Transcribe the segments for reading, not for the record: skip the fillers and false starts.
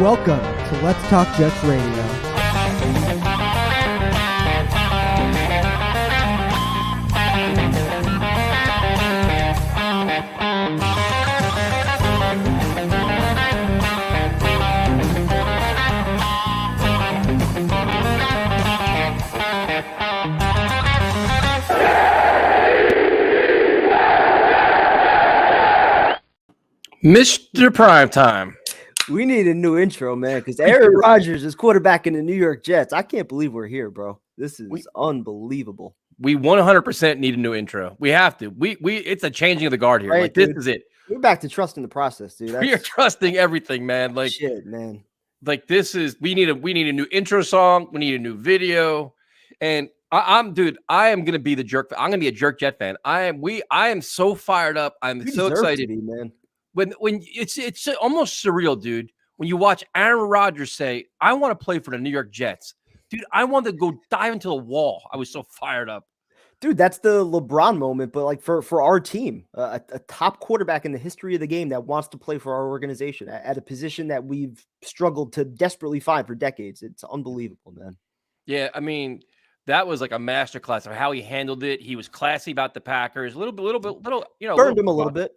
Welcome to Let's Talk Jets Radio. Mr. Primetime. We need a new intro, man, because Aaron Rodgers is quarterback in the New York Jets. I can't believe we're here, bro. This is unbelievable. We 100% need a new intro. We have to. We it's a changing of the guard here. Right, like dude. This is it. We're back to trusting the process, dude. We are trusting everything, man. Like shit, man. Like this is we need a new intro song. We need a new video. And I am gonna be the jerk. I'm gonna be a jerk Jet fan. I am so fired up. I'm so excited, man. When it's almost surreal, dude. When you watch Aaron Rodgers say, "I want to play for the New York Jets," dude, I wanted to go dive into the wall. I was so fired up, dude. That's the LeBron moment, but like for our team, a top quarterback in the history of the game that wants to play for our organization at a position that we've struggled to desperately find for decades. It's unbelievable, man. Yeah, I mean, that was like a masterclass of how he handled it. He was classy about the Packers, little, burned him a little bit.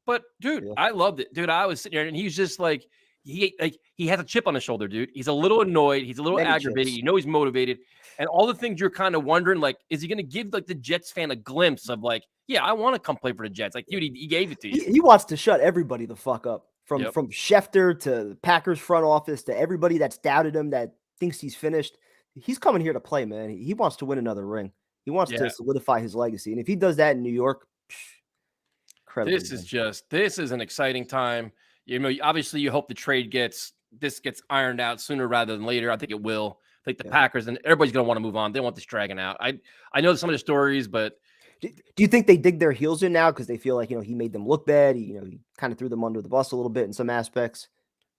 But dude, yeah. I loved it, dude. I was sitting there and he was just like he has a chip on his shoulder, dude. He's a little annoyed, he's a little aggravated. Chips. You know, he's motivated, and all the things you're kind of wondering, like, is he going to give like the Jets fan a glimpse of like, yeah, I want to come play for the Jets? Like, dude, he gave it to you. He wants to shut everybody the fuck up, from Schefter to the Packers front office to everybody that's doubted him, that thinks he's finished. He's coming here to play, man. He wants to win another ring. He wants to solidify his legacy, and if he does that in New York. This is an exciting time. You know, obviously you hope the trade gets ironed out sooner rather than later. I think it will. I think the Packers and everybody's going to want to move on. They don't want this dragging out. I know some of the stories, but do you think they dig their heels in now because they feel like, you know, he made them look bad? He kind of threw them under the bus a little bit in some aspects.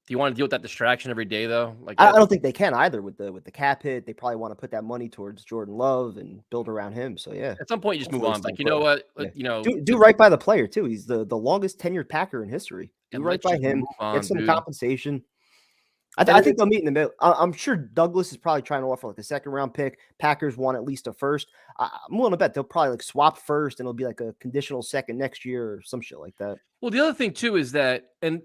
Do you want to deal with that distraction every day though? Like I don't think they can either with the cap hit. They probably want to put that money towards Jordan Love and build around him. So yeah, at some point you just move on. Like, you know what? Do right by the player too. He's the longest tenured Packer in history. Do right by him. Get some compensation. I think they'll meet in the middle. I'm sure Douglas is probably trying to offer like a second round pick. Packers want at least a first. I'm willing to bet they'll probably like swap first and it'll be like a conditional second next year or some shit like that. Well, the other thing too is that, and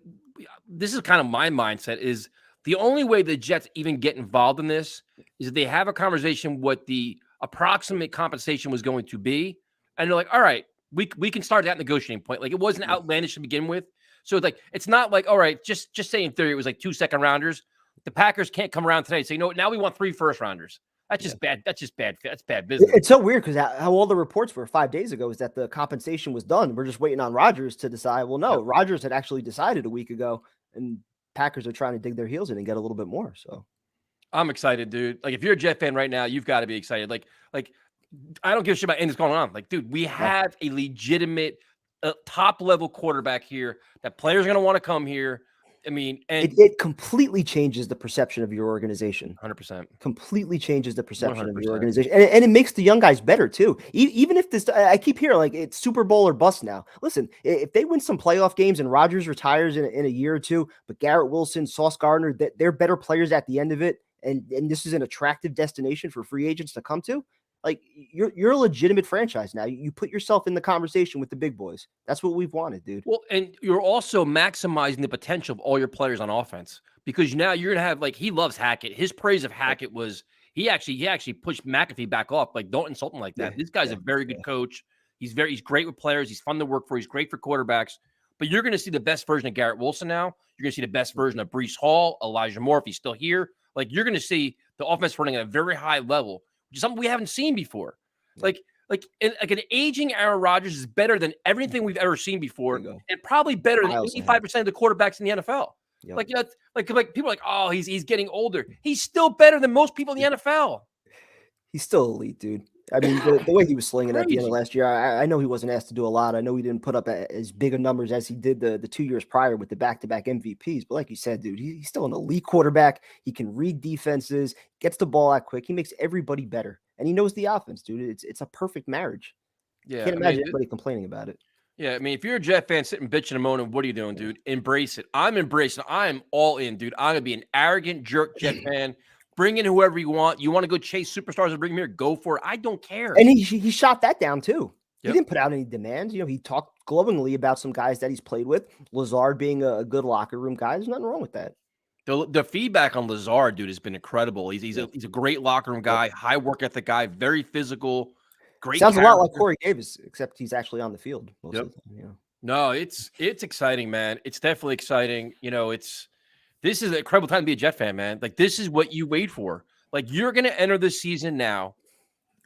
this is kind of my mindset, is the only way the Jets even get involved in this is if they have a conversation what the approximate compensation was going to be. And they're like, all right, we can start that negotiating point. Like, it wasn't outlandish to begin with. So it's like, it's not like, all right, just say in theory, it was like 2 second rounders. The Packers can't come around today and say, you know what, now we want 3 first rounders. That's just bad. That's just bad. That's bad business. It's so weird because how all the reports were 5 days ago is that the compensation was done. We're just waiting on Rodgers to decide. Well, no, Rodgers had actually decided a week ago, and Packers are trying to dig their heels in and get a little bit more. So I'm excited, dude. Like, if you're a Jet fan right now, you've got to be excited. Like I don't give a shit about anything that's going on. Like, dude, we have a legitimate top level quarterback here that players are going to want to come here. I mean, and it completely changes the perception of your organization. 100%. Completely changes the perception 100%. of your organization. And it makes the young guys better too. Even if this, I keep hearing like it's Super Bowl or bust now. Listen, if they win some playoff games and Rodgers retires in a year or two, but Garrett Wilson, Sauce Gardner, they're better players at the end of it. And this is an attractive destination for free agents to come to. Like, you're a legitimate franchise now. You put yourself in the conversation with the big boys. That's what we've wanted, dude. Well, and you're also maximizing the potential of all your players on offense, because now you're gonna have, like, he loves Hackett. His praise of Hackett was he actually pushed McAfee back off. Like, don't insult him like that. This guy's a very good coach. He's great with players. He's fun to work for. He's great for quarterbacks. But you're gonna see the best version of Garrett Wilson now. You're gonna see the best version of Breece Hall, Elijah Moore if he's still here. Like, you're gonna see the offense running at a very high level, which is something we haven't seen before. Like an aging Aaron Rodgers is better than everything we've ever seen before, and probably better than 85% of the quarterbacks in the NFL. Yep. Like, you know, like people are like, oh, he's getting older. He's still better than most people in the NFL. He's still elite, dude. I mean, the way he was slinging at the end of last year, I know he wasn't asked to do a lot. I know he didn't put up as big of numbers as he did the 2 years prior with the back-to-back MVPs. But like you said, dude, he's still an elite quarterback. He can read defenses, gets the ball out quick. He makes everybody better. And he knows the offense, dude. It's a perfect marriage. Yeah, Can't imagine anybody complaining about it. Yeah, I mean, if you're a Jet fan sitting bitching and moaning, what are you doing, dude? Embrace it. I'm embracing. I'm all in, dude. I'm gonna be an arrogant jerk Jet fan. Bring in whoever you want. You want to go chase superstars and bring them here? Go for it. I don't care. And he shot that down too. He Yep. didn't put out any demands. You know, he talked glowingly about some guys that he's played with. Lazard being a good locker room guy. There's nothing wrong with that. The feedback on Lazard, dude, has been incredible. He's a great locker room guy, high work ethic guy, very physical, great. Sounds character. a lot like Corey Davis, except he's actually on the field most of the time. Yeah. No, it's exciting, man. It's definitely exciting. You know, this is an incredible time to be a Jet fan, man. Like, this is what you wait for. Like, you're gonna enter the season now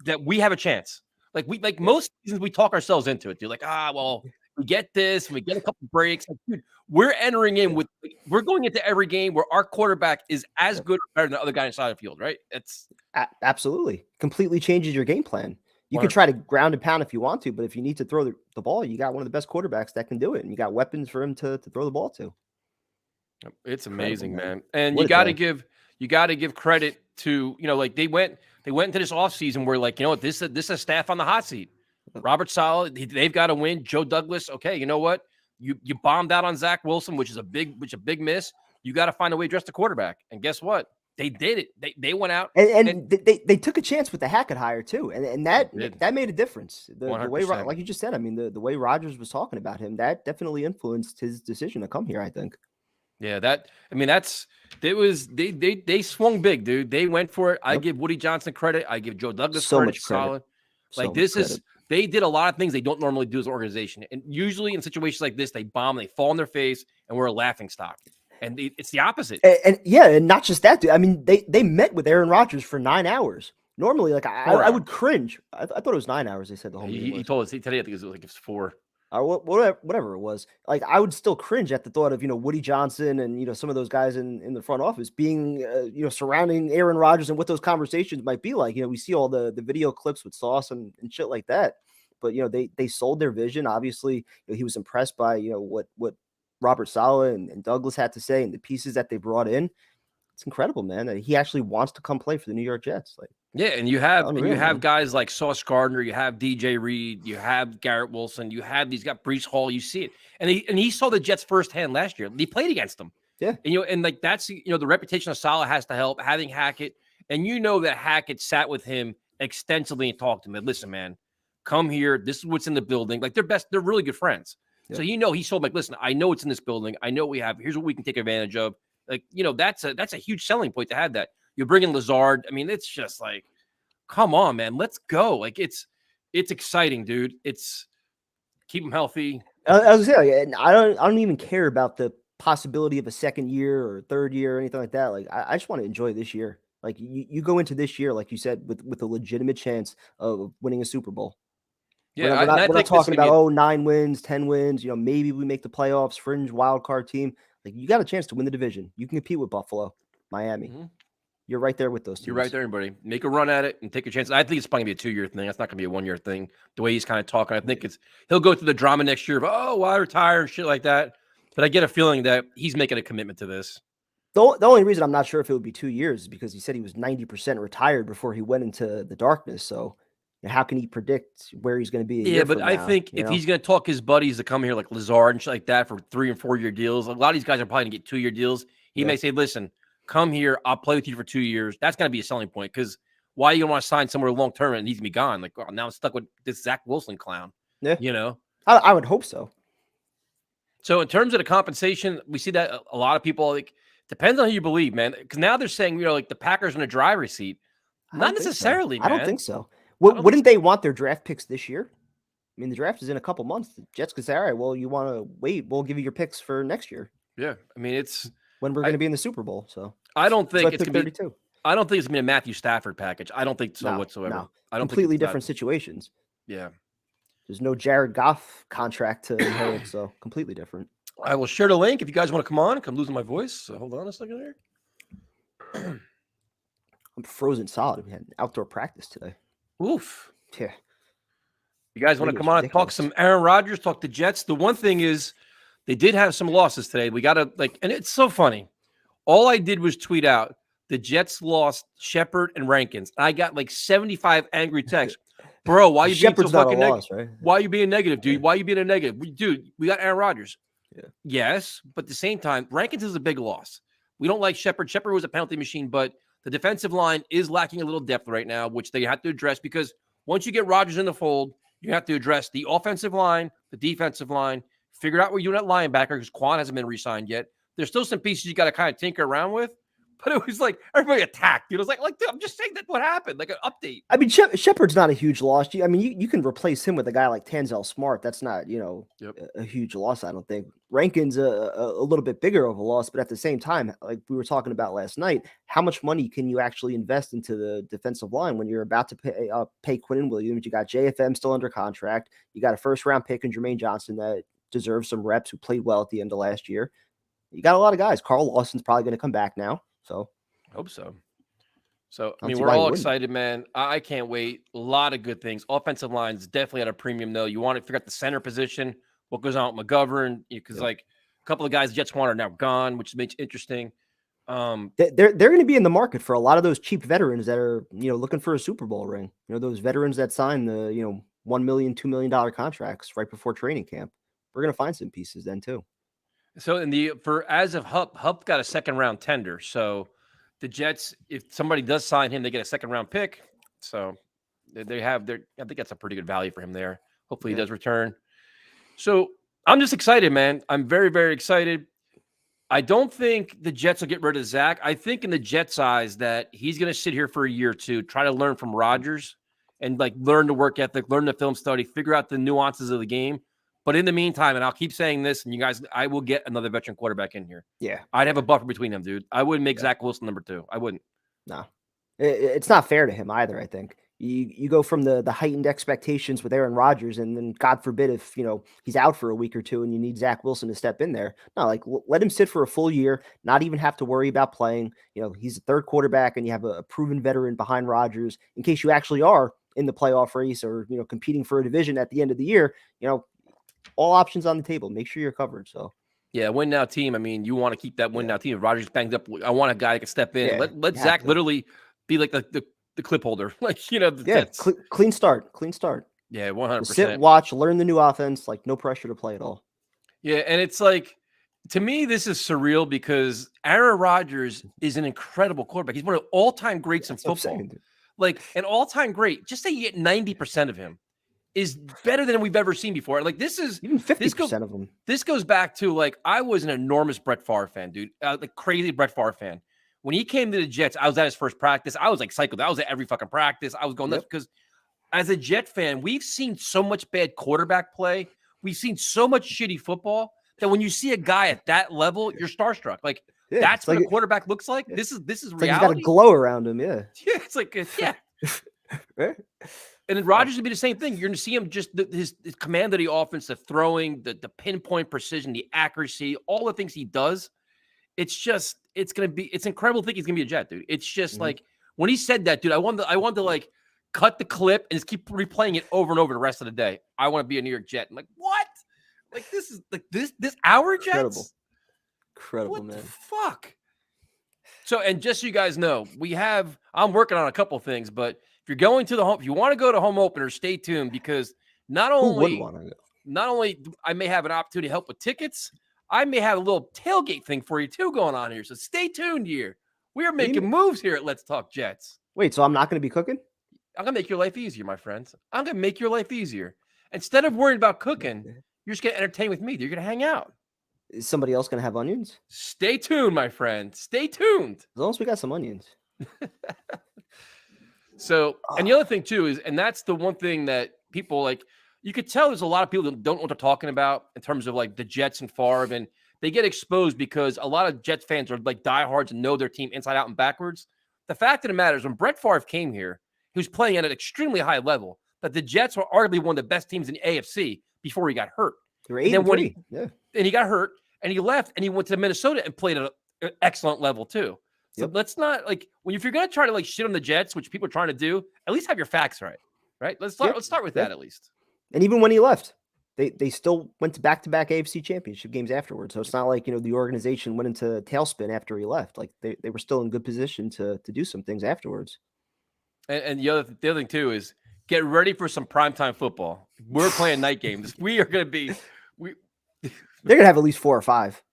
that we have a chance. Like most seasons, we talk ourselves into it, dude. Like, well, we get this and we get a couple breaks. Like, dude, we're entering in with we're going into every game where our quarterback is as good or better than the other guy inside the field, right? It's absolutely completely changes your game plan. You can try to ground and pound if you want to, but if you need to throw the ball, you got one of the best quarterbacks that can do it, and you got weapons for him to throw the ball to. It's amazing, man. And you got to give credit to, you know, like they went into this offseason where, like, you know what, this is a staff on the hot seat. Robert Saleh, they've got to win. Joe Douglas, okay, you know what? You bombed out on Zach Wilson, which is a big miss. You got to find a way to address the quarterback. And guess what? They did it. They went out and they took a chance with the Hackett hire too, and that made a difference. The way, like you just said, I mean, the way Rodgers was talking about him, that definitely influenced his decision to come here, I think. Yeah, they swung big, dude. They went for it. I give Woody Johnson credit. I give Joe Douglas credit. Solid. Like, they did a lot of things they don't normally do as an organization. And usually in situations like this, they bomb, they fall on their face, and we're a laughing stock. And it's the opposite. And not just that, dude. I mean, they met with Aaron Rodgers for 9 hours. Normally, like I would cringe. I thought it was 9 hours. They said the whole meeting. He told us today. I think it was 4. Or whatever it was. Like, I would still cringe at the thought of, you know, Woody Johnson and, you know, some of those guys in the front office being, you know, surrounding Aaron Rodgers and what those conversations might be like. You know, we see all the video clips with Sauce and shit like that. But, you know, they sold their vision. Obviously, you know, he was impressed by, you know, what Robert Saleh and Douglas had to say and the pieces that they brought in. It's incredible, man, that he actually wants to come play for the New York Jets. Like, yeah, and you have guys like Sauce Gardner, you have DJ Reed, you have Garrett Wilson, you got Breece Hall. You see it, and he saw the Jets firsthand last year. He played against them. Yeah, and like that's, you know, the reputation of Saleh has to help, having Hackett, and you know that Hackett sat with him extensively and talked to him. And, listen, man, come here. This is what's in the building. Like, they're really good friends. Yeah. So, you know, he told him, like, listen, I know it's in this building. I know what we have. Here's what we can take advantage of. Like, you know, that's a huge selling point to have that. You bring in Lazard. I mean, it's just like, come on, man, let's go. Like, it's exciting, dude. It's keep him healthy. I was saying, I don't even care about the possibility of a second year or third year or anything like that. Like, I just want to enjoy this year. Like, you go into this year, like you said, with a legitimate chance of winning a Super Bowl. Yeah, we're not talking about 9 wins, 10 wins. You know, maybe we make the playoffs, fringe wild card team. Like, you got a chance to win the division. You can compete with Buffalo, Miami. Mm-hmm. You're right there with those teams. You're right there, everybody. Make a run at it and take a chance. I think it's probably going to be a 2-year thing. That's not going to be a 1-year thing. The way he's kind of talking, I think he'll go through the drama next year of, why retire and shit like that. But I get a feeling that he's making a commitment to this. The only reason I'm not sure if it would be 2 years is because he said he was 90% retired before he went into the darkness. So how can he predict where he's going to be? Yeah, but I think if he's going to talk his buddies to come here like Lazard and shit like that for 3- and 4-year deals, a lot of these guys are probably going to get 2-year deals. He may say, listen, come here. I'll play with you for 2 years. That's going to be a selling point, because why you want to sign somewhere long-term and he's going to be gone? Like, now I'm stuck with this Zach Wilson clown. Yeah. You know? I would hope so. So in terms of the compensation, we see that a lot of people, like, depends on who you believe, man. Because now they're saying, you know, like the Packers in the driver's seat. Not necessarily, man. I don't think so. Wouldn't they want their draft picks this year? I mean, the draft is in a couple months. The Jets could say, all right, well, you want to wait. We'll give you your picks for next year. Yeah. I mean, it's when we're going to be in the Super Bowl. So I don't think it's going to be. I don't think it's going to be a Matthew Stafford package. I don't think so whatsoever. No. I don't completely different situations. Yeah. There's no Jared Goff contract to inherit, so completely different. I will share the link if you guys want to come on. I'm losing my voice. So hold on a second here. I'm frozen solid. We had an outdoor practice today. Oof. Yeah. You guys want to come on and talk some Aaron Rodgers, talk the Jets? The one thing is they did have some losses today. We got to, like, and it's so funny. All I did was tweet out the Jets lost Shepard and Rankins. I got like 75 angry texts. Bro, why you being so Shepard's not a fucking negative? loss, right? Why you being negative, dude? Yeah. Why you being a negative? Dude, we got Aaron Rodgers. Yeah. Yes, but at the same time, Rankins is a big loss. We don't like Shepard. Shepard was a penalty machine, but the defensive line is lacking a little depth right now, which they have to address because once you get Rodgers in the fold, you have to address the offensive line, the defensive line, figure out where you're at linebacker because Quan hasn't been re-signed yet. There's still some pieces you got to kind of tinker around with, but it was like everybody attacked. You know, it's like dude, I'm just saying that's what happened, like an update. I mean, Shepard's not a huge loss. I mean, you can replace him with a guy like Tanzel Smart. That's not, a huge loss, I don't think. Rankin's a little bit bigger of a loss, but at the same time, like we were talking about last night, how much money can you actually invest into the defensive line when you're about to pay Quinnen Williams? You got JFM still under contract. You got a first-round pick in Jermaine Johnson that deserves some reps, who played well at the end of last year. You got a lot of guys. Carl Lawson's probably going to come back now, so hope so. So, I Don't mean, see we're why you all wouldn't. excited, man. I can't wait. A lot of good things. Offensive line's definitely at a premium, though. You want to figure out the center position, what goes on with McGovern, because like a couple of guys the Jets want are now gone, which makes it interesting. They're going to be in the market for a lot of those cheap veterans that are, looking for a Super Bowl ring. Those veterans that sign the, $1 million, $2 million contracts right before training camp. We're going to find some pieces then too. So as of Hupp got a second round tender. So the Jets, if somebody does sign him, they get a second round pick. So they have I think that's a pretty good value for him there. Hopefully he does return. So I'm just excited, man. I'm very, very excited. I don't think the Jets will get rid of Zach. I think in the Jets' eyes that he's going to sit here for a year or two, try to learn from Rodgers and like learn the work ethic, learn the film study, figure out the nuances of the game. But in the meantime, and I'll keep saying this, and you guys, I will get another veteran quarterback in here. Yeah. I'd have a buffer between them, dude. I wouldn't make Zach Wilson number 2. I wouldn't. No. It's not fair to him either, I think. You go from the heightened expectations with Aaron Rodgers, and then God forbid if, he's out for a week or two and you need Zach Wilson to step in there. No, like let him sit for a full year, not even have to worry about playing. He's a third quarterback and you have a proven veteran behind Rodgers in case you actually are in the playoff race or, competing for a division at the end of the year. All options on the table. Make sure you're covered. So yeah, win now team. I mean, you want to keep that win now team. If Rodgers banged up, I want a guy that can step in. Yeah, let Zach literally be like the clip holder. Like, clean start. Yeah, 100%. Sit, watch, learn the new offense. Like no pressure to play at all. Yeah, and it's like, to me, this is surreal because Aaron Rodgers is an incredible quarterback. He's one of the all-time greats in football. Like an all-time great. Just say you get 90% of him is better than we've ever seen before. Like this is even 50% of them. This goes back to like I was an enormous Brett Favre fan, dude. Like crazy Brett Favre fan. When he came to the Jets, I was at his first practice. I was like cycled. I was at every fucking practice. I was going nuts because as a Jet fan, we've seen so much bad quarterback play. We've seen so much shitty football that when you see a guy at that level, you're starstruck. Like that's what a quarterback looks like. This is reality. Like he's got a glow around him. Yeah. Yeah. It's like Right? And then Rodgers would be the same thing. You're going to see him just his command of the offense, the throwing, the pinpoint precision, the accuracy, all the things he does. It's incredible to think he's going to be a Jet, dude. It's just like when he said that, dude, I wanted to like cut the clip and just keep replaying it over and over the rest of the day. I want to be a New York Jet. I'm like, what? Like this is like this our Jets? Incredible, what man. The fuck? So, and just so you guys know, I'm working on a couple things, but if you're going to if you want to go to home opener, stay tuned because not only I may have an opportunity to help with tickets, I may have a little tailgate thing for you too going on here. So stay tuned here. We are making moves here at Let's Talk Jets. Wait, so I'm not going to be cooking? I'm going to make your life easier, my friends. I'm going to make your life easier. Instead of worrying about cooking, you're just going to entertain with me. You're going to hang out. Is somebody else going to have onions? Stay tuned, my friend. Stay tuned. As long as we got some onions. So, and the other thing too is, and that's the one thing that people like, you could tell there's a lot of people that don't know what they're talking about in terms of like the Jets and Favre, and they get exposed because a lot of Jets fans are like diehards and know their team inside out and backwards. The fact of the matter is when Brett Favre came here, he was playing at an extremely high level, that the Jets were arguably one of the best teams in the AFC before he got hurt. They were 8-3. And he got hurt and he left and he went to Minnesota and played at an excellent level too. So let's not like if you're going to try to like shit on the Jets, which people are trying to do, at least have your facts right? Let's start with that at least. And even when he left, they still went to back-to-back AFC championship games afterwards. So it's not like, the organization went into tailspin after he left. Like they were still in good position to do some things afterwards. And the other thing too is get ready for some primetime football. We're playing night games. We are going to be. They're gonna have at least 4 or 5.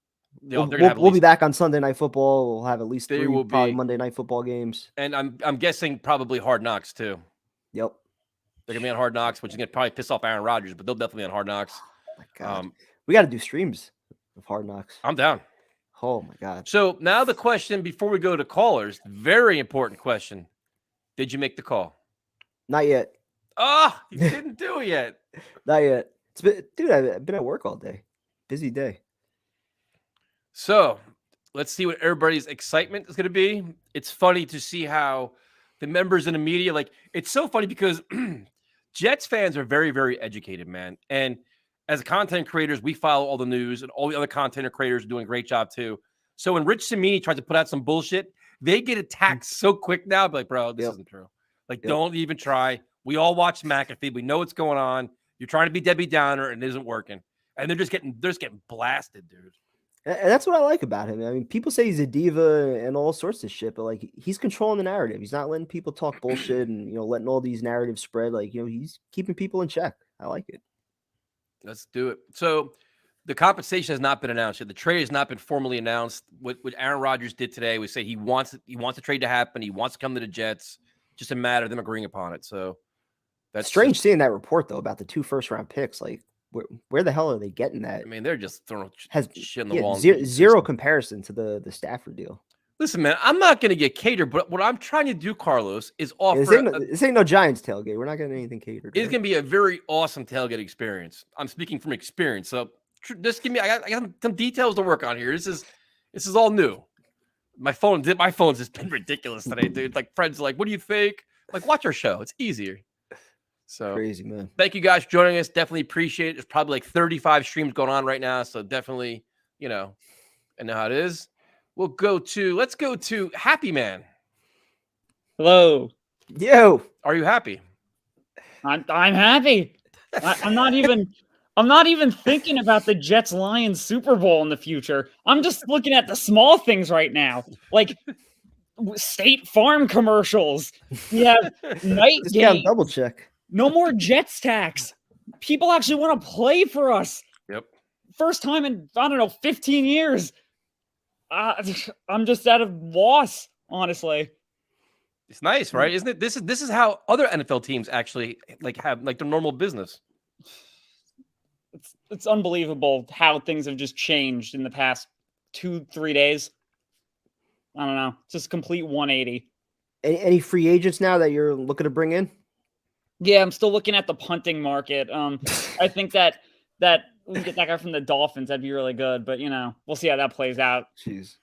We'll Be back on Sunday Night Football. We'll have at least 3 will probably be Monday Night Football games. And I'm guessing probably Hard Knocks too. Yep. They're gonna be on Hard Knocks, which is gonna probably piss off Aaron Rodgers, but they'll definitely be on Hard Knocks. Oh my God. We got to do streams of Hard Knocks. I'm down. Oh my God. So now the question before we go to callers, very important question. Did you make the call? Not yet. Oh, you didn't do it yet. Not yet. Dude, I've been at work all day. Busy day. So let's see what everybody's excitement is going to be. It's funny to see how the members in the media, like, it's so funny because Jets fans are very, very educated, man. And as content creators, we follow all the news, and all the other content creators are doing a great job too. So when Rich Cimini tries to put out some bullshit, they get attacked so quick now. Like, bro, this isn't true. Like, don't even try. We all watch McAfee. We know what's going on. You're trying to be Debbie Downer, and it isn't working. And they're just getting blasted, dude. And that's what I like about him. I mean, people say he's a diva and all sorts of shit, but like he's controlling the narrative. He's not letting people talk bullshit and letting all these narratives spread. Like he's keeping people in check. I like it. Let's do it. So the compensation has not been announced yet. The trade has not been formally announced. What Aaron Rodgers did today was say he wants the trade to happen. He wants to come to the Jets. Just a matter of them agreeing upon it. So that's strange seeing that report though about the 2 first-round picks. Like where the hell are they getting that? I mean, they're just throwing shit in the wall. Zero comparison to the Stafford deal. Listen, man, I'm not going to get catered, but what I'm trying to do, Carlos, is offer. This ain't no Giants tailgate. We're not getting anything catered. It's going to be a very awesome tailgate experience. I'm speaking from experience. So just give me. I got some details to work on here. This is all new. My phone's just been ridiculous today, dude. Like friends are like, what do you think? Like, watch our show. It's easier. So crazy, man. Thank you guys for joining us. Definitely appreciate it. There's probably like 35 streams going on right now. So definitely, I know how it is. Let's go to Happy Man. Hello. Yo. Are you happy? I'm happy. I'm not even thinking about the Jets Lions Super Bowl in the future. I'm just looking at the small things right now. Like State Farm commercials. We have night games. Double check. No more Jets tax. People actually want to play for us. Yep. First time in, 15 years. I'm just at a loss, honestly. It's nice, right? Isn't it? This is how other NFL teams actually have their normal business. It's unbelievable how things have just changed in the past 2-3 days. I don't know. It's just complete 180. Any free agents now that you're looking to bring in? Yeah, I'm still looking at the punting market. I think that we can get that guy from the Dolphins. That'd be really good. But we'll see how that plays out. Jeez.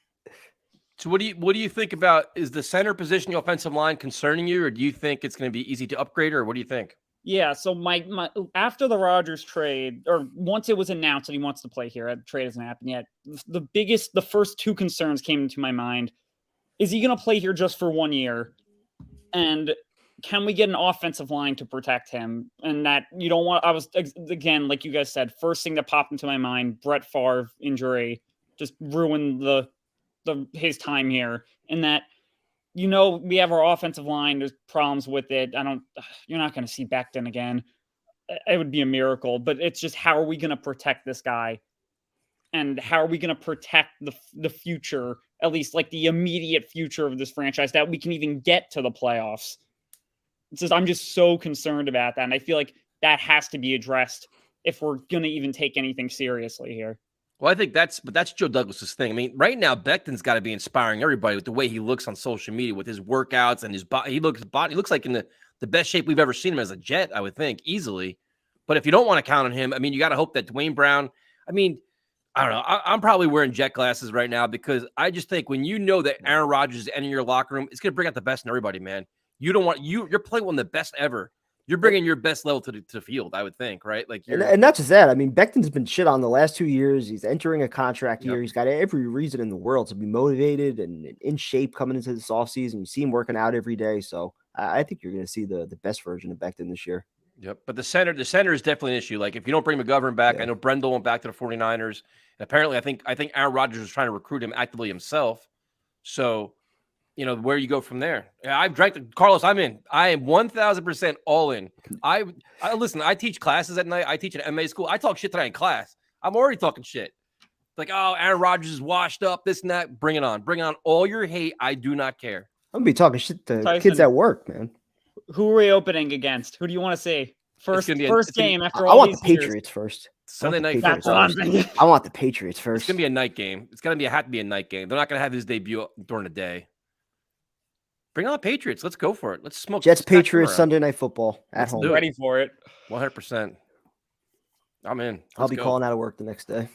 So what do you think about, is the center position, the offensive line, concerning you, or do you think it's going to be easy to upgrade, or what do you think? Yeah, so my after the Rodgers trade, or once it was announced that he wants to play here, the trade hasn't happened yet. The first 2 concerns came into my mind. Is he going to play here just for 1 year? And can we get an offensive line to protect him? And that you don't want. I was, again, like you guys said, first thing that popped into my mind: Brett Favre injury just ruined his time here. And that we have our offensive line. There's problems with it. You're not going to see Becton again. It would be a miracle. But it's just, how are we going to protect this guy? And how are we going to protect the future, at least like the immediate future of this franchise, that we can even get to the playoffs? I'm just so concerned about that. And I feel like that has to be addressed if we're going to even take anything seriously here. Well, I think that's Joe Douglas's thing. I mean, right now, Becton's got to be inspiring everybody with the way he looks on social media, with his workouts and his body. He looks like in the best shape we've ever seen him as a Jet, I would think, easily. But if you don't want to count on him, I mean, you got to hope that Dwayne Brown, I mean, I don't know. I'm probably wearing Jet glasses right now, because I just think when that Aaron Rodgers is entering your locker room, it's going to bring out the best in everybody, man. You don't want you're playing one of the best ever. You're bringing your best level to the field, I would think, right? Like, and not just that. I mean, Becton's been shit on the last 2 years. He's entering a contract year. He's got every reason in the world to be motivated and in shape coming into this offseason. You see him working out every day. So I think you're going to see the best version of Becton this year. Yep. But the center is definitely an issue. Like, if you don't bring McGovern back, I know Brendel went back to the 49ers. And apparently I think Aaron Rodgers was trying to recruit him actively himself. So where you go from there. I've drank Carlos. I'm in. I am 1,000% all in. I listen. I teach classes at night. I teach at MA school. I talk shit tonight in class. I'm already talking shit. Like, oh, Aaron Rodgers is washed up. This and that. Bring it on. Bring on all your hate. I do not care. I'm gonna be talking shit to Tyson, kids at work, man. Who are we opening against? Who do you want to see? First game after I all want these the years. Patriots first. Sunday night That's football. what I'm thinking. I want the Patriots first. It's gonna be a night game. It's gonna have to be a night game. They're not gonna have his debut during the day. Bring on the Patriots. Let's go for it. Let's smoke. Jets Patriots Sunday night football at home. Ready for it. 100%. I'm in. I'll be calling out of work the next day.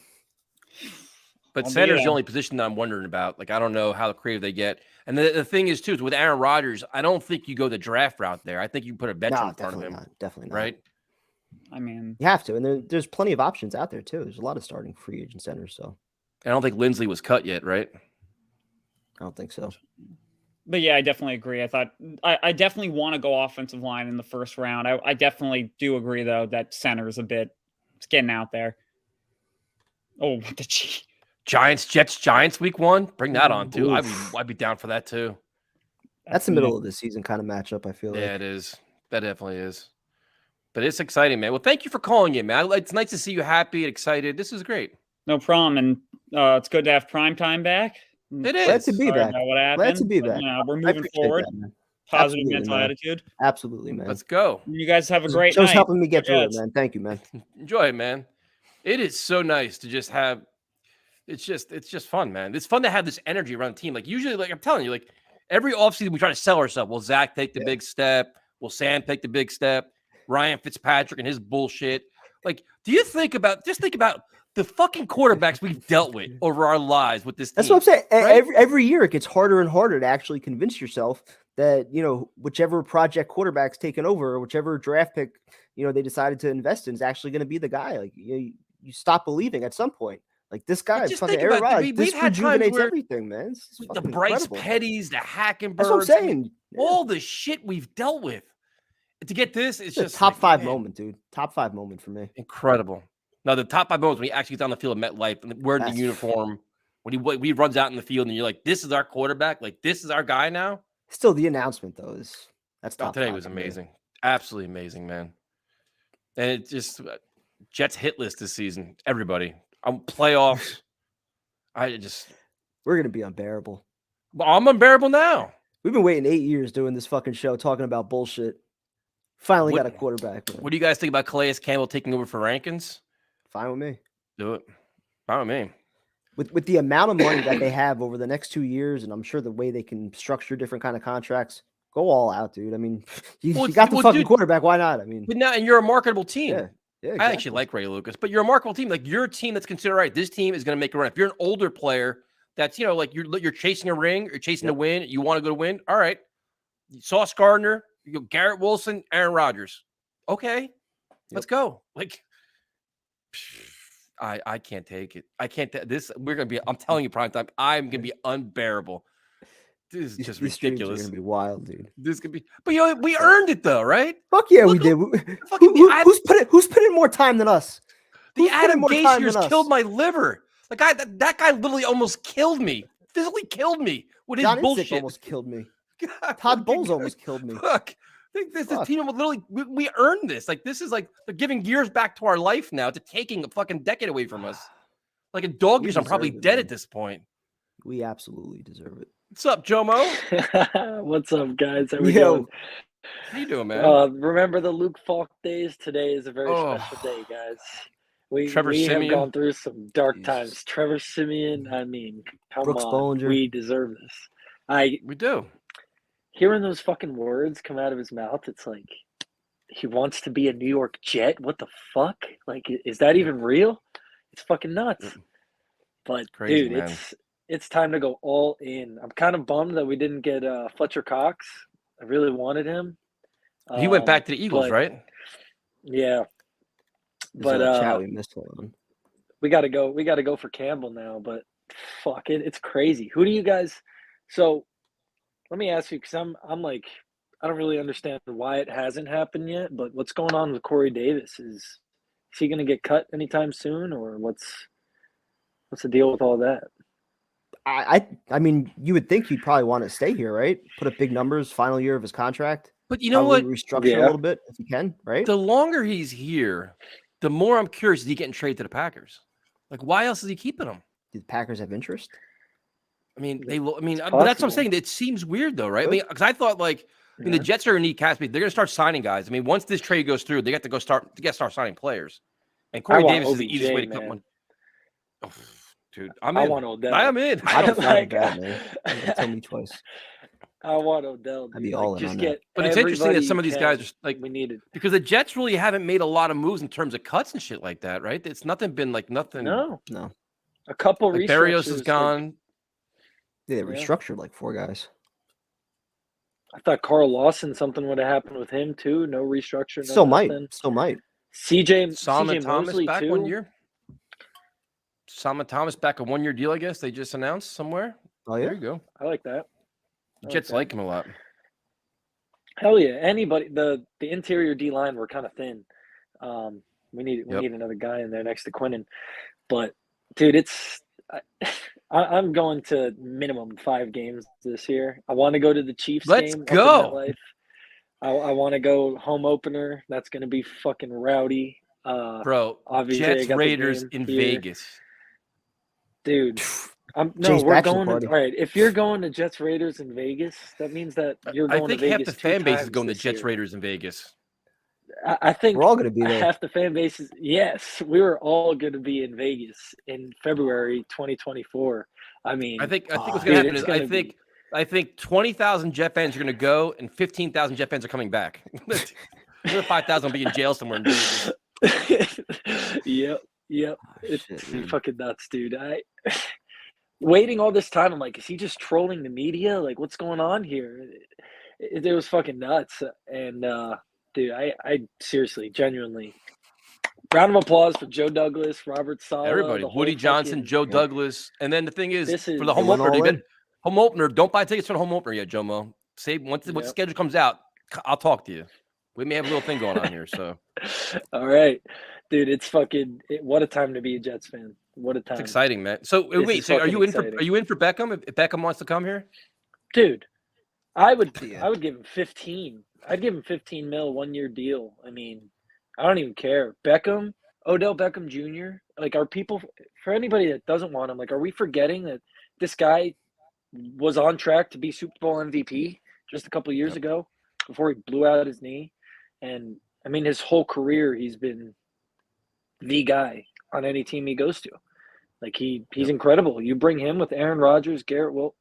But center's the only position that I'm wondering about. Like, I don't know how creative they get. And the thing is, too, is with Aaron Rodgers, I don't think you go the draft route there. I think you put a veteran in front of him. Definitely not. Right? I mean, you have to. And there's plenty of options out there, too. There's a lot of starting free agent centers. So I don't think Lindsley was cut yet, right? I don't think so. But yeah, I definitely agree. I definitely want to go offensive line in the first round. I definitely do agree, though, that center is it's getting out there. Oh, the Giants week 1. Bring that on, too. I'd be down for that, too. That's the middle of the season kind of matchup, I feel like. Yeah, it is. That definitely is. But it's exciting, man. Well, thank you for calling in, man. It's nice to see you happy and excited. This is great. No problem. And it's good to have Primetime back. It is. Glad to be back. What happened, Glad to be back. We're moving forward. That, Positive mental attitude. Absolutely, man. Let's go. You guys have a great night. night. Helping me get through it, man. Thank you, man. Enjoy it, man. It is so nice to just have. It's just fun, man. It's fun to have this energy around the team. Like usually, like I'm telling you, like every offseason we try to sell ourselves. Will Zach take the big step? Will Sam take the big step? Ryan Fitzpatrick and his bullshit. Like, do you think about the fucking quarterbacks we've dealt with over our lives with this team? That's what I'm saying. Right? Every year it gets harder and harder to actually convince yourself that, whichever project quarterback's taken over or whichever draft pick, they decided to invest in is actually going to be the guy. Like you stop believing at some point. Like this guy is fucking Aaron Rodgers. This rejuvenates everything, man. The Bryce Petties, the Hackenbergs. That's what I'm saying. All the shit we've dealt with. To get this, it's just top 5 moment, dude. Top 5 moment for me. Incredible. Now, the top 5 moments when he actually gets on the field at MetLife and wearing the uniform, when he runs out in the field and you're like, this is our quarterback. Like, this is our guy now. Still, the announcement, though, that's top today 5 was amazing. Absolutely amazing, man. And it's just Jets hit list this season. Everybody. Playoffs. We're going to be unbearable. Well, I'm unbearable now. We've been waiting 8 years doing this fucking show, talking about bullshit. Finally got a quarterback. Man. What do you guys think about Calais Campbell taking over for Rankins? Fine with me. Do it. Fine with me. With the amount of money that they have over the next 2 years, and I'm sure the way they can structure different kind of contracts, go all out, dude. I mean, you got the fucking quarterback. Why not? I mean, but now, and you're a marketable team. Yeah, exactly. I actually like Ray Lucas, but you're a marketable team. Like you're a team that's considered right. This team is going to make a run. If you're an older player, that's like you're chasing a ring, you're chasing to win. You want to go to win. All right. Sauce Gardner, Garrett Wilson, Aaron Rodgers. Okay, let's go. Like, I can't take it. I can't. We're gonna be. I'm telling you, prime time. I'm gonna be unbearable. This is just ridiculous. It's gonna be wild, dude. This could be. But we earned it though, right? Fuck yeah, we did. Who's put in more time than us? The Adam Gase years killed my liver. The guy that guy literally almost killed me. Physically killed me with his bullshit. Almost killed me. Todd Bowles almost killed me. Look, this team literally we earned this. Like this is like they're giving years back to our life now to taking a fucking decade away from us. Like in dog years, I'm probably dead at this point. We absolutely deserve it. What's up, Jomo? What's up, guys? How we doing? How you doing, man? Remember the Luke Falk days? Today is a very special day, guys. We have gone through some dark times. Trevor Siemian, I mean, come Brooks on. Bollinger. We deserve this. We do. Hearing those fucking words come out of his mouth, it's like he wants to be a New York Jet. What the fuck? Like, is that even real? It's fucking nuts. But crazy, dude, man. it's time to go all in. I'm kind of bummed that we didn't get Fletcher Cox. I really wanted him. He went back to the Eagles, right? Yeah. But we missed one. We gotta go for Campbell now, but fuck it, it's crazy. Who do you guys so let me ask you, because I'm like, I don't really understand why it hasn't happened yet, but what's going on with Corey Davis? Is he gonna get cut anytime soon, or what's the deal with all that? I mean, you would think he'd probably want to stay here, right? Put up big numbers, final year of his contract. But you know Probably what? restructure a Yeah. little bit if he can, right? The longer he's here, the more I'm curious, is he getting traded to the Packers? Like, why else is he keeping him? Do the Packers have interest? I mean, It's but that's what I'm possible. saying. It seems weird though, right? I Good. mean, because I thought like, I mean, the Yeah. Jets are in need cap space. They're going to start signing guys. I mean, once this trade goes through, they got to start signing players. And Corey want Davis is the OBJ, easiest way to cut man. one. Oh, dude, I'm I in. want Odell. I am in. I don't feel Like, bad, man. You told me twice. I want Odell. I'd be dude. all Like, in just on get But it's interesting that everybody some of these you guys can. are like, We needed. because the Jets really haven't made a lot of moves in terms of cuts and shit like that, right? It's nothing. No, No. a couple Like Barrios is restructures, like, gone. They Yeah. restructured like 4 guys. I thought Carl Lawson, something would have happened with him too. No restructure. No Still might. nothing. Still might. Solomon CJ Thomas Mosley back too. 1 year. Solomon Thomas back a 1 year deal, I guess they just announced somewhere. Oh yeah. There you go. I like that. I Jets that. like him a lot. Hell yeah. Anybody the interior D line were kind of thin. We need another guy in there next to Quinnen. But dude, I'm going to minimum 5 games this year. I want to go to the Chiefs Let's game. up go. in MetLife. I want to go home opener. That's going to be fucking rowdy. Bro, obviously, I Jets got the Raiders game in here. Vegas. Dude. Jay's We're bachelor going to, party. all right. If you're going to Jets Raiders in Vegas, that means that you're I going think to half Vegas the 2 fan base is times going to this Jets year. Raiders in Vegas. I think We're all gonna be there. half the fan base is, yes, we were all going to be in Vegas in February 2024. I mean, I think what's dude, going to happen it's is gonna I think 20,000 Jet fans are going to go and 15,000 Jet fans are coming back. The other 5,000 will be in jail somewhere in Vegas. Yep. Oh, It's shit, man. fucking nuts, dude. Waiting all this time, I'm like, is he just trolling the media? Like, what's going on here? It was fucking nuts. And dude, I seriously, genuinely, round of applause for Joe Douglas, Robert Saleh, Everybody, the whole Woody Johnson, fucking- Joe Douglas, and then the thing is, This is- for the home They went opener, all in. home opener. Don't buy tickets for the home opener yet, Jomo. Save once the Yep. schedule comes out. I'll talk to you. We may have a little thing going on here. So All right, dude, it's fucking. What a time to be a Jets fan. What a time, it's exciting, man. So This wait, is so are fucking you in for exciting. Beckham? If Beckham wants to come here, dude. I would Yeah. I would give him 15. I'd give him 15 mil 1 year deal. I mean, I don't even care. Beckham, Odell Beckham Jr. Like, are people, for anybody that doesn't want him, like, are we forgetting that this guy was on track to be Super Bowl MVP just a couple of years ago before he blew out his knee? And I mean, his whole career, he's been the guy on any team he goes to. Like, he's incredible. You bring him with Aaron Rodgers, Garrett Will.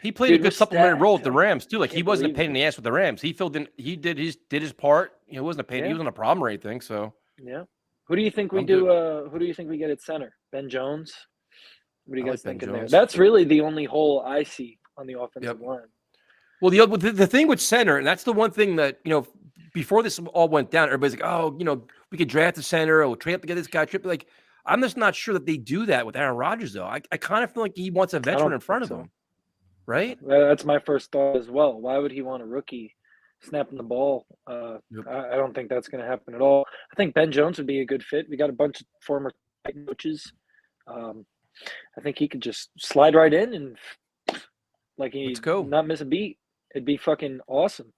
he played Dude, a we're good supplementary role with stacked. the Rams too. Like he Can't wasn't a believe pain it. in the ass with the Rams. He filled in. He did his part. It wasn't a pain. He Yeah. wasn't a problem or anything. So Yeah. Who do you think we I'm do? Who do you think we get at center? Ben Jones. What do you I like guys Ben think in there? Jones. That's really the only hole I see on the offensive line. well, the thing with center, and that's the one thing that before this all went down, everybody's like, oh, we could draft a center or trade up to get this guy. Like, I'm just not sure that they do that with Aaron Rodgers though. I kind of feel like he wants a veteran in front of think so. him, right? That's my first thought as well. Why would he want a rookie snapping the ball? Yep. I don't think that's going to happen at all. I think Ben Jones would be a good fit. We got a bunch of former coaches. I think he could just slide right in and Let's go. not miss a beat. It'd be fucking awesome.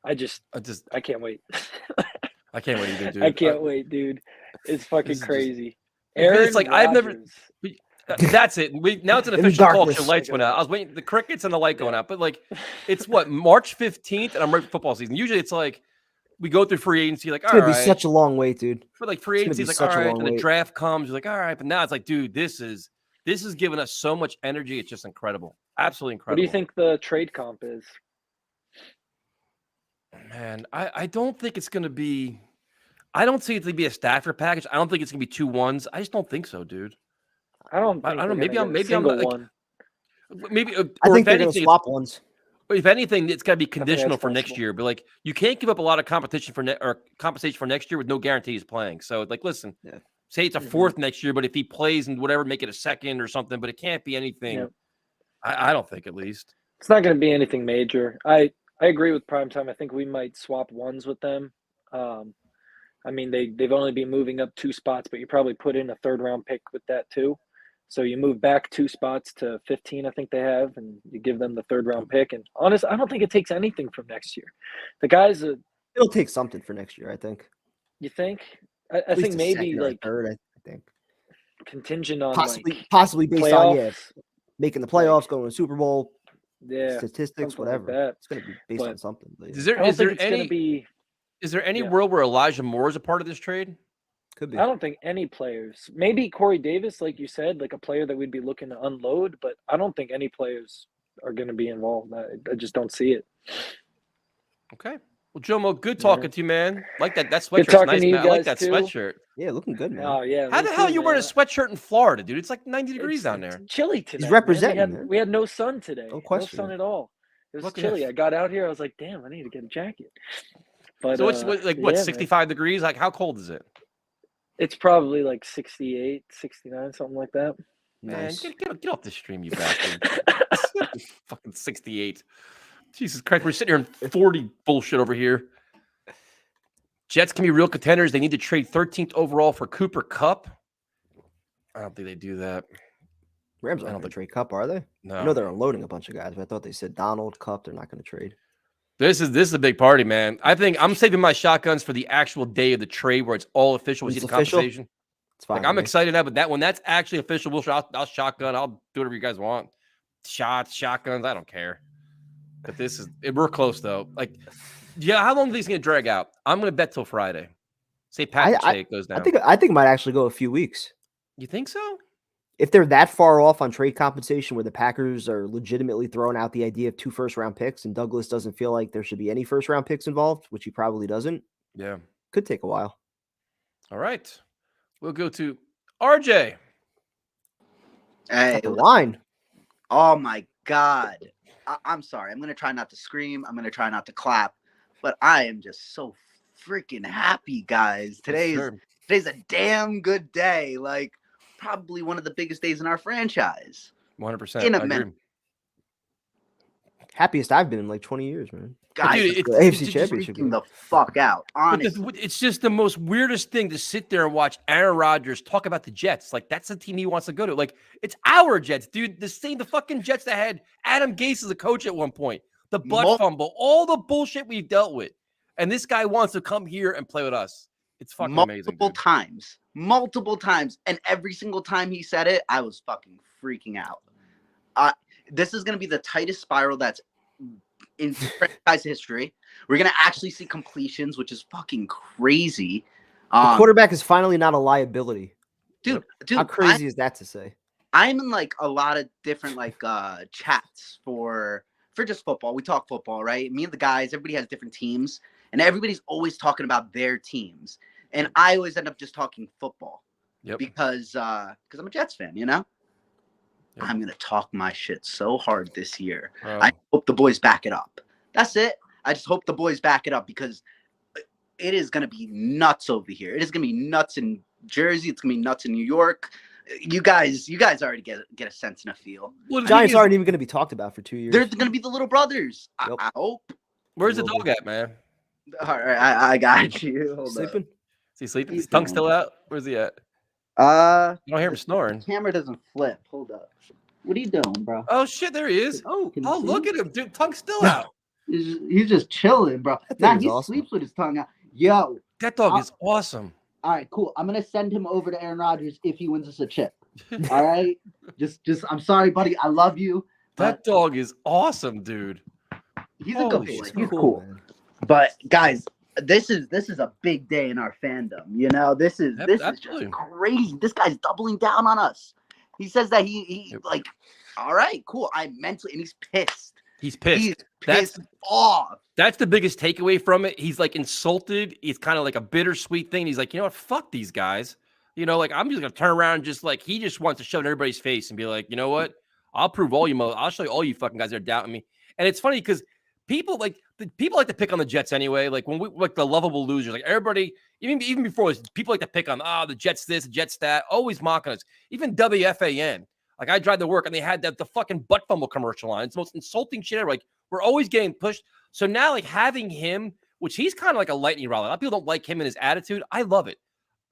I can't wait. I can't wait either, dude. I can't wait, dude. It's fucking this is just- crazy. It's like I've never- Rodgers. That's it. Now it's an In the official talk show. darkness. Lights went out. I was waiting. The crickets and the light going out. But like, it's what, March 15th, and I'm ready for football season. Usually it's like we go through free agency, like, It's all gonna right. be such a long wait, dude. But like free it's gonna agency, be it's like, such all a right. long And the wait. draft comes, you're like, all right. But now it's like, dude, this is giving us so much energy. It's just incredible. Absolutely What incredible. do you think the trade comp is? Man, I don't think it's gonna be. I don't see it to be a Stafford package. I don't think it's gonna be 2 1s. I just don't think so, dude. I don't. I Think don't know. they're Maybe gonna I'm. get a Maybe I'm. single Like, one. maybe. I Or think if they're gonna anything, swap ones. if anything, it's got to be that's conditional for next possible. year. But like, you can't give up a lot of competition for or compensation for next year with no guarantee he's playing. So like, listen, Yeah. say it's a Mhm. 4th next year, but if he plays and whatever, make it a 2nd or something. But it can't be anything. Yep. I don't think, at least. It's not going to be anything major. I agree with Primetime. I think we might swap ones with them. I mean, they've only been moving up 2 spots, but you probably put in a 3rd round pick with that too. So you move back 2 spots to 15, I think they have, and you give them the 3rd round pick. And honestly, I don't think it takes anything from next year. The guys, It'll take something for next year, I think. you think? I At least think a maybe second or a like third, I think. contingent on Possibly based on making the playoffs, going to the Super Bowl, yeah, statistics, something like whatever. that. It's going to be based But on something. But Is yeah, there I is don't think there it's going to any be. is there any Yeah. world where Elijah Moore is a part of this trade? could be. I don't think any players. Maybe Corey Davis, like you said, like a player that we'd be looking to unload, but I don't think any players are going to be involved. I just don't see it. Okay. Well, Jomo, good Yeah. talking to you, man. Like that Good sweatshirt's talking nice, to you man. I like guys, that too. sweatshirt. Yeah, looking good, man. Oh yeah. How me the hell too, you wearing a man. sweatshirt in Florida, dude? It's like 90 degrees down there. It's chilly tonight. representing, man. man. We had no sun today. No No question. sun at all. It was Look at chilly. that. I got out here. I was like, damn, I need to get a jacket. But So what's what, like what, yeah, man. 65 degrees? Like how cold is it? It's probably like 68, 69, something like that. Man, Nice. get off the stream, you bastard. Fucking 68. Jesus Christ, we're sitting here in 40 bullshit over here. Jets can be real contenders. They need to trade 13th overall for Cooper Kupp. I don't think they do that. Rams I aren't don't going to think- trade Cup, are they? No. I know they're unloading a bunch of guys, but I thought they said Donald Cup. They're not going to trade. This is a big party, man. I think I'm saving my shotguns for the actual day of the trade where it's all official. We When see the it's official? compensation. It's fine. Like I'm with me. excited now, but that when that's actually official, I'll shotgun. I'll do whatever you guys want. Shots, shotguns, I don't care. But we're close though. Like, yeah, how long are these gonna drag out? I'm gonna bet till Friday. Say Packers say it goes down. I think it might actually go a few weeks. You think so? If they're that far off on trade compensation where the Packers are legitimately throwing out the idea of 2 first-round picks and Douglas doesn't feel like there should be any first-round picks involved, which he probably doesn't, Yeah. could take a while. All right. We'll go to RJ. Hey, The line. oh my God. I'm sorry. I'm going to try not to scream. I'm going to try not to clap, but I am just so freaking happy, guys. Today's a damn good day. Like, probably one of the biggest days in our franchise. 100%. In a I agree. minute. Happiest I've been in like 20 years, man. Guys, dude, The AFC Championship freaking game. the fuck out. But Honestly. it's just the most weirdest thing to sit there and watch Aaron Rodgers talk about the Jets. Like, that's the team he wants to go to. Like, it's our Jets, dude. The fucking Jets that had Adam Gase as a coach at one point. The butt fumble, all the bullshit we've dealt with. And this guy wants to come here and play with us. It's fucking amazing. Multiple times. And every single time he said it, I was fucking freaking out. This is going to be the tightest spiral that's in franchise history. We're going to actually see completions, which is fucking crazy. The quarterback is finally not a liability. Dude, How crazy is that to say? I'm in like a lot of different like chats for just football. We talk football, right? Me and the guys, everybody has different teams, and everybody's always talking about their teams. And I always end up just talking football. Yep. Because I'm a Jets fan, you know? Yep. I'm gonna talk my shit so hard this year. Bro. I hope the boys back it up. That's it. I just hope the boys back it up because it is gonna be nuts over here. It is gonna be nuts in Jersey. It's gonna be nuts in New York. You guys already get a sense and a feel. Well, the Giants thing is, aren't even going to be talked about for 2 years. They're gonna be the little brothers. Yep. I hope. where's the dog at, man? All right, I got you. Hold Sleeping? Is he sleeping? He's His tongue down. still out? Where's he at? up. You don't hear him snoring. Camera doesn't flip. Hold up. What are you doing, bro? Oh, shit, there he is. Oh, can you Oh, see look him? at him, dude. Tongue's still out. He's just chilling, bro. That Nah, thing is he awesome. sleeps with his tongue out. Yo, That dog is awesome. all right, cool. I'm gonna send him over to Aaron Rodgers if he wins us a chip. All right, just I'm sorry, buddy. I love you. That dog is awesome, dude. He's a Holy good boy. shit. He's cool. man. But guys, this is a big day in our fandom. You know, this is Absolutely. just crazy. This guy's doubling down on us. He says that he Yep. like, all right, cool. I'm mentally, and he's pissed. He's pissed. He's That's- pissed off. That's the biggest takeaway from it. He's like insulted. It's kind of like a bittersweet thing. He's like, you know what? Fuck these guys. You know, like I'm just gonna turn around and just like he just wants to shove it in everybody's face and be like, you know what? I'll prove all you. I'll show you all you fucking guys that are doubting me. And it's funny because people like to pick on the Jets anyway. Like when we like the lovable losers, like everybody, even before this, people like to pick on the Jets this, the Jets that, always mocking us. Even WFAN. Like I drive to work and they had the fucking butt fumble commercial on. It's the most insulting shit ever. Like we're always getting pushed. So now like having him, which he's kind of like a lightning rod. A lot of people don't like him and his attitude. I love it.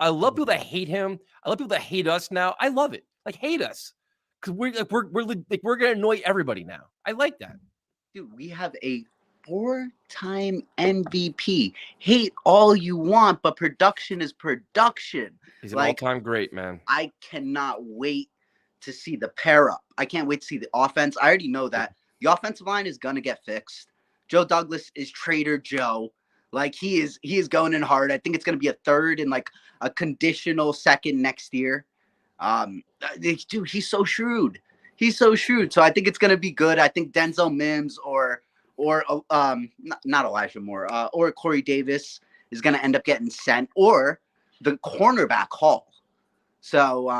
I love people that hate him. I love people that hate us now. I love it. Like hate us because we're gonna annoy everybody now. I like that. Dude, we have a 4-time MVP. Hate all you want, but production is production. He's an all-time great, man. I cannot wait to see the pair up. I can't wait to see the offense. I already know that the offensive line is gonna get fixed. Joe Douglas is Trader Joe. Like he is going in hard. I think it's gonna be a third and like a conditional second next year. Dude, he's so shrewd. He's so shrewd. So I think it's gonna be good. I think Denzel Mims or not Elijah Moore or Corey Davis is gonna end up getting sent, or the cornerback haul. So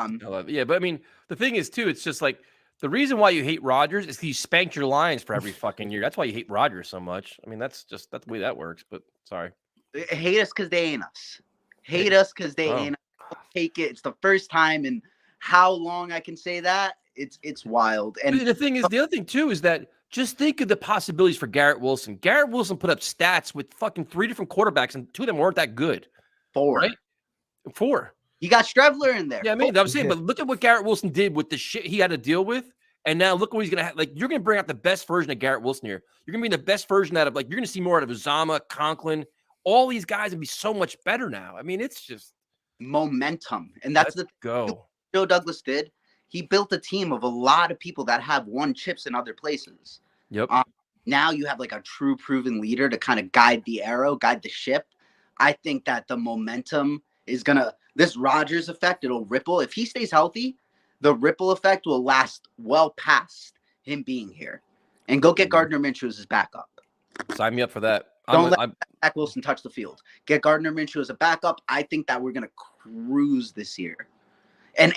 yeah, but I mean the thing is too, it's just like the reason why you hate Rodgers is he spanked your Lions for every fucking year. That's why you hate Rodgers so much. I mean, that's the way that works. But sorry, hate us because they ain't us. Hate us because they ain't us. Take it. It's the first time in how long I can say that. It's wild. And the thing is, the other thing too is that just think of the possibilities for Garrett Wilson. Garrett Wilson put up stats with fucking 3 different quarterbacks, and 2 of them weren't that good. 4, right? 4. You got Strevler in there. Yeah, I mean, I'm saying, but look at what Garrett Wilson did with the shit he had to deal with, and now look what he's gonna have. Like, you're gonna bring out the best version of Garrett Wilson here. You're gonna be the best version out of you're gonna see more out of Uzama, Conklin. All these guys would be so much better now. I mean, it's just momentum, and that's go. Joe Douglas did. He built a team of a lot of people that have won chips in other places. Yep. Now you have like a true proven leader to kind of guide the arrow, guide the ship. I think that the momentum is this Rodgers effect, it'll ripple. If he stays healthy, the ripple effect will last well past him being here. And go get Gardner Minshew as his backup. Sign me up for that. Don't let Zach Wilson touch the field. Get Gardner Minshew as a backup. I think that we're gonna cruise this year. And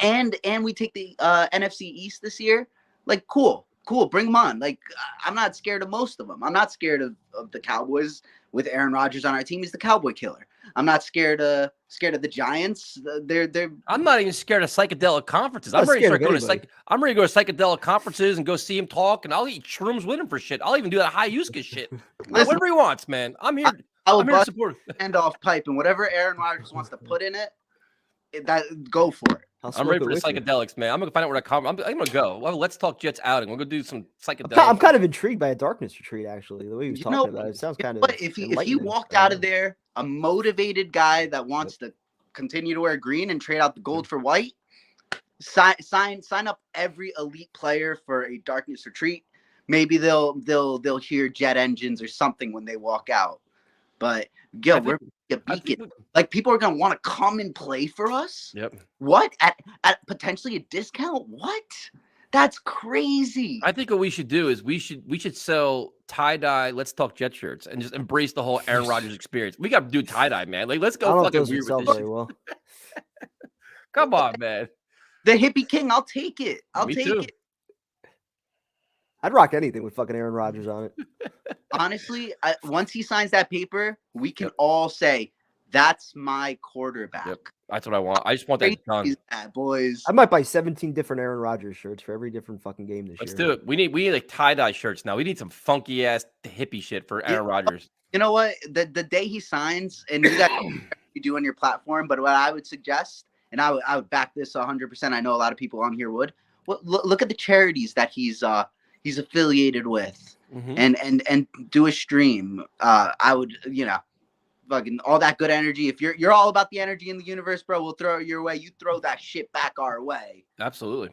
we take the NFC East this year. Like, cool. Bring them on. Like, I'm not scared of most of them. I'm not scared of the Cowboys with Aaron Rodgers on our team. He's the Cowboy killer. I'm not scared of the Giants. I'm not even scared of psychedelic conferences. I'm ready to go to psychedelic conferences and go see him talk, and I'll eat shrooms with him for shit. I'll even do that high Yuska shit. Whatever he wants, man. I'm here. I'm here to support him. Handoff pipe and whatever Aaron Rodgers wants to put in it, go for it. I'm ready for the psychedelics, man. I'm gonna find out where that comes. I'm gonna go. Well, let's talk Jets outing. We're gonna do some psychedelics. I'm kind of intrigued by a darkness retreat. Actually, the way he was talking about it sounds kind of. But if he walked out of there a motivated guy that wants to continue to wear green and trade out the gold for white, sign up every elite player for a darkness retreat. Maybe they'll hear jet engines or something when they walk out. But we're a beacon. Like, people are gonna want to come and play for us. Yep. What at potentially a discount? What? That's crazy. I think what we should do is we should sell tie-dye Let's Talk Jet shirts and just embrace the whole Aaron Rodgers experience. We got to do tie-dye, man. Like, let's go fucking weird with this shit. Well. Come on, man. The hippie king, I'll take it. I'll take it. I'd rock anything with fucking Aaron Rodgers on it. Honestly, once he signs that paper, we can all say, that's my quarterback. Yep. That's what I want. I just want that done. Boys. I might buy 17 different Aaron Rodgers shirts for every different fucking game this year. Let's do it. We need like tie-dye shirts now. We need some funky ass hippie shit for Aaron Rodgers. You know what? The day he signs, and you guys you do on your platform, but what I would suggest, and I would back this 100%. I know a lot of people on here would. Look at the charities that he's affiliated with, and do a stream. I would, fucking all that good energy. If you're all about the energy in the universe, bro, we'll throw it your way. You throw that shit back our way. Absolutely.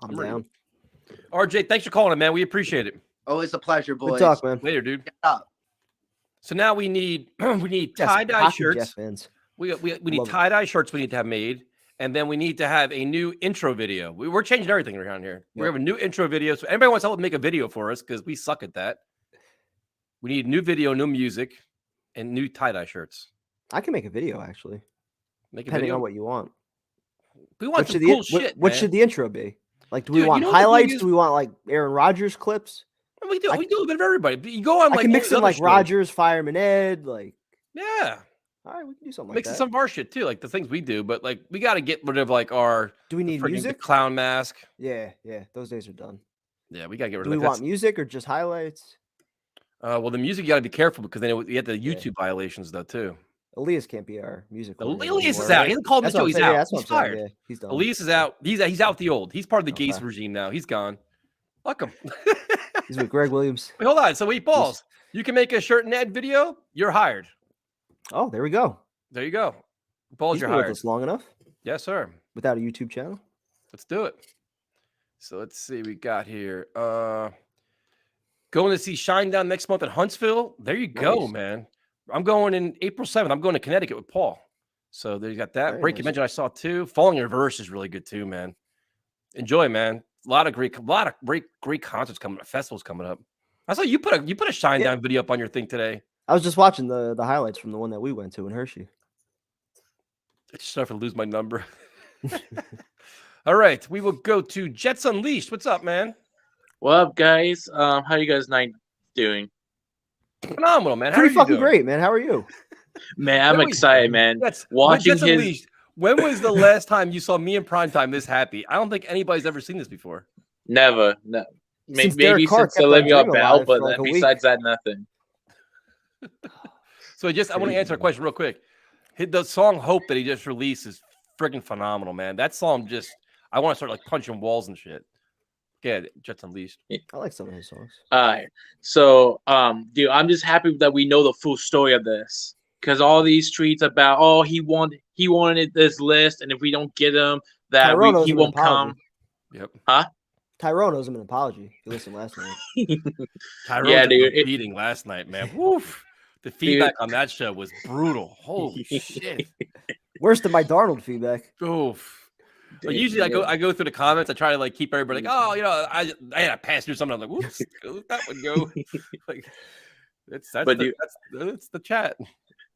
I'm down. RJ, thanks for calling, man. We appreciate it. Always a pleasure, boys. Good talk, man. Later, dude. Get up. So now we need tie-dye shirts. We need tie-dye shirts we need to have made. And then we need to have a new intro video. We're changing everything around here. We have a new intro video. So anybody wants to help make a video for us, because we suck at that. We need new video, new music, and new tie-dye shirts. I can make a video, actually. Depending on what you want. We want some cool shit. What should the intro be? Like, do we want highlights? Do we want like Aaron Rodgers clips? We do a bit of everybody. You go on like, I can mix in like Rodgers, Fireman Ed, like. Yeah. All right, we can do something like Mixing that. some of our shit too, like the things we do, but like we got to get rid of like our. Do we need music? The clown mask. Yeah, those days are done. Yeah, we got to get rid of. Do we want music or just highlights? Well, the music you got to be careful, because then you get the YouTube violations though too. Elias can't be our music. Elias is out. He hasn't called him the show. He's out. That's He's fired. Yeah, he's done. Elias is out. He's out the old. He's part of the Gase regime now. He's gone. Fuck him. He's with Greg Williams. Wait, hold on. So wait, balls. You can make a shirt and ad video. You're hired. Oh, there we go. There you go. Balls, you're been with hired. us long enough. Yes, sir. Without a YouTube channel. Let's do it. So let's see. We got here. Going to see Shinedown next month in Huntsville. There you go, man. I'm going in April 7th. I'm going to Connecticut with Paul. So there you got that. Break Convention I saw too. Falling in Reverse is really good too, man. Enjoy, man. A lot of great concerts coming up, festivals coming up. I saw you put a Shinedown video up on your thing today. I was just watching the highlights from the one that we went to in Hershey. I just started to lose my number. All right, we will go to Jets Unleashed. What's up, man? What up, guys? How you guys night doing? Phenomenal, man. Pretty fucking great, man. How are you? Man, I'm excited, man. Watching Jets Unleashed. When was the last time you saw me in primetime this happy? I don't think anybody's ever seen this before. Never. No. Since Maybe since Olivia Bell, but like besides that, nothing. So I want to answer a question real quick. The song "Hope" that he just released is freaking phenomenal, man. That song I want to start like punching walls and shit. Yeah, Jets Unleashed. I like some of his songs. All right. So, dude, I'm just happy that we know the full story of this. Because all these tweets about, he wanted this list, and if we don't get him, he won't come. Yep. Huh? Tyrone owes him an apology. If you listened last night. Tyrone beating last night, man. Woof. The feedback on that show was brutal. Holy shit. Worse than my Darnold feedback. Oof. But usually I go through the comments. I try to like keep everybody like, I had to pass through something. I'm like, whoops, that would go. Like, that's the chat.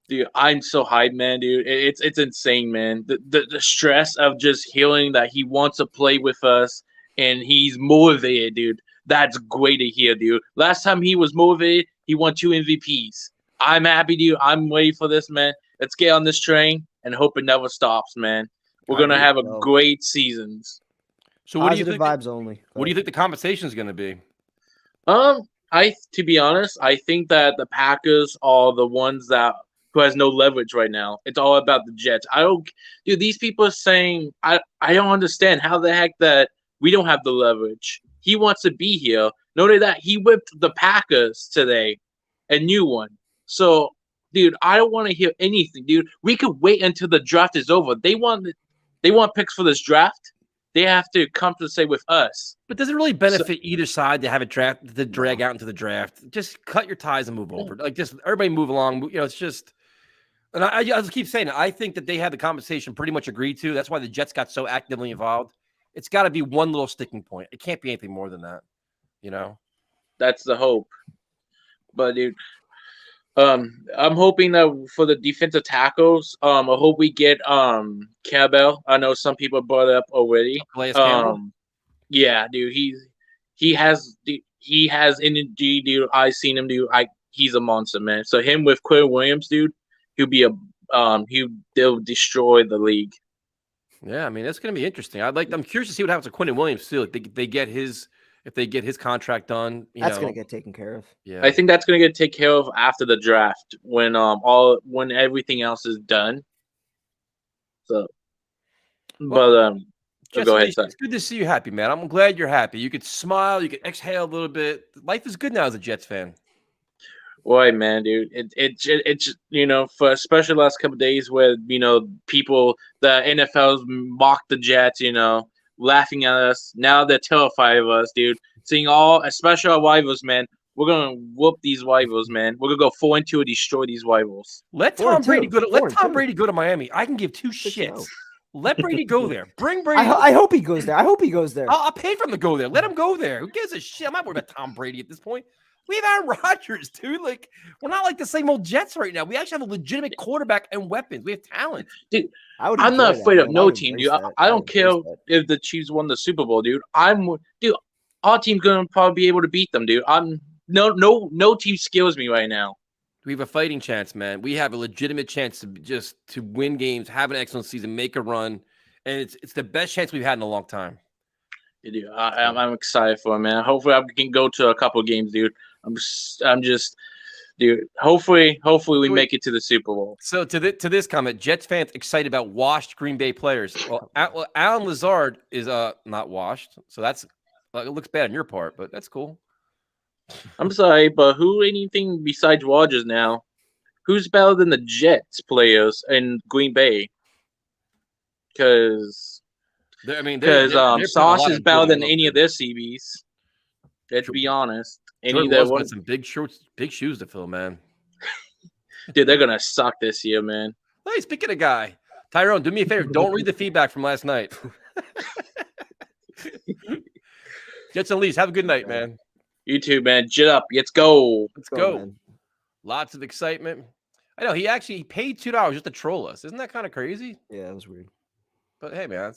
Dude, I'm so hyped, man, dude. It's insane, man. The stress of just hearing that he wants to play with us and he's motivated, dude. That's great to hear, dude. Last time he was motivated, he won 2 MVPs. I'm happy, dude. I'm waiting for this, man. Let's get on this train and hope it never stops, man. We're gonna have a great seasons. So what do you think? Vibes only. What do you think the compensation is gonna be? To be honest, I think that the Packers are the ones who has no leverage right now. It's all about the Jets. Dude, these people are saying, I don't understand how the heck that we don't have the leverage. He wants to be here. Noted that he whipped the Packers today, a new one. So, dude, I don't want to hear anything, dude. We could wait until the draft is over. They want picks for this draft. They have to compensate with us. But does it really benefit either side to have a draft to drag out into the draft? Just cut your ties and move over. Like, just everybody move along. It's just. And I just keep saying it. I think that they had the compensation pretty much agreed to. That's why the Jets got so actively involved. It's got to be one little sticking point. It can't be anything more than that. That's the hope. But dude, I'm hoping that for the defensive tackles, I hope we get Campbell. I know some people brought it up already. Yeah, dude, he has energy, dude. I've seen him, dude. He's a monster, man. So him with Quinn Williams, dude. They'll destroy the league. Yeah, I mean that's going to be interesting. I'm curious to see what happens to Quinn Williams too. Like if they get his contract done, that's going to get taken care of. Yeah, I think that's going to get taken care of after the draft when everything else is done. So, go ahead. It's good to see you happy, man. I'm glad you're happy. You could smile, you could exhale a little bit. Life is good now as a Jets fan. Boy, man, dude, it's for especially the last couple of days where people, the NFL's mocked the Jets, laughing at us. Now they're terrified of us, dude. Seeing especially our rivals, man. We're gonna whoop these rivals, man. We're gonna go 4-2 and destroy these rivals. Let Tom Brady go to Miami. I can give 2 shits. Let Brady go there. Bring Brady. I hope he goes there. I'll pay for him to go there. Let him go there. Who gives a shit? I'm not worried about Tom Brady at this point. We have Aaron Rodgers, dude. Like, we're not like the same old Jets right now. We actually have a legitimate quarterback and weapons. We have talent. Dude, I'm not afraid of no team, dude. I don't care if the Chiefs won the Super Bowl, dude. Our team's gonna probably be able to beat them, dude. No team scares me right now. We have a fighting chance, man. We have a legitimate chance to win games, have an excellent season, make a run, and it's the best chance we've had in a long time. Dude, I'm excited for it, man. Hopefully, I can go to a couple of games, dude. I'm just, dude. Hopefully we make it to the Super Bowl. So to this comment, Jets fans excited about washed Green Bay players. Well, Alan Lazard is not washed, so that's it looks bad on your part, but that's cool. I'm sorry, but who anything besides Rodgers now? Who's better than the Jets players in Green Bay? Because Sauce is better than any of their CBs. Let's be honest. Jordan Love's got some big shoes to fill, man. Dude, they're gonna suck this year, man. Hey, speaking of guy, Tyrone, do me a favor. Don't read the feedback from last night. Jets and Leafs, have a good night, man. You too, man. Jet up. Let's go. Let's go. Man. Lots of excitement. I know he paid $2 just to troll us. Isn't that kind of crazy? Yeah, that was weird. But hey, man,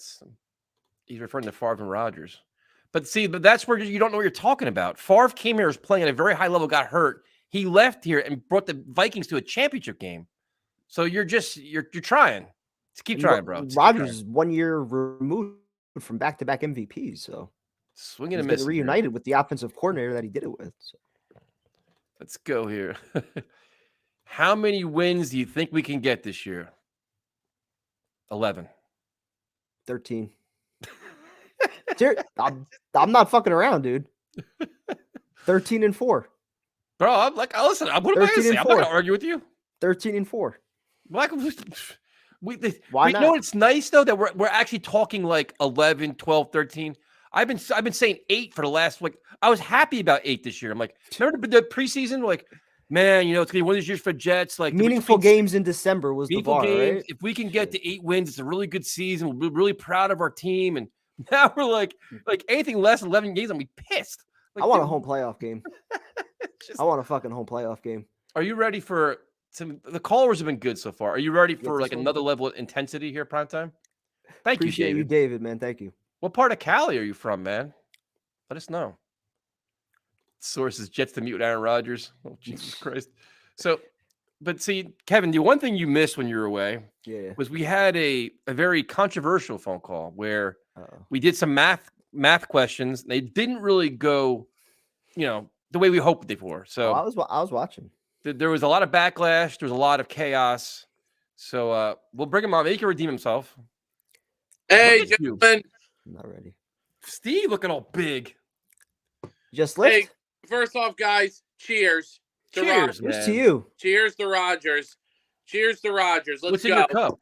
he's referring to Favre and Rodgers. But that's where you don't know what you're talking about. Favre came here, was playing at a very high level, got hurt. He left here and brought the Vikings to a championship game. So you're trying. Just keep trying, bro. Rodgers is 1 year removed from back-to-back MVPs, so swinging and missing. Reunited with the offensive coordinator that he did it with. So. Let's go here. How many wins do you think we can get this year? 11. 13. I'm not fucking around, dude. 13-4. Bro, I'm like, listen, what am I gonna say? I'm not gonna argue with you. 13-4. Why not? You know it's nice though that we're actually talking like 11, 12, 13. I've been saying 8 for the last I was happy about 8 this year. I'm like, remember the preseason? Like, man, it's gonna be one of these years for Jets. Like meaningful games in December was the bar, right? If we can get to 8 wins, it's a really good season. We'll be really proud of our team. And now we're like anything less than 11 games, I'm gonna be pissed. I want a home playoff game. I want a fucking home playoff game. Are you ready for some? The callers have been good so far. Are you ready for another level of intensity here, primetime? Appreciate you, David, man. Thank you. What part of Cali are you from, man? Let us know. Sources: Jets to mute Aaron Rodgers. Oh, Jesus Christ. So, but see, Kevin, the one thing you missed when you were away was we had a very controversial phone call where we did some math questions. They didn't really go, the way we hoped they were. So I was watching. There was a lot of backlash. There was a lot of chaos. So we'll bring him on. He can redeem himself. Hey, gentlemen. I'm not ready. Steve looking all big. Just lift. Hey, first off, guys, cheers. Cheers, man. Cheers to you. Cheers to Rodgers. Cheers to Rodgers. Let's What's go. in your cup?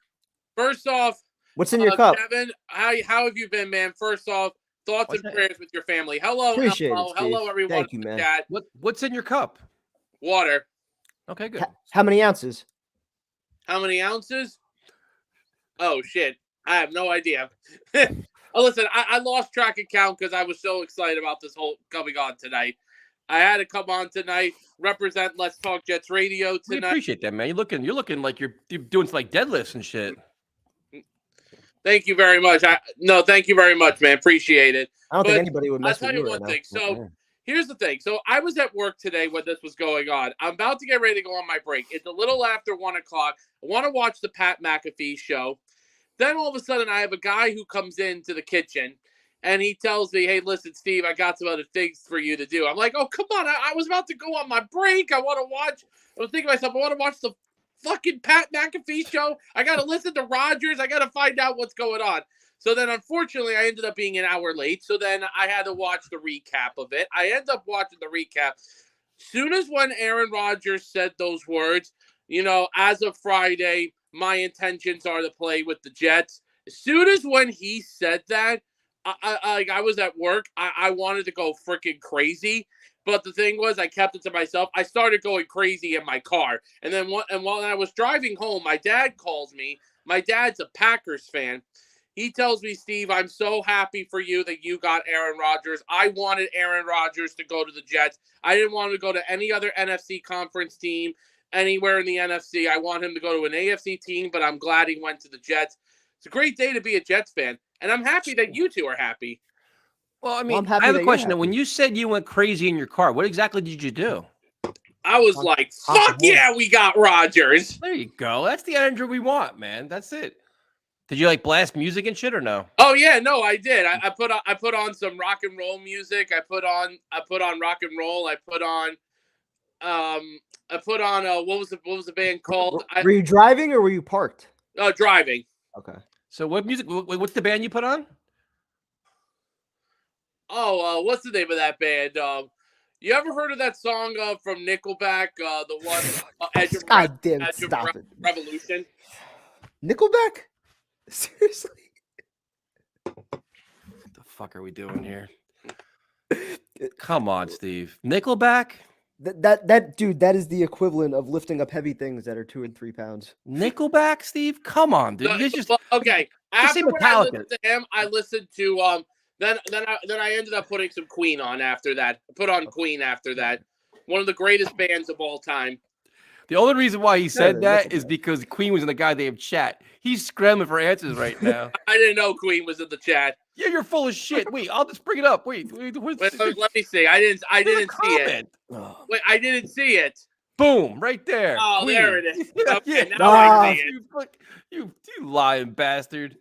First off, what's in your cup? Kevin, how have you been, man? First off, thoughts and prayers with your family. Hello, hello, everyone. Thank you, man. Chat. What's in your cup? Water. Okay, good. How many ounces? How many ounces? Oh shit, I have no idea. Listen, I lost track of count because I was so excited about this whole coming on tonight. I had to come on tonight, represent Let's Talk Jets Radio tonight. We appreciate that, man. You're looking like you're doing some deadlifts and shit. Thank you very much. Thank you very much, man. Appreciate it. I don't think anybody would mess with you. I'll tell you one thing. So here's the thing. So I was at work today when this was going on. I'm about to get ready to go on my break. It's a little after 1:00. I want to watch the Pat McAfee show. Then all of a sudden, I have a guy who comes into the kitchen, and he tells me, hey, listen, Steve, I got some other things for you to do. I'm like, oh, come on. I was about to go on my break. I was thinking to myself, I want to watch the fucking Pat McAfee show. I got to listen to Rodgers. I got to find out what's going on. So then, unfortunately, I ended up being an hour late. So then I had to watch the recap of it. I ended up watching the recap. Soon as when Aaron Rodgers said those words, as of Friday, my intentions are to play with the Jets. As soon as when he said that, I was at work. I wanted to go freaking crazy. But the thing was, I kept it to myself. I started going crazy in my car. And then while I was driving home, my dad calls me. My dad's a Packers fan. He tells me, Steve, I'm so happy for you that you got Aaron Rodgers. I wanted Aaron Rodgers to go to the Jets. I didn't want him to go to any other NFC conference team anywhere in the NFC. I want him to go to an AFC team, but I'm glad he went to the Jets. It's a great day to be a Jets fan, and I'm happy that you two are happy. Well, I mean, I have a question. When you said you went crazy in your car, what exactly did you do? I was like, fuck yeah, we got Rodgers. There you go. That's the energy we want, man. That's it. Did you blast music and shit or no? Oh yeah, no, I did. I put on some rock and roll music. I put on rock and roll. I put on I put on what was the band called? Were you driving or were you parked? Driving. Okay. So what music? What's the band you put on? Oh, what's the name of that band? You ever heard of that song from Nickelback? The one Edge of God damn it, stop it. Revolution. Nickelback? Seriously? What the fuck are we doing here? Come on, Steve. Nickelback? That dude, that is the equivalent of lifting up heavy things that are 2 and 3 pounds. Nickelback, Steve? Come on, dude. You just okay. Just say After when I Metallica. listened to him, I listened to then I ended up putting some Queen on after that. Put on Queen after that. One of the greatest bands of all time. The only reason why he said that is Nickelback. because Queen was in the goddamn chat. He's scrambling for answers right now. I didn't know Queen was in the chat. Yeah, you're full of shit. Wait, I'll just bring it up. Wait, Let me see. I didn't see it. comment. Wait, I didn't see it. Boom, right there. Oh, Queen. there it is. Yeah, Okay, yeah. now I see it. You lying bastard.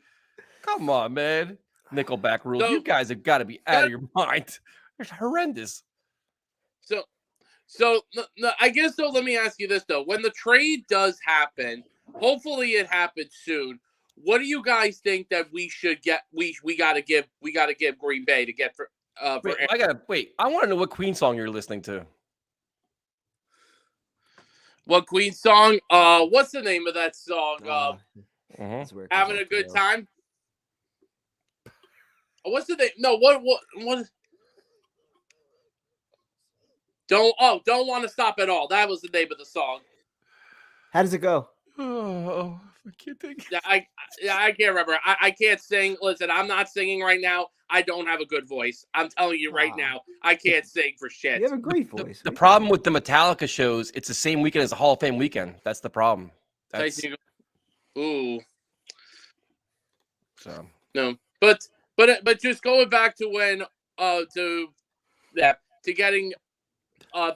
Come on, man. Nickelback rules. So- you guys have got to be out of your mind. It's horrendous. So I guess though, let me ask you this though: when the trade does happen, hopefully it happens soon. What do you guys think that we should get? We got to give Green Bay to get for Wait, I want to know what Queen song you're listening to. what Queen song? What's the name of that song? That's where it Having comes a up good to. time. What's the name? No, what? Don't want to stop at all. That was the name of the song. How does it go? Oh, I can't think. Yeah, I can't remember. I can't sing. Listen, I'm not singing right now. I don't have a good voice. I'm telling you right now, I can't sing for shit. You have a great voice. The problem with the Metallica shows, it's the same weekend as the Hall of Fame weekend. That's the problem. Ooh. So No, but just going back to when to getting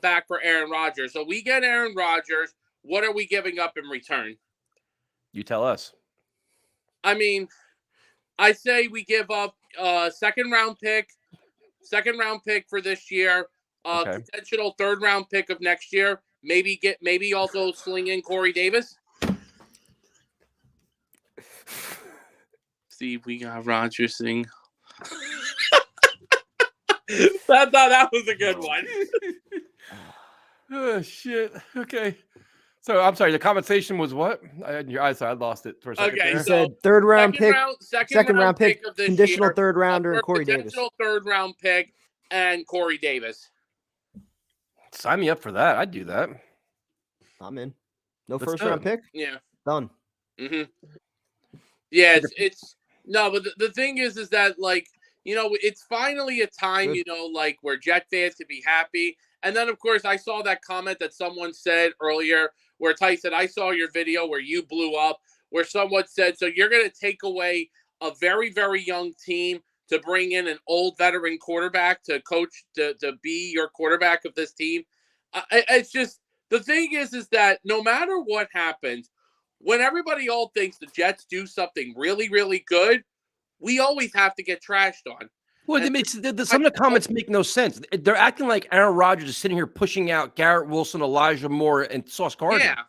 back for Aaron Rodgers. So we get Aaron Rodgers. What are we giving up in return? you tell us. I mean, I say we give up second round pick for this year, Okay. potential third round pick of next year. Maybe also sling in Corey Davis. Steve, we got Rodgers sing. that was a good one. Oh shit. Okay. So I'm sorry. The compensation was what? I lost it for a second. Okay, there. You said third round pick, second round pick of this conditional year, third rounder, and Corey Davis. potential third round pick and Corey Davis. Sign me up for that. I'd do that. I'm in. No Let's first do round it. pick. Yeah. Done. Mm-hmm. Yeah, it's no, but the thing is that like, you know, it's finally a time, Good. you know, like where Jet fans can be happy. And then of course I saw that comment that someone said earlier where Tyson, I saw your video where you blew up, where someone said, so you're gonna take away a very, very young team to bring in an old veteran quarterback to coach to be your quarterback of this team. It's just the thing is that no matter what happens, when everybody all thinks the Jets do something really, really good, we always have to get trashed on. Well, some of the comments make no sense. They're acting like Aaron Rodgers is sitting here pushing out Garrett Wilson, Elijah Moore, and Sauce Gardner. Yeah.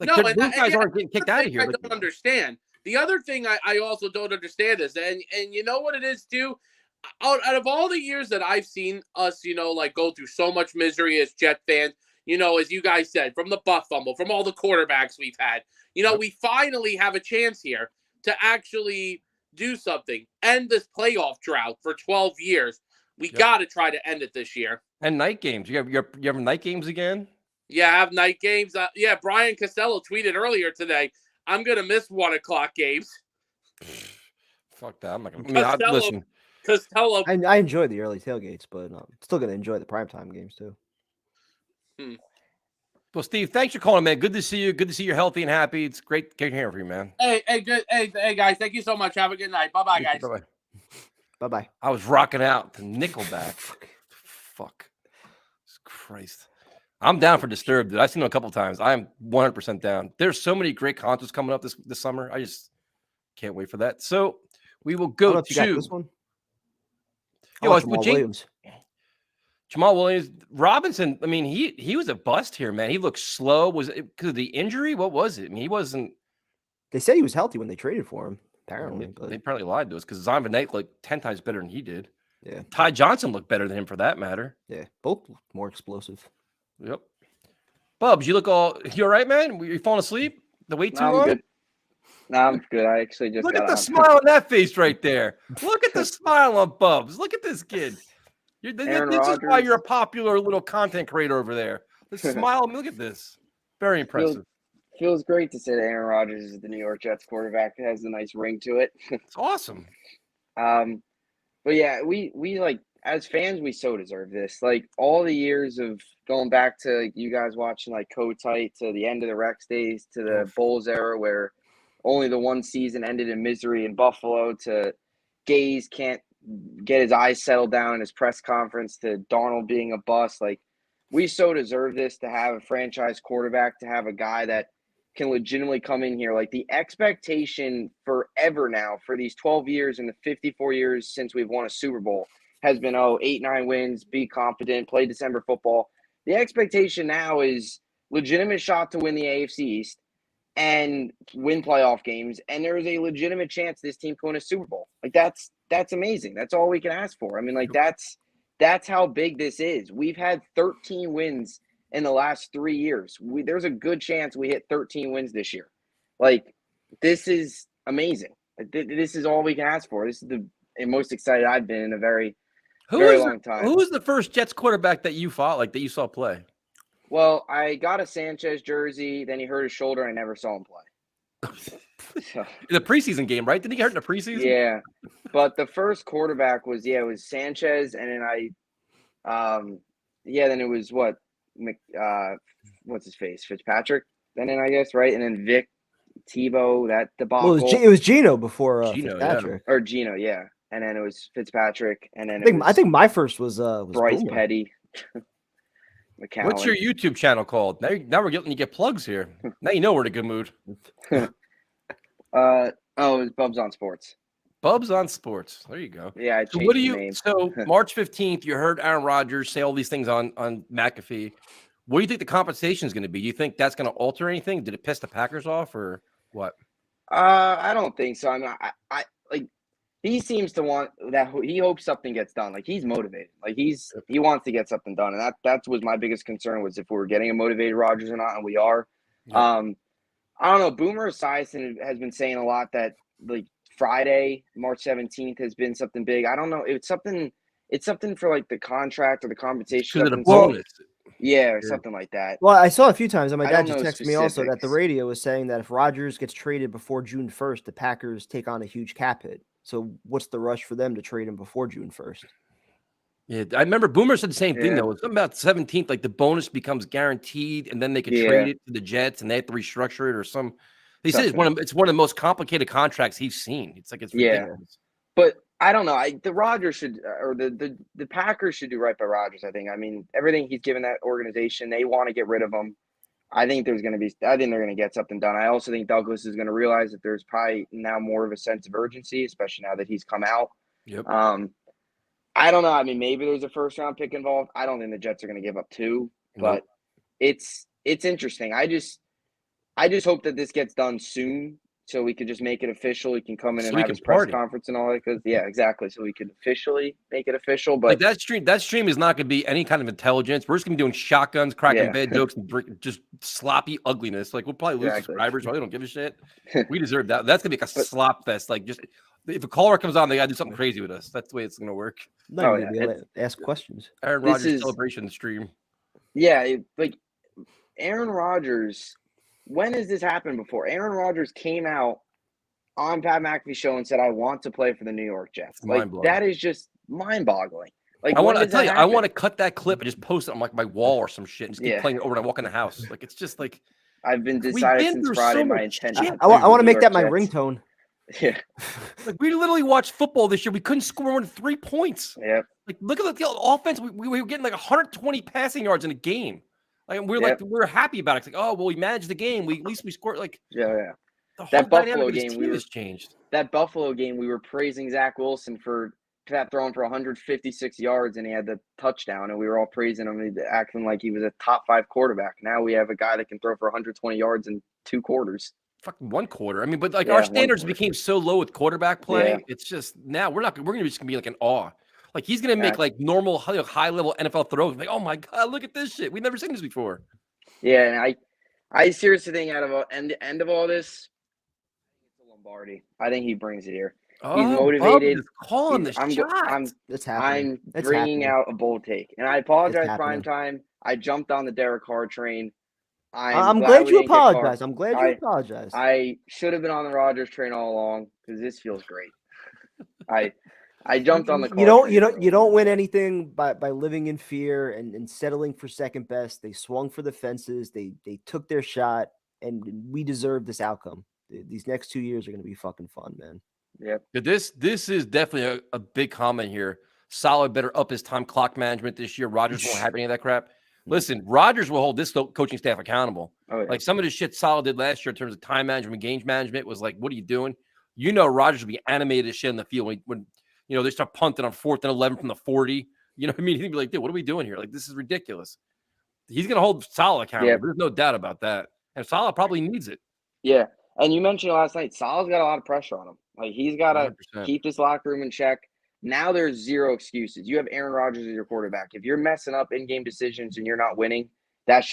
Like No, those guys aren't getting kicked out of here. I don't understand. The other thing I also don't understand is, and you know what it is too? Out of all the years that I've seen us, you know, like go through so much misery as Jet fans, you know, as you guys said, from the butt fumble, from all the quarterbacks we've had, you know, we finally have a chance here to actually do something. End this playoff drought for 12 years. We got to try to end it this year. And night games. You have night games again? Yeah, I have night games. Yeah, Brian Costello tweeted earlier today, I'm going to miss 1 o'clock games. Fuck that. I'm not going to. Listen. Costello. I enjoy the early tailgates, but I'm still going to enjoy the primetime games too. Well, Steve, thanks for calling, man. Good to see you. Good to see you're healthy and happy. It's great hearing from you, man. Hey, good. Hey, guys. Thank you so much. Have a good night. Bye-bye, guys. Bye-bye. Bye-bye. I was rocking out to Nickelback. Fuck. Christ. I'm down for Disturbed, dude. I've seen them a couple times. I am 100% down. There's so many great concerts coming up this summer. I just can't wait for that. So we will go to this one. Yo, I with Jamal James, Williams. Jamal Williams, Robinson. I mean, he was a bust here, man. He looked slow. Was it because of the injury? What was it? I mean, he wasn't. They said he was healthy when they traded for him. Well, Apparently, but they probably lied to us because Zonovan Knight looked 10 times better than he did. yeah, Ty Johnson looked better than him for that matter. yeah, both more explosive. Yep. Bubs, you all right, man? You falling asleep? The wait too I'm long? good. No, I'm good. I actually just Look got at the on. smile on that face right there. Look at the smile on Bubs. Look at this kid. Aaron This is why Rodgers. you're a popular little content creator over there. The smile. Look at this. Very impressive. Feels great to say that Aaron Rodgers is the New York Jets quarterback. It has a nice ring to it. It's awesome. But yeah, we like as fans, we so deserve this. Like all the years of going back to like, you guys watching like Co-Tight to the end of the Rex days to the Bulls era where only the one season ended in misery in Buffalo to Gaze can't get his eyes settled down in his press conference to Darnold being a bust. Like we so deserve this to have a franchise quarterback, to have a guy that can legitimately come in here. Like the expectation forever now for these 12 years and the 54 years since we've won a Super Bowl has been, 8-9 wins, be confident, play December football. The expectation now is legitimate shot to win the AFC East and win playoff games. And there is a legitimate chance this team can win a Super Bowl. Like that's amazing. That's all we can ask for. I mean, like that's how big this is. We've had 13 wins in the last 3 years. There's a good chance we hit 13 wins this year. Like, this is amazing. This is all we can ask for. This is the most excited I've been in a very long time. Who was the first Jets quarterback that you fought, like that you saw play? Well, I got a Sanchez jersey. Then he hurt his shoulder. And I never saw him play. So, in the preseason game, right? Didn't he get hurt in the preseason? Yeah. But the first quarterback was, it was Sanchez. And then then it was what? What's his face? Fitzpatrick. Then I guess, right? And then Vic, Tebow, that debacle. Well, it was Geno before Geno, Fitzpatrick. Or Geno, yeah. And then it was Fitzpatrick. And then I think my first was Bryce Boomer. Petty. McCown. What's your YouTube channel called? Now we're getting you get plugs here. Now you know we're in a good mood. It was Bubs on Sports. Bubs on Sports. There you go. Yeah. So what do you? So March 15th, you heard Aaron Rodgers say all these things on McAfee. What do you think the compensation is going to be? Do you think that's going to alter anything? Did it piss the Packers off or what? I don't think so. I mean, I like he seems to want that. He hopes something gets done. Like he's motivated. Like he wants to get something done, and that was my biggest concern was if we were getting a motivated Rodgers or not, and we are. Yeah. I don't know. Boomer Esiason has been saying a lot that like Friday, March 17th has been something big. I don't know. It's something for like the contract or the compensation. Because of the bonus. Yeah, or something like that. Well, I saw a few times, and my dad just texted me also specifics. that the radio was saying that if Rodgers gets traded before June 1st, the Packers take on a huge cap hit. So what's the rush for them to trade him before June 1st? Yeah, I remember Boomer said the same thing, though. It's something about 17th, like the bonus becomes guaranteed, and then they could trade it to the Jets, and they have to restructure it or some. They said it's one of the most complicated contracts he's seen. It's like it's ridiculous. But I don't know. The Rodgers should, or the Packers should do right by Rodgers. I think. I mean, everything he's given that organization, they want to get rid of him. I think they're going to get something done. I also think Douglas is going to realize that there's probably now more of a sense of urgency, especially now that he's come out. Yep. I don't know. I mean, maybe there's a first round pick involved. I don't think the Jets are going to give up 2, but it's interesting. I just hope that this gets done soon so we could just make it official. He can come in and have his press conference and all that. Because exactly. So we could officially make it official. But like that stream is not going to be any kind of intelligence. We're just going to be doing shotguns, cracking bad jokes, and just sloppy ugliness. Like we'll probably lose subscribers. Probably don't give a shit. We deserve that. That's going to be like a slop fest. Like just if a caller comes on, they got to do something crazy with us. That's the way it's going to work. Ask questions. Aaron Rodgers celebration stream. Yeah, like Aaron Rodgers. When has this happened before? Aaron Rodgers came out on Pat McAfee show and said, "I want to play for the New York Jets." Like that is just mind-boggling. Like I want to tell you, I want to cut that clip and just post it on like my wall or some shit and just keep playing it over when I walk in the house. Like it's just like I've been decided since Friday my intention. I want to make that my ringtone. Yeah, like we literally watched football this year. We couldn't score more than 3 points. Yeah, like look at the offense. We were getting like 120 passing yards in a game. Like we're happy about it. It's like, oh well, we managed the game. At least we scored. Like that Buffalo game has changed. That Buffalo game, we were praising Zach Wilson for Pat throwing for 156 yards and he had the touchdown, and we were all praising him, acting like he was a top 5 quarterback. Now we have a guy that can throw for 120 yards in 2 quarters. Fucking 1 quarter. I mean, but like Yeah, our 1 standards quarter. became so low with quarterback play. Yeah. It's just now we're just gonna be like in awe. Like he's gonna make Yeah. like normal high level NFL throws. Like, oh my god, look at this shit. We've never seen this before. Yeah, and I seriously think out of end of all this, it's Lombardi. I think he brings it here. He's motivated. Calling the shots. It's happening. I'm bringing out a bold take, and I apologize, happening. prime time. I jumped on the Derek Carr train. I'm glad you apologize. I'm glad you apologize. I should have been on the Rodgers train all along because this feels great. I jumped on the Carr train. You don't win anything by living in fear and settling for second best. They swung for the fences. They took their shot, and we deserve this outcome. These next 2 years are going to be fucking fun, man. Yep. But this is definitely a big comment here. Solid better up his time clock management this year. Rodgers won't have any of that crap. Listen, Rodgers will hold this coaching staff accountable. Oh, yeah. Like some of the shit Solid did last year in terms of time management, games management was like, what are you doing? You know, Rodgers will be animated as shit in the field when they start punting on 4th and 11 from the 40. You know what I mean? He'd be like, dude, what are we doing here? Like, this is ridiculous. He's going to hold Solid accountable. Yeah. There's no doubt about that. And Solid probably needs it. Yeah. And you mentioned last night, Salah's got a lot of pressure on him. Like, he's got to 100%. keep this locker room in check. Now there's zero excuses. You have Aaron Rodgers as your quarterback. If you're messing up in-game decisions and you're not winning, that's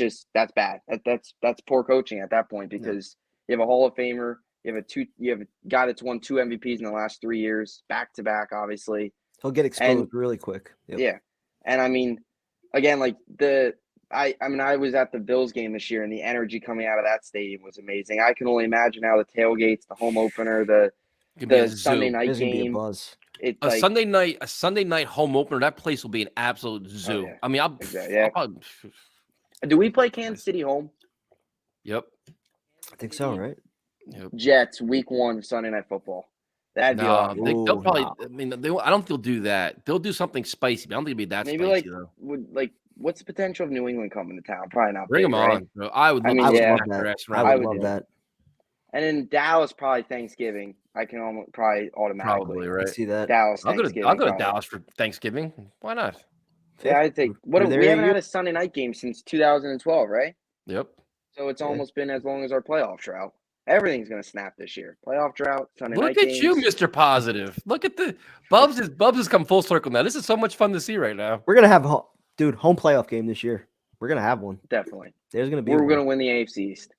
bad. That's poor coaching at that point because you have a Hall of Famer. You have a guy that's won 2 MVPs in the last 3 years, back to back, obviously. He'll get exposed really quick. Yep. Yeah. And I mean, again, like I was at the Bills game this year, and the energy coming out of that stadium was amazing. I can only imagine how the tailgates, the home opener, the Sunday night There's gonna be a game. buzz. A Sunday night home opener. That place will be an absolute zoo. yeah. I mean, I'll probably, Do we play Kansas City home? Yep. I think so, right? Yep. Jets, week 1, Sunday Night Football. That'd be awesome. They'll probably. I mean, I don't think they'll do that. They'll do something spicy. But I don't think it'll be that Maybe spicy though. What's the potential of New England coming to town? Probably not. Bring them right? on. Bro. I would love that. I would love that. And in Dallas, probably Thanksgiving. I can probably automatically Probably right. See that? Dallas. I'll go Thanksgiving, to Dallas for Thanksgiving. Why not? Yeah, I think. We haven't had a Sunday night game since 2012, right? Yep. So it's almost been as long as our playoff drought. Everything's gonna snap this year. Playoff drought, Sunday night Look at games. you, Mr. Positive. Look at the Bubs has come full circle now. This is so much fun to see right now. We're gonna have home playoff game this year. We're gonna have one. Definitely. There's gonna be. We're gonna win the AFC East.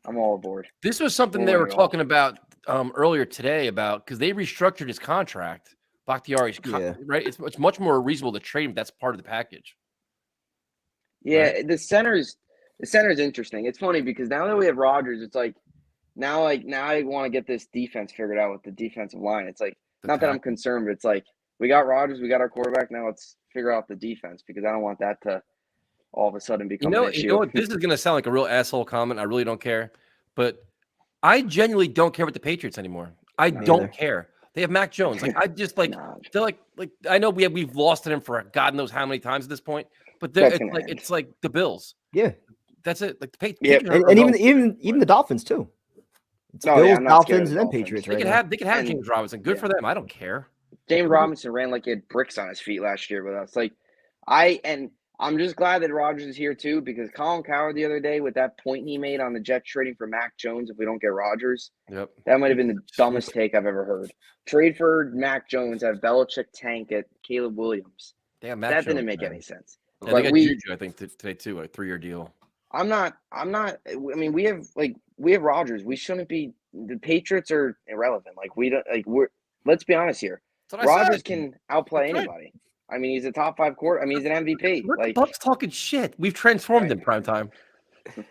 I'm all aboard. This was something they were talking about earlier today because they restructured his contract. Bakhtiari's right. It's much more reasonable to trade him. That's part of the package. Yeah, right? the center's interesting. It's funny because now that we have Rodgers, it's like now I want to get this defense figured out with the defensive line. It's like not that I'm concerned, but it's like we got Rodgers, we got our quarterback. Now let's figure out the defense because I don't want that to all of a sudden become an issue. You know what? This is gonna sound like a real asshole comment. I really don't care, but I genuinely don't care about the Patriots anymore. I don't care. They have Mac Jones. Like I just like they're like I know we've lost to them for God knows how many times at this point, but it's like the Bills. Yeah, that's it. Like the Patriots, and even the Dolphins too. It's Bills, Dolphins, and then Patriots. They can have James Robinson. Good for them. I don't care. James Robinson ran like he had bricks on his feet last year with us. Like I'm just glad that Rodgers is here too because Colin Cowherd the other day with that point he made on the Jets trading for Mac Jones if we don't get Rodgers. Yep. That might have been the dumbest take I've ever heard. Trade for Mac Jones, have Belichick tank at Caleb Williams. That didn't make any sense. Yeah, but they got Juju, I think today too, a 3-year deal. I'm not. I mean, we have Rodgers. We shouldn't be. The Patriots are irrelevant. Like we don't. Like we're. Let's be honest here. Rodgers can outplay anybody. I mean, he's a top 5 quarter. I mean, he's an MVP. Like Bucks talking shit. We've transformed in prime time. A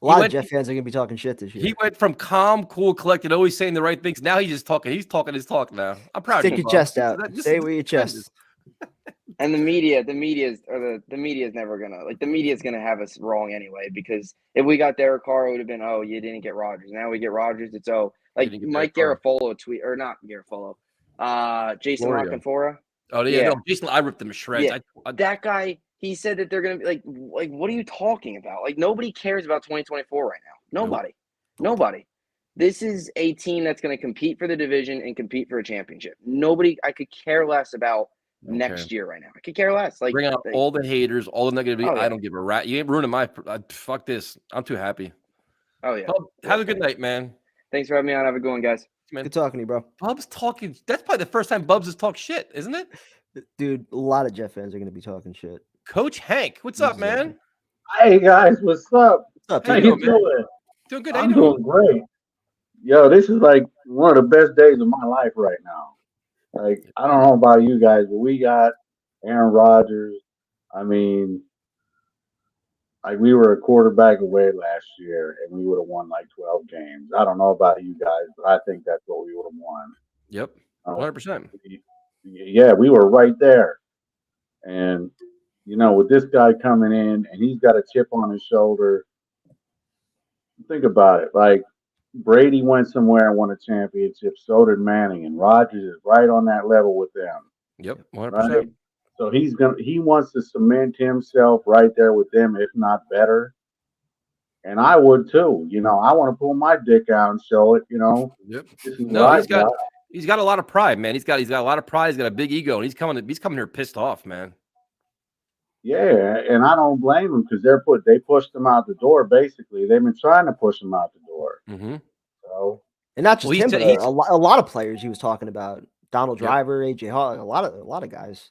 lot of Jeff fans are gonna be talking shit this year. He went from calm, cool, collected, always saying the right things. Now he's just talking. He's talking his talk now. I'm proud. Stick your chest out. Say where your chest is. And the media is never gonna the media is gonna have us wrong anyway because if we got Derek Carr, it would have been you didn't get Rodgers. Now we get Rodgers. It's Mike Garafolo tweet or not Garafolo, Jason Lockenfora. Oh yeah, no, Jason, I ripped them to shreds. Yeah. That guy, he said that they're gonna be like what are you talking about? Like nobody cares about 2024 right now. Nobody. This is a team that's going to compete for the division and compete for a championship. I could care less about next year right now. I could care less. Like, bring out all the haters, all the negativity. Oh, yeah. I don't give a rat. You ain't ruining my. Fuck this. I'm too happy. Oh yeah. Bub, have a good night, man. Thanks for having me on. Have a good one, guys. Man. Good talking to you, bro. Bub's talking. That's probably the first time Bubs has talked shit, isn't it? Dude, a lot of Jet fans are going to be talking shit. Coach Hank, what's up, man? Hey guys, what's up? What's up, How dude? you doing? Doing good. How I'm you doing? doing great. Yo, this is like one of the best days of my life right now. Like, I don't know about you guys, but we got Aaron Rodgers. I mean, like we were a quarterback away last year, and we would have won like 12 games. I don't know about you guys, but I think that's what we would have won. Yep, 100%. Yeah, we were right there. And you know, with this guy coming in, and he's got a chip on his shoulder. Think about it. Like Brady went somewhere and won a championship. So did Manning, and Rodgers is right on that level with them. Yep, 100%. Right? So he wants to cement himself right there with them, if not better. And I would too. You know, I want to pull my dick out and show it. You know. Yep. This is No, what he's got a lot of pride, man. He's got a lot of pride. He's got a big ego, and he's coming here pissed off, man. Yeah, and I don't blame them because they pushed him out the door. Basically, they've been trying to push him out the door. Mm-hmm. So, and not just him, but a lot of players he was talking about. Donald Driver, AJ Hall, a lot of guys.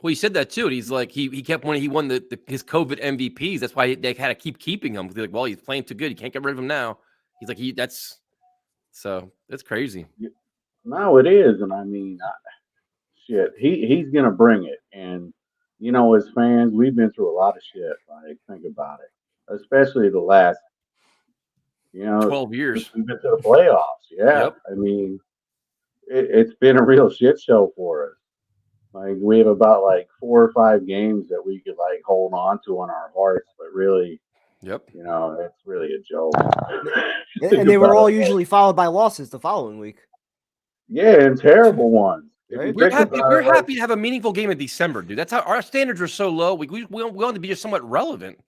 Well, he said that too. And he's like, he kept winning. He won his COVID MVPs. That's why they had to keep keeping him. They're like, well, he's playing too good. You can't get rid of him now. He's like, that's crazy. No, it is, and I mean, shit, he's gonna bring it. And you know, as fans, we've been through a lot of shit. Like, think about it, especially the last, 12 years. We've been to the playoffs. Yeah, Yep. I mean, it's been a real shit show for us. Like, we have about like 4 or 5 games that we could like hold on to on our hearts, but really, yep, it's really a joke. And they were all usually followed by losses the following week. Yeah, and terrible ones. Right? We're happy to have a meaningful game in December, dude. That's how our standards are so low. We want to be just somewhat relevant.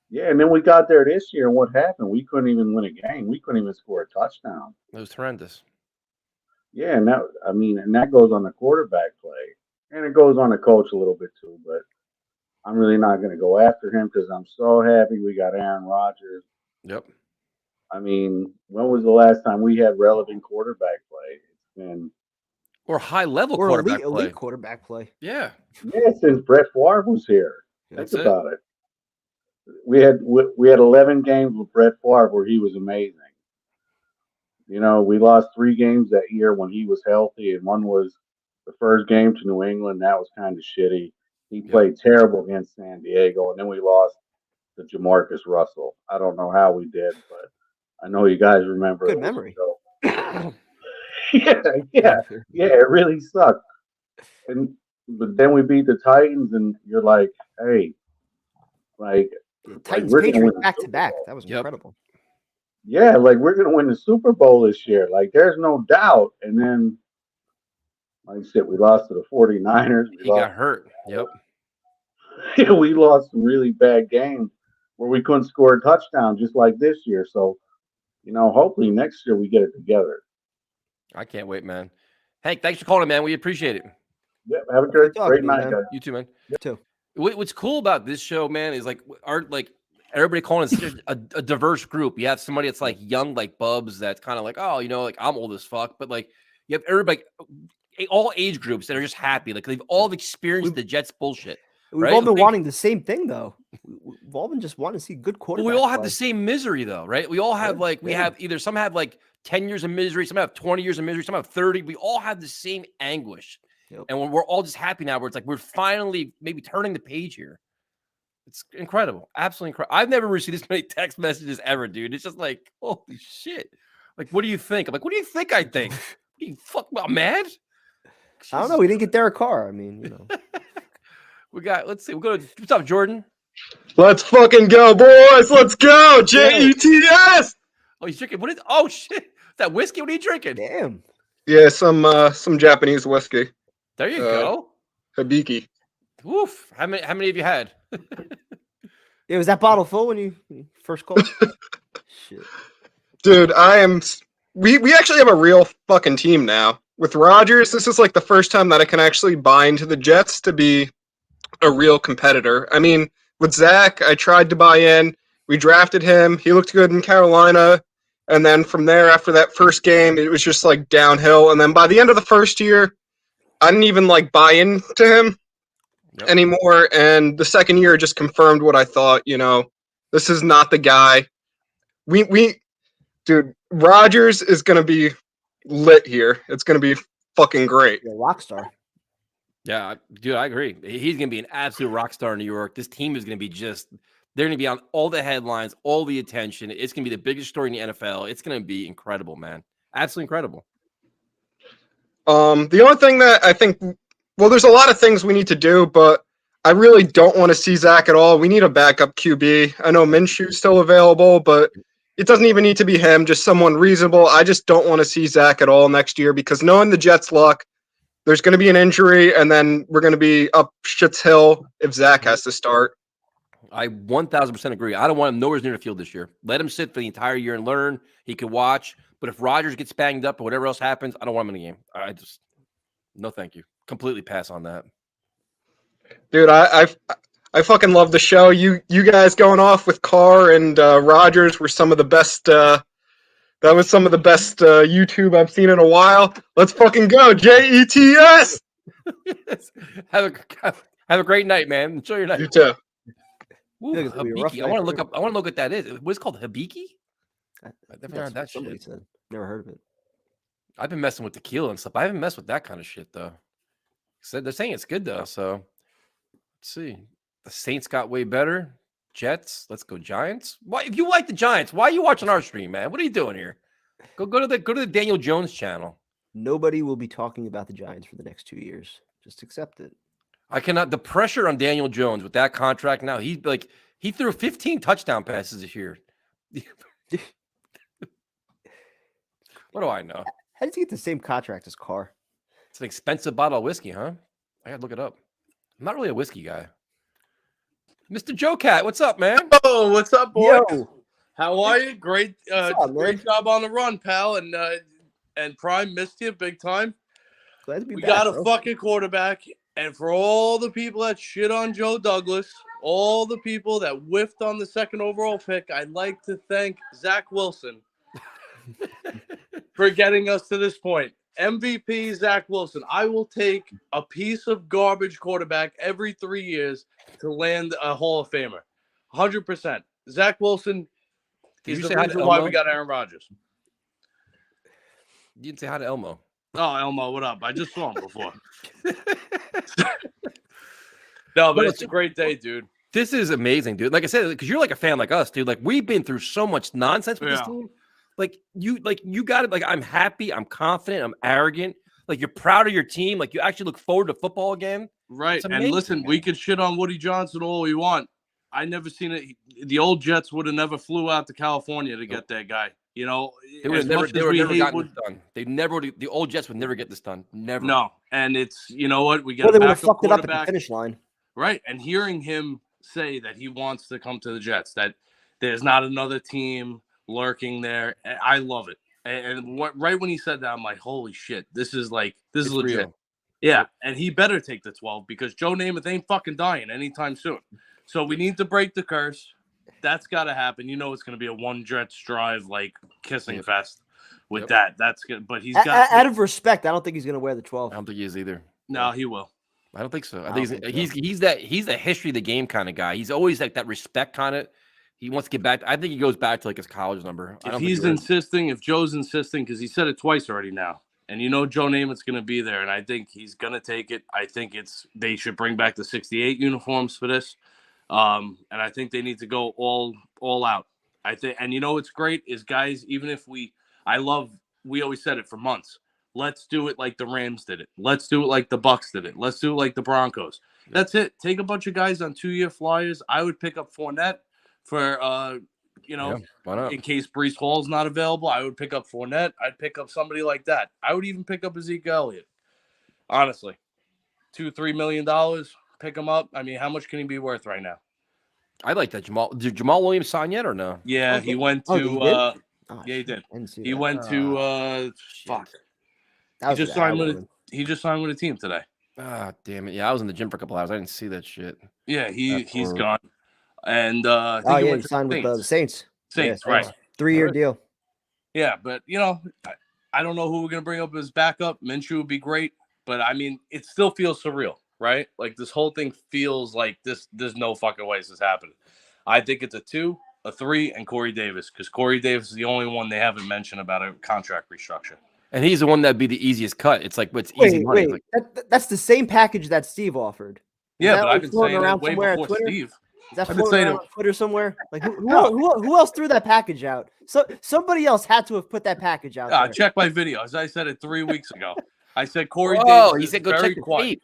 Yeah, and then we got there this year, and what happened? We couldn't even win a game. We couldn't even score a touchdown. It was horrendous. Yeah, and that goes on the quarterback play, and it goes on the coach a little bit too. But I'm really not going to go after him because I'm so happy we got Aaron Rodgers. Yep. I mean, when was the last time we had relevant quarterback play? It's been or high level or quarterback elite quarterback play. Yeah. Yeah, since Brett Favre was here. That's Think about it. We had 11 games with Brett Favre where he was amazing. You know, we lost 3 games that year when he was healthy, and one was the first game to New England. That was kind of shitty. He played terrible against San Diego, and then we lost to Jamarcus Russell. I don't know how we did, but I know you guys remember. Good memory. Yeah, it really sucked. But then we beat the Titans, and you're like, hey, Titans we're Patriots back to back. That was incredible. Yeah, like we're gonna win the Super Bowl this year. Like, there's no doubt. And then, like I said, we lost to the 49ers. He got hurt. Yep. Yeah, we lost some really bad games where we couldn't score a touchdown, just like this year. So, hopefully next year we get it together. I can't wait, man. Hank, thanks for calling, man. We appreciate it. Yeah, have a great night, guys. You too, man. You too. What's cool about this show, man, is like everybody calling it a diverse group. You have somebody that's like young, like Bubs, that's kind of like, oh, like I'm old as fuck, but like you have everybody, all age groups that are just happy, like they've all experienced the Jets bullshit. We've all been wanting the same thing, though. We've all been just wanting to see good quarterbacks. We all have the same misery, though, right? We all have some have like 10 years of misery, some have 20 years of misery, some have 30. We all have the same anguish. Yep. And when we're all just happy now, where it's like we're finally maybe turning the page here. It's incredible. Absolutely incredible. I've never received this many text messages ever, dude. It's just like, holy shit. Like, what do you think? I'm like, what do you think I think? What do you fuck about mad? I don't know. We didn't get Derek Carr. I mean, let's see. We'll go to, what's up, Jordan? Let's fucking go, boys. Let's go. JETS. Oh, he's drinking. Oh, shit. Is that whiskey? What are you drinking? Damn. Yeah, some Japanese whiskey. There you go. Hibiki. Woof. How many have you had? Yeah, was that bottle full when you first called? Shit. Dude, we actually have a real fucking team now. With Rodgers, this is like the first time that I can actually buy into the Jets to be a real competitor. I mean, with Zach, I tried to buy in. We drafted him. He looked good in Carolina. And then from there, after that first game, it was just like downhill. And then by the end of the first year, I didn't even like buy into him anymore. And the second year just confirmed what I thought, this is not the guy. Dude, Rodgers is going to be lit here. It's going to be fucking great. Yeah, rock star. Yeah, dude, I agree. He's going to be an absolute rock star in New York. This team is going to be they're going to be on all the headlines, all the attention. It's going to be the biggest story in the NFL. It's going to be incredible, man. Absolutely incredible. The only thing that I think, there's a lot of things we need to do, but I really don't want to see Zach at all. We need a backup QB. I know Minshew's still available, but it doesn't even need to be him, just someone reasonable. I just don't want to see Zach at all next year because knowing the Jets' luck, there's going to be an injury, and then we're going to be up shit's hill if Zach has to start. I 1,000% agree. I don't want him nowhere near the field this year. Let him sit for the entire year and learn. He could watch. But if Rodgers gets banged up or whatever else happens, I don't want him in the game. No thank you. Completely pass on that. Dude, I fucking love the show. You guys going off with Carr and Rodgers were some of the best. That was some of the best YouTube I've seen in a while. Let's fucking go, JETS. Have a great night, man. Enjoy your night. You too. Ooh, Hibiki. I want to look up. I want to look at that. What's it called? Hibiki? I've never heard that shit. Said. Never heard of it. I've been messing with tequila and stuff. I haven't messed with that kind of shit though. They're saying it's good though. So let's see. The Saints got way better. Jets. Let's go Giants. Why? If you like the Giants, why are you watching our stream, man? What are you doing here? Go to the Daniel Jones channel. Nobody will be talking about the Giants for the next 2 years. Just accept it. I cannot. The pressure on Daniel Jones with that contract now. He threw 15 touchdown passes this year. What do I know? How did he get the same contract as Carr? It's an expensive bottle of whiskey, huh? I gotta look it up. I'm not really a whiskey guy. Mr. Joe Cat, what's up, man? Oh, what's up, boy? Yo. How are you? Great, up, great job on the run, pal. And Prime missed you big time. Glad to be We back, got a bro. fucking quarterback. And for all the people that shit on Joe Douglas, all the people that whiffed on the second overall pick, I'd like to thank Zach Wilson for getting us to this point. MVP Zach Wilson. I will take a piece of garbage quarterback every 3 years to land a Hall of Famer. 100%. Zach Wilson is the reason why we got Aaron Rodgers. You didn't say hi to Elmo. Oh, Elmo, what up? I just saw him before. No, but it's a great day, dude. This is amazing, dude. Like I said, because you're like a fan like us, dude. Like we've been through so much nonsense with this team. Like you got it. Like I'm happy, I'm confident, I'm arrogant. Like you're proud of your team. Like you actually look forward to football again. Right. And listen, we could shit on Woody Johnson all we want. I never seen it. The old Jets would have never flew out to California to get that guy. You know, they would have never gotten this done. The old Jets would never get this done. Never. No. And it's, you know what? We got Well, they would have fucked it up at the finish line. Right. And hearing him say that he wants to come to the Jets, that there's not another team lurking there. I love it. And right when he said that, I'm like, holy shit, this is legit. Real. Yeah. And he better take the 12 because Joe Namath ain't fucking dying anytime soon. So we need to break the curse. That's got to happen. You know, it's going to be a one Jets drive, like kissing fest with that. That's good. But he's got out of respect. I don't think he's going to wear the 12. I don't think he is either. No, he will. I don't think so. I think he's the history of the game kind of guy. He's always like that respect kind of. He wants to get back. I think he goes back to like his college number. If Joe's insisting, because he said it twice already now, and you know Joe Namath's going to be there, and I think he's going to take it. I think they should bring back the 68 uniforms for this, and I think they need to go all out. I think, and you know what's great is guys. Even if we always said it for months. Let's do it like the Rams did it. Let's do it like the Bucks did it. Let's do it like the Broncos. Yeah. That's it. Take a bunch of guys on 2-year flyers. I would pick up Fournette for, in case Breece Hall's not available. I would pick up Fournette. I'd pick up somebody like that. I would even pick up Ezekiel Elliott. Honestly, $2-3 million. Pick him up. I mean, how much can he be worth right now? I like that. Jamal. Did Jamal Williams sign yet or no? Yeah, he went to. Oh, Yeah, he shit, did. I didn't see He that. went to fuck. That He was just a bad signed with one. he just signed with a team today. Ah, damn it. Yeah, I was in the gym for a couple hours. I didn't see that shit. Yeah, he's poor- gone. And I Oh think he yeah, went he to signed with the Saints. Saints, Yeah, right? 3-year deal. Yeah, but I don't know who we're gonna bring up as backup. Minshew would be great, but I mean, it still feels surreal, right? Like this whole thing feels like this. There's no fucking way this is happening. I think it's a 2, a 3, and Corey Davis, because Corey Davis is the only one they haven't mentioned about a contract restructure. And he's the one that'd be the easiest cut. It's like, what's easy money? Wait, Like, that's the same package that Steve offered. Is Yeah, that but like I've been floating saying around it way somewhere before on Twitter? Steve. Is that I've been floating saying around it. on Twitter somewhere? Like No. who else threw that package out? So somebody else had to have put that package out there. Check my video. As I said it 3 weeks ago. I said Corey oh, Davis he is said go very check the quiet. tape.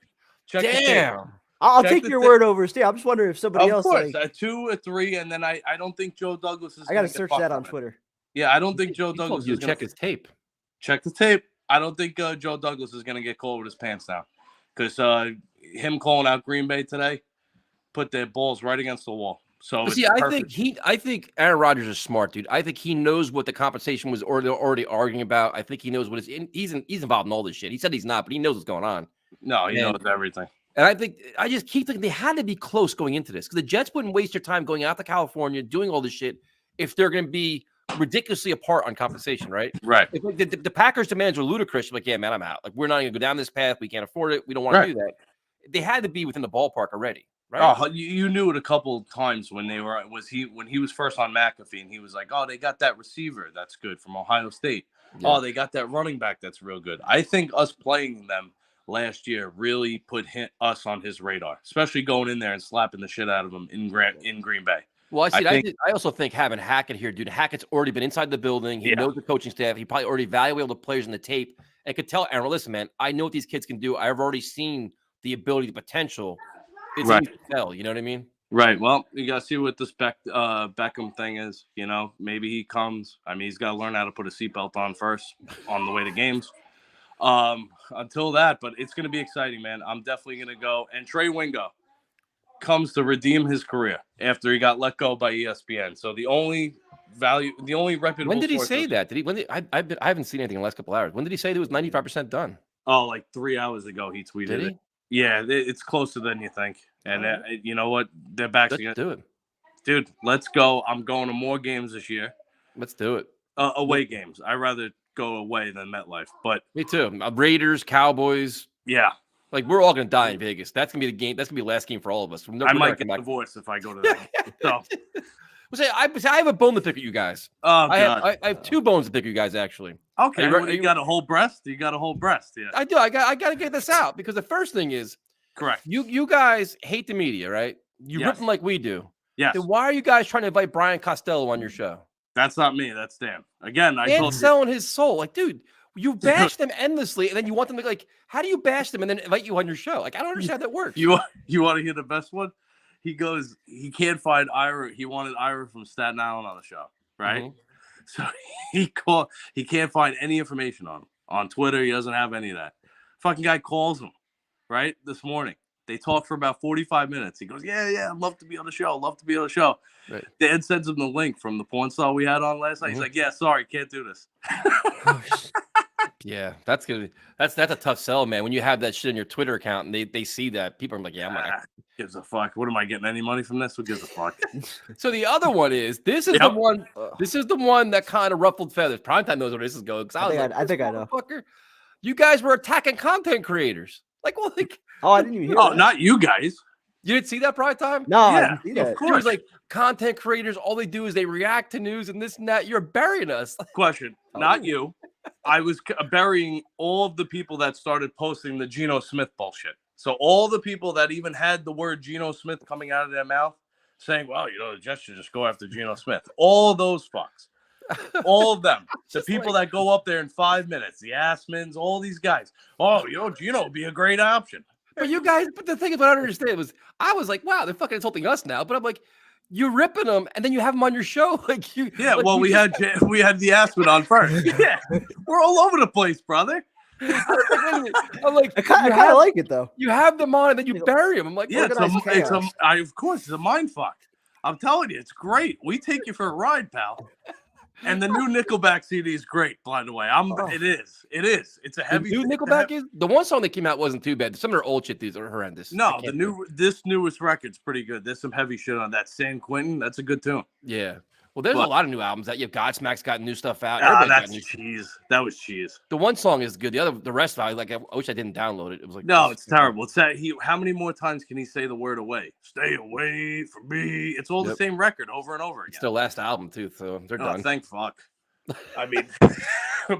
Check the tape. Damn. I'll Check take the your tape. word over Steve. I'm just wondering if somebody Of else. course, Like, a 2, a 3, and then I don't think Joe Douglas is. I gotta gonna get search fucked that on it. Twitter. Yeah, I don't think Joe He told Douglas you is to gonna check his tape. check the tape. I don't think Joe Douglas is gonna get called with his pants down, because him calling out Green Bay today put their balls right against the wall. So But it's see, perfect. I think Aaron Rodgers is smart, dude. I think he knows what the compensation was already arguing about. I think he knows what he's involved in all this shit. He said he's not, but he knows what's going on. No, he knows everything. And I just keep thinking they had to be close going into this, because the Jets wouldn't waste their time going out to California doing all this shit if they're going to be ridiculously apart on compensation, right? Right. If the Packers' demands were ludicrous, like, yeah, man, I'm out. Like, we're not going to go down this path. We can't afford it. We don't want to do that. They had to be within the ballpark already, right? Oh, you knew it a couple of times when he was first on McAfee, and he was like, oh, they got that receiver that's good from Ohio State. Yeah. Oh, they got that running back that's real good. I think us playing them last year really put us on his radar, especially going in there and slapping the shit out of him in Green Bay. Well, I also think having Hackett here, dude. Hackett's already been inside the building. He knows the coaching staff. He probably already evaluated the players in the tape and could tell Aaron, listen, man, I know what these kids can do. I've already seen the ability, the potential. It's Right. easy to tell. You know what I mean? Right. Well, you got to see what this Beckham thing is. You know, maybe he comes. I mean, he's got to learn how to put a seatbelt on first on the way to games. Until that, but it's going to be exciting, man. I'm definitely going to go. And Trey Wingo comes to redeem his career after he got let go by ESPN. So the only reputable. When did he source say is- that? Did he? I haven't seen anything in the last couple hours. When did he say it was 95% done? Oh, like 3 hours ago, he tweeted Did he? it. Yeah, it's closer than you think. And you know what? They're back Let's again. do it. Dude, let's go. I'm going to more games this year. Let's do it. Away games. I'd rather go away than MetLife. But Me too. Raiders, Cowboys. yeah, Like, we're all going to die in Vegas. That's going to be the game. That's going to be the last game for all of us. I might get divorced if I go to that. So, I have a bone to pick with you guys. oh I god. have 2 bones to pick with you guys, actually. Okay, Are you well, re- you got a whole breast. You got a whole breast. Yeah, I do. I got to get this out, because the first thing is, correct. you guys hate the media, right? You rip Yes. them like we do. Yes, Then why are you guys trying to invite Brian Costello on your show? that's not me. That's Dan. Again, I Dan's told you. selling his soul. Like, dude, you bash them endlessly, and then you want them to, like, how do you bash them and then invite you on your show? Like, I don't understand how that works. You want to hear the best one? He goes. He can't find Ira. He wanted Ira from Staten Island on the show, right? Mhm. So he can't find any information on him. On Twitter, he doesn't have any of that. Fucking guy calls him, right, this morning. They talk for about 45 minutes. He goes, yeah, I'd love to be on the show. Love to be on the show. Right. Dan sends him the link from the porn star we had on last night. He's like, yeah, sorry, can't do this. Yeah, that's a tough sell, man. When you have that shit in your Twitter account and they see that, people are like, yeah, I'm not. Gives a fuck. What am I getting any money from this? Who gives a fuck? So the other one is this is the one. This is the one that kind of ruffled feathers. Primetime knows where this is going. Because I think I know. Motherfucker, you guys were attacking content creators. Like, well, like, Oh, I didn't even hear Oh, that. not you guys. you didn't see that Primetime? No, I Yeah, didn't see of that. course. It was like content creators. All they do is they react to news and this and that. You're burying us. Question, not you. I was burying all of the people that started posting the Geno Smith bullshit. So all the people that even had the word Geno Smith coming out of their mouth saying, well, you know, the Jets should just go after Geno Smith. All those fucks. All of them. The people that go up there in 5 minutes, the Assmans, all these guys. Oh, you know, Geno would be a great option. But you guys, but the thing is, what I don't understand was, I was like, wow, they're fucking insulting us now. But I'm like, you're ripping them, and then you have them on your show, like you. Yeah, like well, you we just- had the Assman on first. Yeah, we're all over the place, brother. I'm like, I kind you of have- like it though. You have them on, and then you bury them. I'm like, Yeah, Organized chaos. of course, it's a mind fuck. I'm telling you, it's great. We take you for a ride, pal. And the new Nickelback CD is great, by the way. It is. It's a heavy. The new Nickelback is the one song that came out wasn't too bad. Some of their old shit, these are horrendous. No, this newest record's pretty good. There's some heavy shit on that. San Quentin, that's a good tune. Yeah. Well, there's a lot of new albums that you have. Godsmack's got new stuff out. That's cheese. That was cheese. The one song is good. The rest of it, I wish I didn't download it. It was like it's terrible. It's that how many more times can he say the word away? Stay away from me. It's all the same record over and over again. It's their last album too, so they're done. Thank fuck. I mean,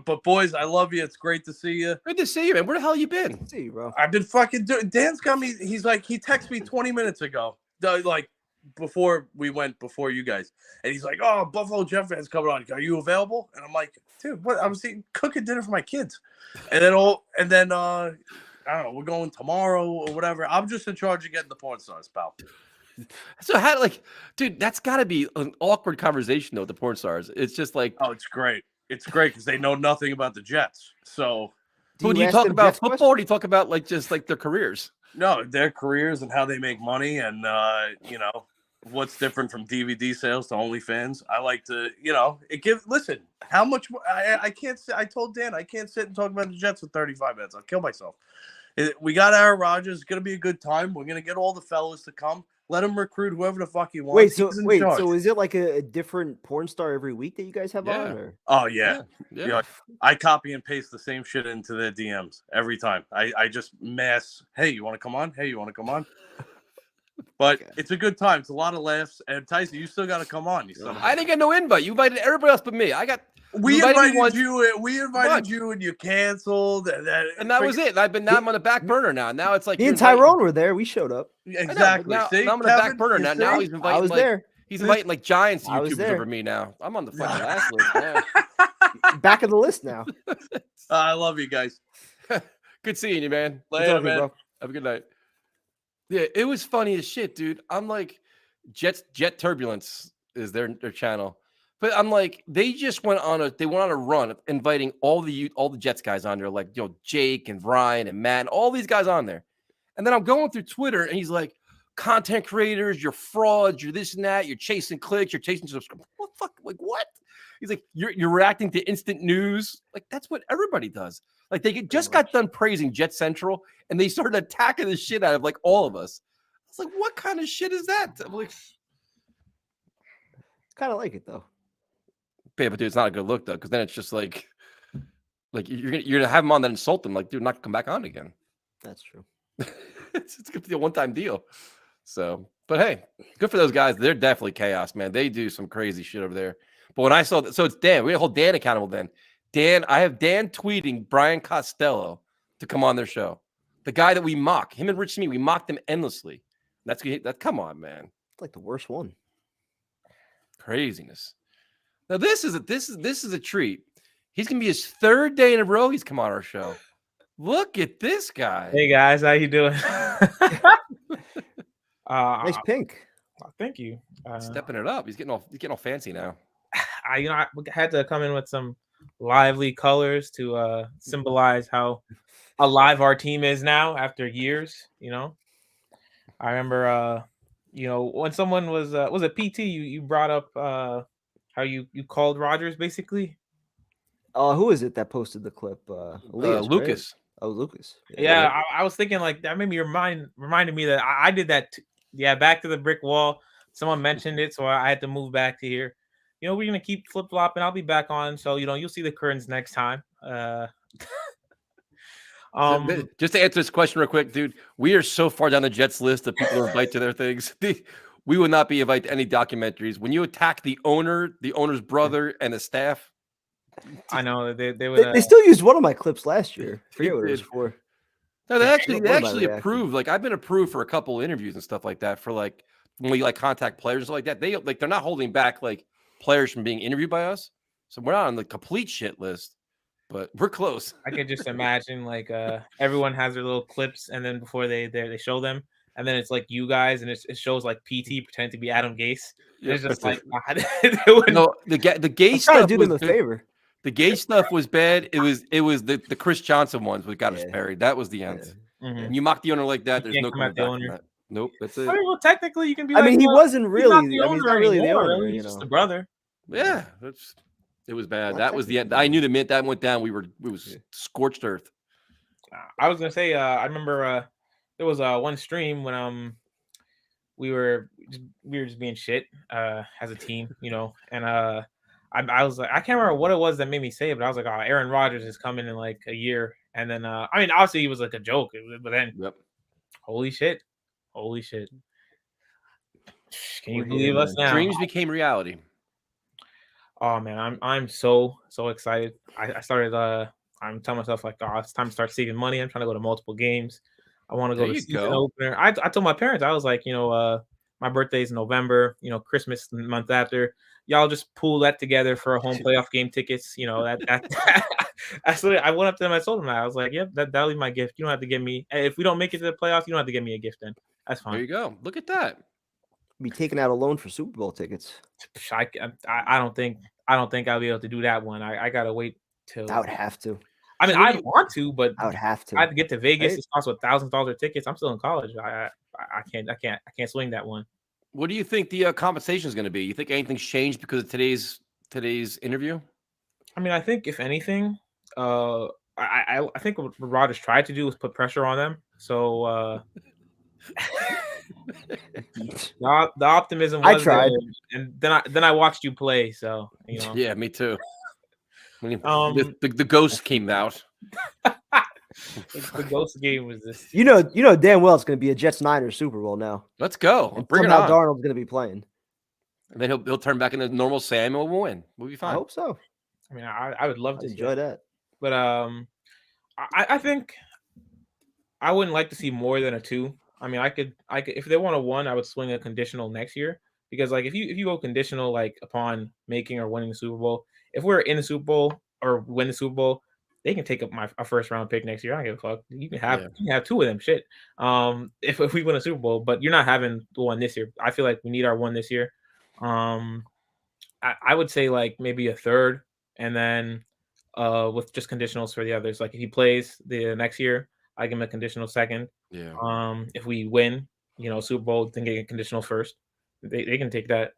but boys, I love you. It's great to see you. Good to see you, man. Where the hell you been? See you, bro. I've been fucking doing. Dan's got me. He's like, he texted me 20 minutes ago, like before you guys, and he's like, "Oh, Buffalo Jet fans coming on. Are you available?" And I'm like, "Dude, what? I was cooking dinner for my kids," and then I don't know. We're going tomorrow or whatever. I'm just in charge of getting the porn stars, pal. So dude, that's got to be an awkward conversation though with the porn stars. It's just like, oh, it's great. It's great because they know nothing about the Jets. So, do you talk about football, or do you talk about just their careers? No, their careers and how they make money, and what's different from DVD sales to OnlyFans. I like to, listen. How much I can't. I told Dan I can't sit and talk about the Jets for 35 minutes. I'll kill myself. We got Aaron Rodgers. It's gonna be a good time. We're gonna get all the fellas to come. Let him recruit whoever the fuck he wants. So is it like a different porn star every week that you guys have on? Or? Oh yeah. I copy and paste the same shit into their DMs every time. I just mass. Hey, you want to come on? Hey, you want to come on? But it's a good time. It's a lot of laughs. And Tyson, you still got to come on. I didn't get no invite. You invited everybody else but me. We invited you, and you canceled, and that was it. Now I'm on the back burner now. Now it's like me and Tyrone were there. We showed up. Exactly. Now I'm on the back burner now. Now he's inviting. I was there. He's inviting Giants YouTubers over me now. I'm on the fucking last list now. Back of the list now. I love you guys. Good seeing you, man. Later, man. Bro. Have a good night. Yeah, it was funny as shit, dude. I'm like, Jet Turbulence is their channel. But I'm like, they went on a run inviting all the Jets guys on there, like Jake and Ryan and Matt, and all these guys on there. And then I'm going through Twitter, and he's like, content creators, you're frauds, you're this and that, you're chasing clicks, you're chasing subscribers. What the fuck? Like what? He's like, you're reacting to instant news. Like that's what everybody does. Like they just got done praising Jet Central, and they started attacking the shit out of like all of us. I was like, what kind of shit is that? I'm like, kind of like it though. Yeah, but dude, it's not a good look though, because then it's just like you're gonna have them on that insult them, like dude, not come back on again. That's true. It's gonna be a one-time deal. So, but hey, good for those guys. They're definitely chaos, man. They do some crazy shit over there. But when I saw that, so it's Dan. We hold Dan accountable. Then I have Dan tweeting Brian Costello to come on their show. The guy that we mock, him and Rich Smee, we mocked him endlessly. That's come on, man. It's like the worst one. Craziness. Now this is a treat. He's gonna be his third day in a row. He's come on our show. Look at this guy. Hey guys, how you doing? Nice pink. Thank you. Stepping it up. He's getting all fancy now. I had to come in with some lively colors to symbolize how alive our team is now after years. I remember when someone was it PT? You brought up how you called Rodgers basically. Who is it that posted the clip? Elias, Lucas. Right? Oh, Lucas. Yeah, I was thinking like that made me reminded me that I did that. Back to the brick wall. Someone mentioned it, so I had to move back to here. We're gonna keep flip flopping. I'll be back on, so you'll see the curtains next time. Just to answer this question real quick, dude, we are so far down the Jets list of people who invite to their things. We would not be invited to any documentaries. When you attack the owner's brother, and the staff, I know they would. They still used one of my clips last year. I forget what it was for. No, they actually approved. Like I've been approved for a couple interviews and stuff like that. For like when we contact players and stuff like that, they're not holding back like players from being interviewed by us. So we're not on the complete shit list, but we're close. I can just imagine like everyone has their little clips, and then before they show them, and then it's like you guys, and it shows like PT pretending to be Adam Gase. It's just like no, the Gase stuff to do them a favor. The Gase stuff was bad. It was the Chris Johnson ones that got us buried. That was the end. Yeah. And you mock the owner like that, there's no coming back from that. Nope, that's it. I mean, well, technically, you can be. I mean, he wasn't really. He's not the owner the owner. He's just the brother. Yeah, It was bad. That was the end. I knew the minute that went down, it was scorched earth. I was gonna say, I remember there was one stream when we were just being shit as a team, and I was like, I can't remember what it was that made me say it, but I was like, oh, Aaron Rodgers is coming in like a year, and then I mean, obviously he was like a joke, but then holy shit, can you believe us now? Dreams became reality. Oh man, I'm so excited. I started I'm telling myself like, oh, it's time to start saving money. I'm trying to go to multiple games. I want to go to season opener. I told my parents, I was like, my birthday's in November, Christmas the month after. Y'all just pool that together for a home playoff game tickets. That's what I went up to them. I told them that. I was like, yep, that'll be my gift. You don't have to give me, if we don't make it to the playoffs, you don't have to give me a gift then. That's fine. There you go. Look at that. Be taking out a loan for Super Bowl tickets. I don't think I'll be able to do that one. I gotta wait till. I would have to. I mean, I want to, but I would have to. I have to get to Vegas. Right? It costs $1,000 of tickets. I'm still in college. I can't swing that one. What do you think the compensation is going to be? You think anything's changed because of today's interview? I mean, I think if anything, I think what Rodgers tried to do was put pressure on them. So the optimism was I tried, there, and then I watched you play. So Yeah, me too. The ghost came out. The ghost game was this. You know damn well it's going to be a Jets-Niners Super Bowl now. Let's go. And bring it on. Darnold's going to be playing. And then he'll turn back into normal Sam and we'll win. We'll be fine. I hope so. I mean, I would love to enjoy that. But I think I wouldn't like to see more than a 2. I mean, I could if they want a 1, I would swing a conditional next year, because like if you go conditional like upon making or winning the Super Bowl, if we're in the Super Bowl or win the Super Bowl, they can take up a first round pick next year. I don't give a fuck. You can have 2 of them. Shit. If we win a Super Bowl, but you're not having the 1 this year. I feel like we need our 1 this year. I would say like maybe a 3rd, and then with just conditionals for the others. Like if he plays the next year, I give him a conditional 2nd. Yeah. If we win, Super Bowl, then get a conditional 1st. They can take that.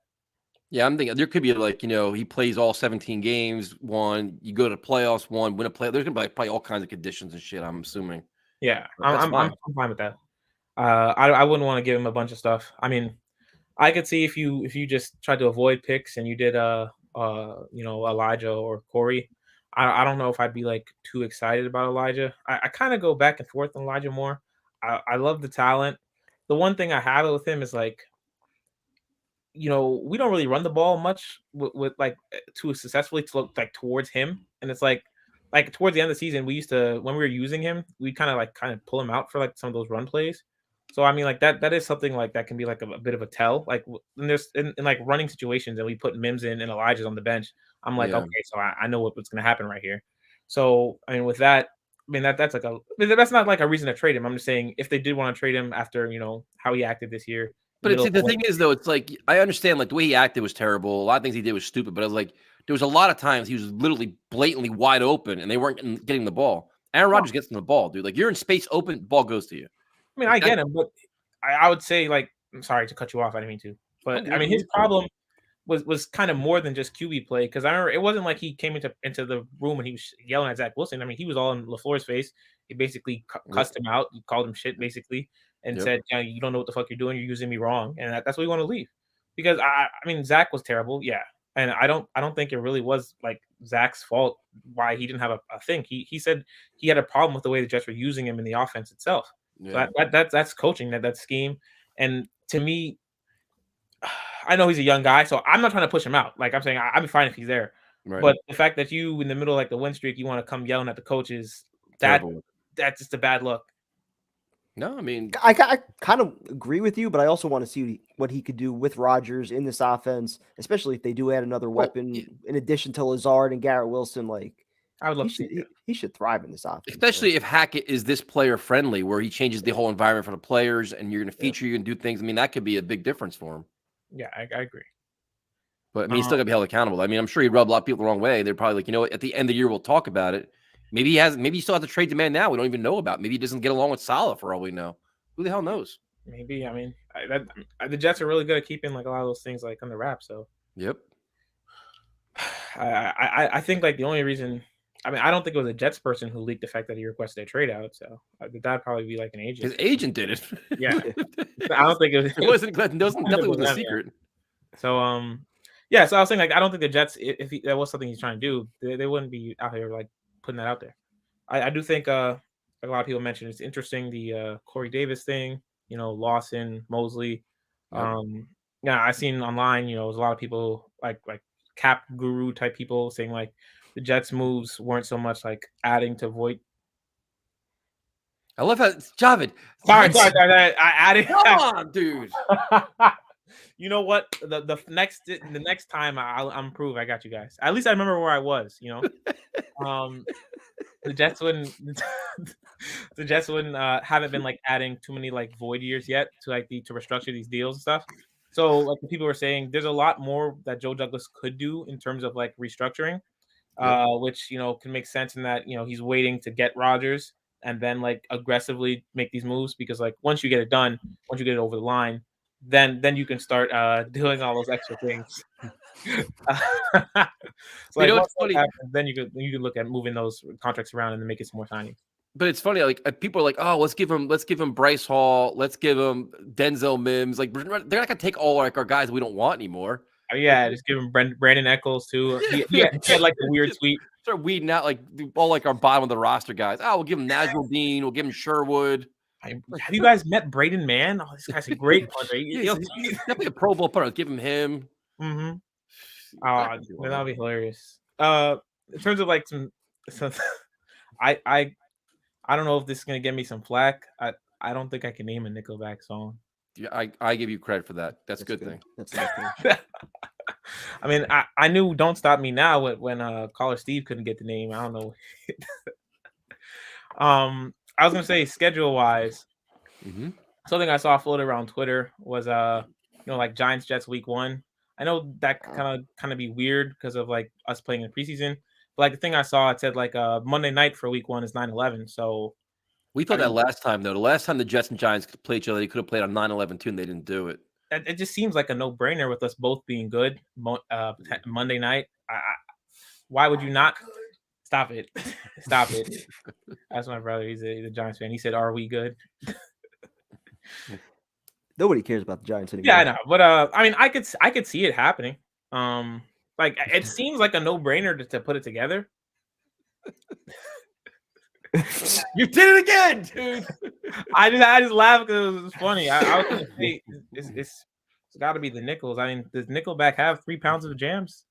Yeah, I'm thinking there could be like, he plays all 17 games, 1, you go to the playoffs, 1, win a play. There's gonna be probably all kinds of conditions and shit, I'm assuming. Yeah, I'm fine with that. I wouldn't want to give him a bunch of stuff. I mean, I could see if you just tried to avoid picks and you did Elijah or Corey. I don't know if I'd be like too excited about Elijah. I kind of go back and forth on Elijah more. I love the talent. The one thing I have with him is like, we don't really run the ball much with like too successfully to look like towards him. And it's like towards the end of the season, we used to, when we were using him, we kind of pull him out for like some of those run plays. So I mean, like that is something like that can be like a bit of a tell. Like when there's in like running situations and we put Mims in and Elijah's on the bench, I'm like, okay, so I know what's going to happen right here. So I mean, with that, I mean that's like that's not like a reason to trade him. I'm just saying if they did want to trade him after how he acted this year. But the thing is though, it's like I understand like the way he acted was terrible. A lot of things he did was stupid. But I was like, there was a lot of times he was literally blatantly wide open and they weren't getting the ball. Aaron Rodgers gets them the ball, dude. Like you're in space open, ball goes to you. I mean, I get him, but I would say, like, I'm sorry to cut you off. I didn't mean to. But, I mean, his problem was kind of more than just QB play, because I remember it wasn't like he came into the room and he was yelling at Zach Wilson. I mean, he was all in LaFleur's face. He basically cussed him out. He called him shit, basically, and said, you don't know what the fuck you're doing. You're using me wrong. And that's what we want to leave. Because, I mean, Zach was terrible, yeah. And I don't think it really was, like, Zach's fault why he didn't have a thing. He said he had a problem with the way the Jets were using him in the offense itself. Yeah. So that's coaching, that's scheme. And to me, I know he's a young guy, so I'm not trying to push him out. Like I'm saying, I'd be fine if he's there. Right. But the fact that you in the middle of like the win streak, you want to come yelling at the coaches, that's just a bad look. No, I mean, I kind of agree with you, but I also want to see what he could do with Rodgers in this offense, especially if they do add another weapon in addition to Lazard and Garrett Wilson. Like, I would love he should thrive in this offense. Especially if Hackett is this player friendly, where he changes the whole environment for the players, and you're going to feature, you and do things. I mean, that could be a big difference for him. Yeah, I agree. But I mean, he's still got to be held accountable. I mean, I'm sure he rubbed a lot of people the wrong way. They're probably like, at the end of the year, we'll talk about it. Maybe he still has a trade demand now. We don't even know about. Maybe he doesn't get along with Salah for all we know. Who the hell knows? Maybe. I mean, the Jets are really good at keeping like a lot of those things like on the wrap. So. Yep. I think like the only reason. I mean, I don't think it was a Jets person who leaked the fact that he requested a trade out. So that'd probably be like an agent. His agent did it. Yeah, I don't think it was. It wasn't. Definitely wasn't a secret. So yeah. So I was saying like I don't think the Jets, if that was something he's trying to do, they wouldn't be out here like putting that out there. I do think like a lot of people mentioned it's interesting the Corey Davis thing. Lawson, Mosley. Yep. Yeah, I seen online. There's a lot of people like cap guru type people saying like the Jets moves weren't so much like adding to Voigt. I love how Javid. Sorry. I added. Come on, dude. You know what? The next time I'm prove I got you guys. At least I remember where I was. The Jets wouldn't. The Jets wouldn't haven't been like adding too many like void years yet to restructure these deals and stuff. So like the people were saying, there's a lot more that Joe Douglas could do in terms of like restructuring, which can make sense in that he's waiting to get Rodgers and then like aggressively make these moves because like once you get it done, once you get it over the line, then you can start doing all those extra things. So like what's funny? Happens, then you could look at moving those contracts around and then make it some more signings. But it's funny, like people are like, "Oh, let's give him Bryce Hall, let's give him Denzel Mims." Like they're not gonna take all like our guys we don't want anymore. Yeah, just give him Brandon Eccles too. He had like a weird tweet. Start weeding out like all like our bottom of the roster guys. Oh, we'll give him Nazrul Dean, we'll give him Sherwood. Have you guys met Braden Mann? Oh, this guy's a great punter. He's definitely a Pro Bowl punter. Give him him. Mm-hmm. That'll be hilarious. In terms of like some I don't know if this is gonna get me some flack. I don't think I can name a Nickelback song. Yeah, I give you credit for that. That's a good thing. That's a good thing. I mean, I knew "Don't Stop Me Now" when Caller Steve couldn't get the name. I don't know. I was gonna say schedule wise, something I saw floated around Twitter was like Giants Jets week 1. I know that kind of be weird because of like us playing in preseason. But like the thing I saw, it said like Monday night for week 1 is 9/11. So we thought that last time though. The last time the Jets and Giants could play each other, they could have played on 9/11 too, and they didn't do it. It just seems like a no-brainer with us both being good Monday night. Why would you not? Stop it. Stop it. That's my brother. He's a Giants fan. He said, "Are we good?" Nobody cares about the Giants anymore. Yeah, I know. But I mean, I could see it happening. Like it seems like a no-brainer to put it together. You did it again, dude. I just laughed because it was funny. I was gonna say it's got to be the Nickels. I mean, does Nickelback have 3 pounds of jams?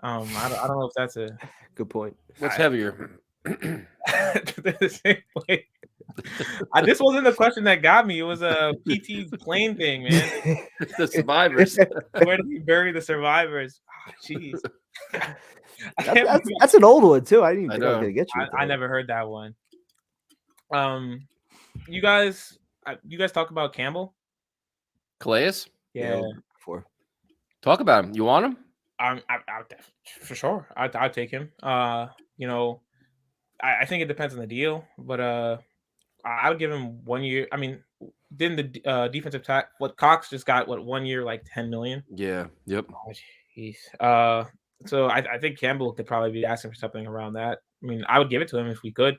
I don't know if that's a good point. What's heavier? The same way. This wasn't the question that got me. It was a PT's plane thing, man. The survivors. Where do we bury the survivors? Oh, jeez. That's an old one too. I didn't even think I was gonna get you. I never heard that one. You guys talk about Campbell? Calais? Yeah. Before. Talk about him. You want him? I for sure. I'd take him. I think it depends on the deal, but I would give him 1 year. I mean, didn't the defensive tackle Cox just got 1 year like $10 million? Yeah. Yep. Oh, jeez. So I think Campbell could probably be asking for something around that. I mean, I would give it to him if we could.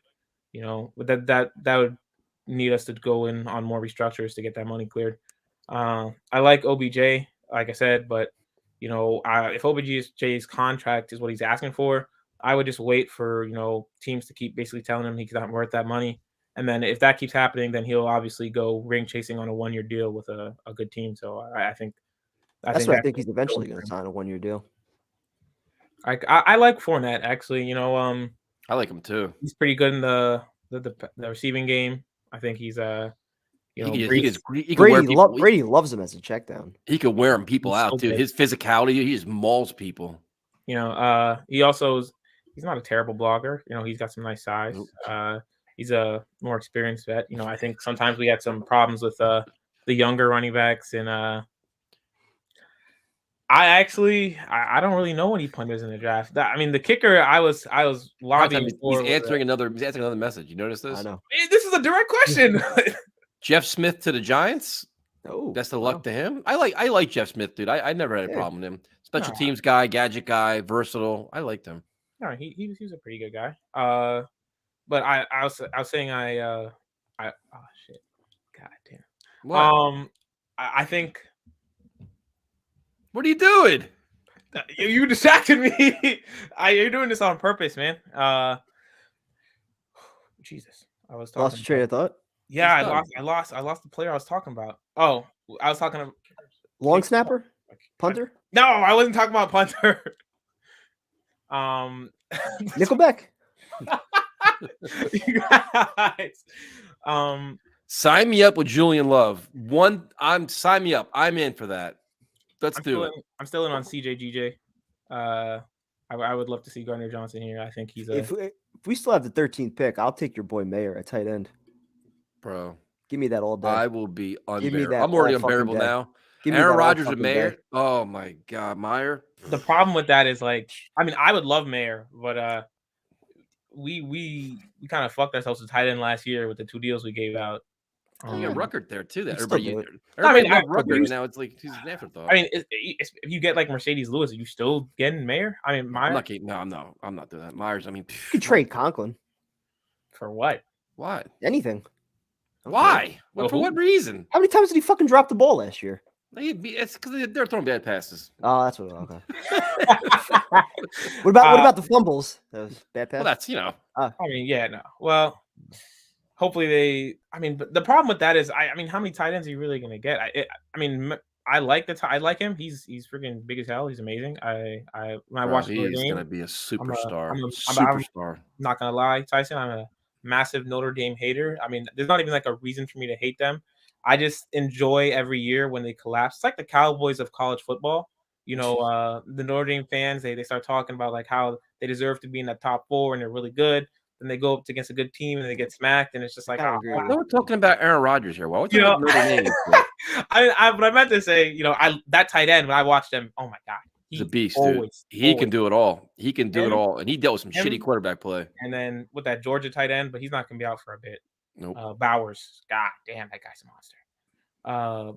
But that would need us to go in on more restructures to get that money cleared. I like OBJ, like I said, but if OBJ's contract is what he's asking for, I would just wait for teams to keep basically telling him he's not worth that money. And then if that keeps happening, then he'll obviously go ring chasing on a 1 year deal with a good team. So I think I think he's eventually going to sign a 1 year deal. I like Fournette actually. I like him too. He's pretty good in the receiving game. I think he's Brady loves him as a check down. He could wear him people out too. His physicality, he just mauls people. He also he's not a terrible blogger. He's got some nice size. He's a more experienced vet. I think sometimes we had some problems with the younger running backs, and I don't really know any punters in the draft. I mean, the kicker I was lobbying for. He's answering another message. You notice this? I know. This is a direct question. Jeff Smith to the Giants. Oh, best of luck to him. I like Jeff Smith, dude. I never had a problem with him. Special teams guy, gadget guy, versatile. I liked him. No, he was a pretty good guy. But I was saying oh shit, god damn. What? I think. What are you doing? You distracted me. You're doing this on purpose, man. Jesus, I was talking. Lost your train of thought. Yeah, I lost the player I was talking about. Oh, I was talking about long snapper, punter. No, I wasn't talking about punter. Nickelback. You guys. Sign me up with Julian Love. Sign me up. I'm in for that. Let's do it. I'm still in on CJGJ. I would love to see Gardner Johnson here. I think he's If we still have the 13th pick, I'll take your boy Mayer at tight end. Bro, give me that all day. I will be unbearable. I'm already unbearable now. Aaron Rodgers and Mayer. Oh my God, Meyer. The problem with that is I would love Mayer, but we kind of fucked ourselves with tight end last year with the 2 deals we gave out. You got Ruckert there too. That everybody loved Ruckert. Now it's like he's an afterthought. I mean, if you get like Mercedes Lewis, are you still getting Mayer? I mean, Meyer. I'm not doing that. Myers. I mean, you could trade Conklin for what? What? Anything? Why? Well, for what reason? How many times did he fucking drop the ball last year? It's because they're throwing bad passes. Oh, that's what. Okay. What about the fumbles? Those bad passes. Well, that's I mean, yeah, no. Well, hopefully but the problem with that is, how many tight ends are you really going to get? I like him. He's freaking big as hell. He's amazing. When I watch he's going to be a superstar. I'm not going to lie, Tyson. I'm a massive Notre Dame hater. I mean, there's not even like a reason for me to hate them. I just enjoy every year when they collapse. It's like the Cowboys of college football. The Notre Dame fans, they start talking about like how they deserve to be in the top 4 and they're really good. Then they go up against a good team and they get smacked, and it's just like, we're talking about Aaron Rodgers here. Why would you Notre Dame? What I meant to say, that tight end, when I watched him, oh my God. He's a beast, dude. He can do it all. He can do it all. And he dealt with some shitty quarterback play. And then with that Georgia tight end, but he's not going to be out for a bit. Nope. Bowers. God damn, that guy's a monster.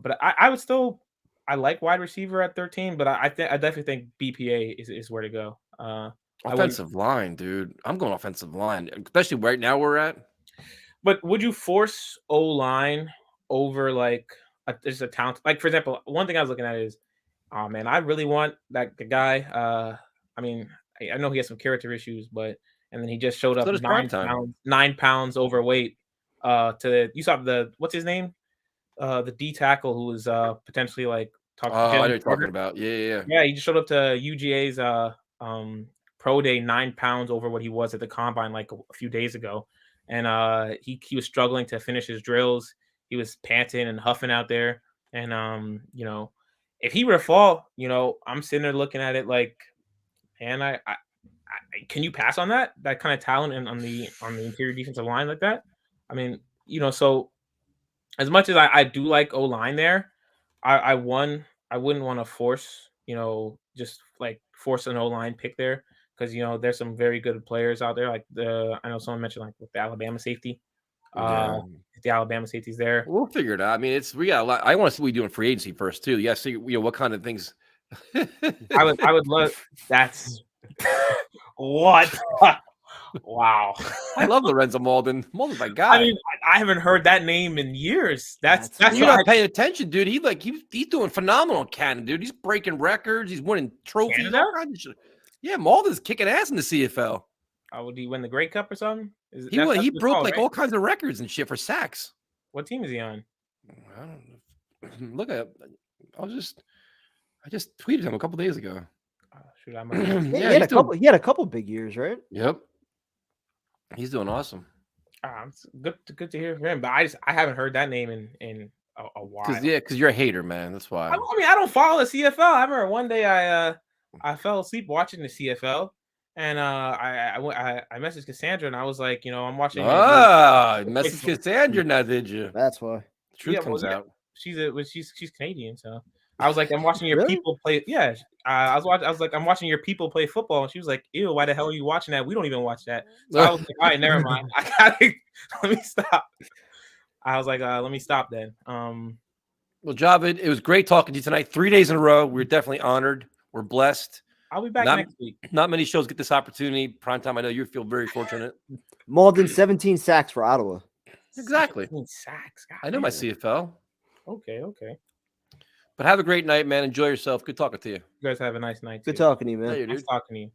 But I would still, I like wide receiver at 13, but I definitely think BPA is where to go. Offensive line, dude. I'm going offensive line, especially right now we're at. But would you force O-line over just a talent? Like, for example, one thing I was looking at is, oh man, I really want the guy. I know he has some character issues, and then he just showed up 9 pounds overweight. You saw what's his name? The D tackle who was potentially talking. I know what you're talking about. Yeah. Yeah, he just showed up to UGA's pro day 9 pounds over what he was at the combine like a few days ago, and he was struggling to finish his drills. He was panting and huffing out there, and if he were to fall, I'm sitting there looking at it like, man, I can you pass on that kind of talent on the interior defensive line like that? I mean, so as much as I do like O-line there, I wouldn't want to force, just force an O-line pick there, because there's some very good players out there. I know someone mentioned with the Alabama safety. The Alabama safety's there. We'll figure it out. I mean, we got a lot. I want to see what we do in free agency first too. Yeah, see what kind of things. I would love. That's what. Wow. I love Lorenzo Malden. Malden's my guy. I mean, I haven't heard that name in years. That's you're not paying attention, dude. He's doing phenomenal in Canada, dude. He's breaking records. He's winning trophies. Yeah, Malden's kicking ass in the CFL. Would he win the Grey Cup or something? He broke all kinds of records and shit for sacks. What team is he on? I don't know. Look at. I just tweeted him a couple days ago. He had a couple big years, right? Yep. He's doing awesome. It's good to hear from him, but I haven't heard that name in a while. Because you're a hater, man. That's why. I don't follow the CFL. I remember one day I fell asleep watching the CFL, and I messaged Cassandra, and I was like, I'm watching. Messaged Cassandra now, did you? That's why. Truth comes out. She's Canadian, so I was like, I'm watching your people play. Yeah, I was like, I'm watching your people play football, and she was like, ew, why the hell are you watching that? We don't even watch that. So I was like, all right, never mind. Let me stop. I was like, let me stop then. Well, Javid, it was great talking to you tonight. 3 days in a row. We're definitely honored. We're blessed. I'll be back Not, next week. not many shows get this opportunity. Primetime, I know you feel very fortunate. Malden 17 sacks for Ottawa. Exactly. 17 sacks. God I know my damn. CFL. Okay. But have a great night, man. Enjoy yourself. Good talking to you. You guys have a nice night. Good too. talking to you, man. Later, Nice dude. talking to you.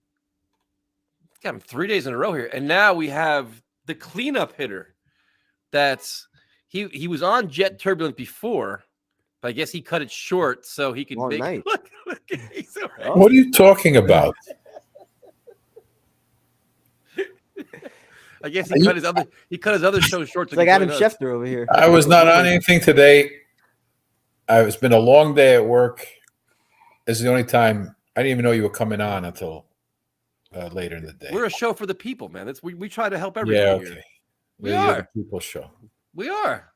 Got him 3 days in a row here. And now we have the cleanup hitter. He was on Jet Turbulent before, but I guess he cut it short so he could Long make night. look, he's all right. What are you talking about? I guess he cut his other show short. It's like Adam Schefter over here. I was not on anything today. It's been a long day at work. This is the only time I didn't even know you were coming on until later in the day. We're a show for the people, man. We try to help everybody Yeah, okay. here. You're the people show. We are.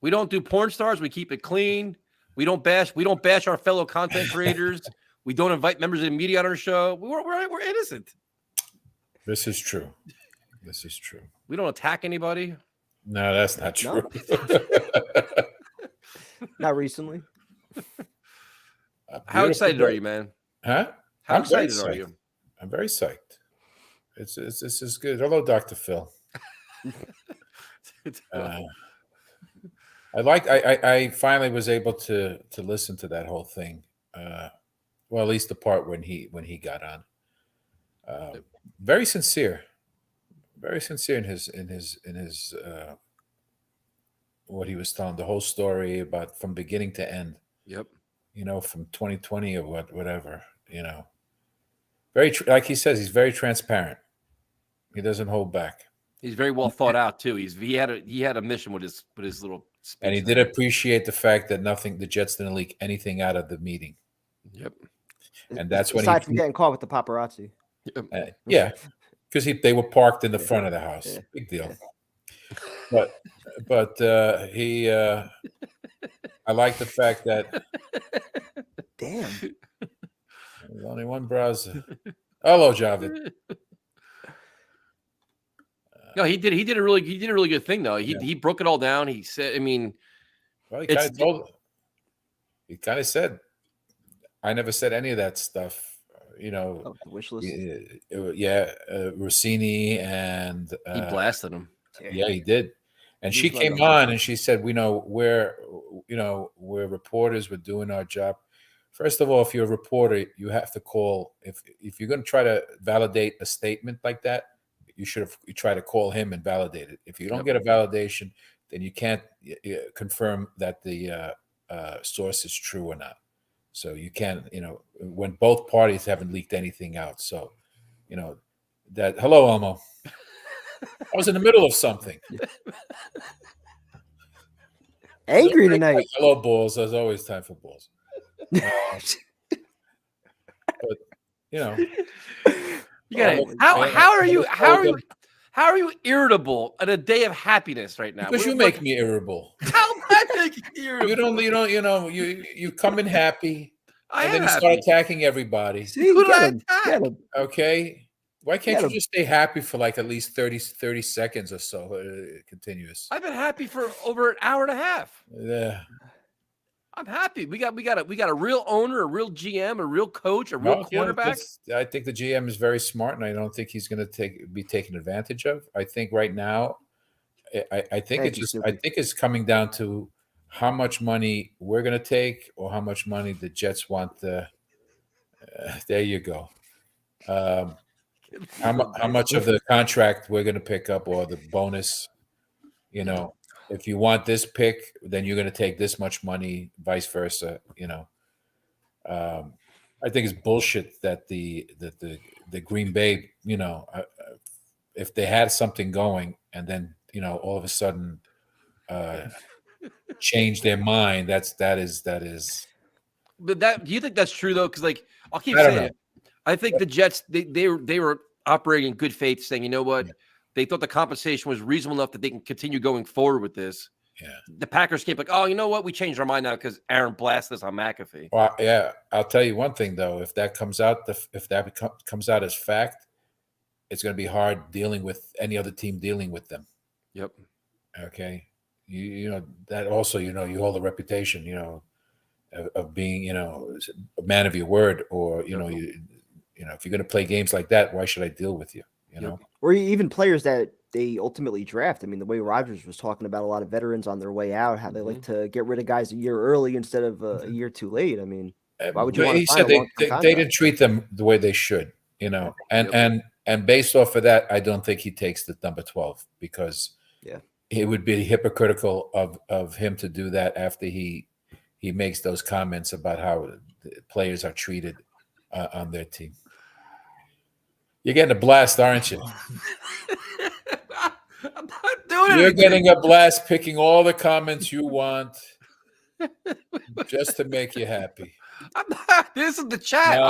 We don't do porn stars. We keep it clean. We don't bash our fellow content creators. We don't invite members of the media on our show. We're innocent. This is true. This is true. We don't attack anybody. No, that's not true. Not recently. How excited are you, man? Huh? How I'm very excited are you? I'm very psyched. This is good. Hello, Dr. Phil. I finally was able to listen to that whole thing. Well, at least the part when he got on. Very sincere in his what he was telling, the whole story about from beginning to end. Yep. From 2020 or whatever. Very like he says, he's very transparent. He doesn't hold back. He's very well thought out too. He had a mission with his little speech. And he did appreciate the fact that the Jets didn't leak anything out of the meeting. Yep. And that's when aside from getting caught with the paparazzi. Yeah, because they were parked in the front of the house. Yeah. Big deal. But he, I like the fact that. Damn. There's only one browser. Hello, Javid. No, he did a really good thing though. He broke it all down. He said, well, he kind of said, I never said any of that stuff. The wish list. Rossini and he blasted him. Yeah, he did. And she came on and she said, we're reporters, we're doing our job. First of all, if you're a reporter, you have to call. If you're going to try to validate a statement like that, you try to call him and validate it. If you don't get a validation, then you can't confirm that the source is true or not. So you can't, when both parties haven't leaked anything out. So, that. Hello, Elmo. I was in the middle of something. Angry tonight. Hello, balls. There's always time for balls. But you gotta. How are you irritable on a day of happiness right now? Because you make me irritable. How am I making you irritable? You come in happy, and then you happy. start attacking everybody. See, who did I attack? Okay. Why can't you just stay happy for like at least 30 seconds or so, continuous? I've been happy for over an hour and a half. Yeah. I'm happy. We got a real owner, a real GM, a real coach, a real quarterback. I think the GM is very smart, and I don't think he's going to be taken advantage of. I think right now, I think it's coming down to how much money we're going to take, or how much money the Jets want. There you go. How much of the contract we're going to pick up, or the bonus, if you want this pick, then you're going to take this much money, vice versa. I think it's bullshit that the Green Bay, if they had something going and then all of a sudden change their mind, that is. But do you think that's true though? Because I'll keep saying it. I think the Jets they were operating in good faith, saying, you know what. Yeah. They thought the compensation was reasonable enough that they can continue going forward with this. Yeah. The Packers came like, oh, you know what? We changed our mind now because Aaron blasted us on McAfee. Well, yeah, I'll tell you one thing though. If that comes out, comes out as fact, it's going to be hard dealing with any other team dealing with them. Yep. Okay. You know that also. You hold a reputation. of being, a man of your word, or if you're going to play games like that, why should I deal with you? You know, or even players that they ultimately draft. I mean, the way Rodgers was talking about a lot of veterans on their way out, how they like to get rid of guys a year early instead of a year too late. I mean, why would you want to he sign said a they long-term they contract? didn't treat them the way they should, and based off of that, I don't think he takes the number 12 because it would be hypocritical of him to do that after he makes those comments about how players are treated on their team. You're getting a blast, aren't you? I'm not doing You're anything. getting a blast picking all the comments you want just to make you happy. This is the chat.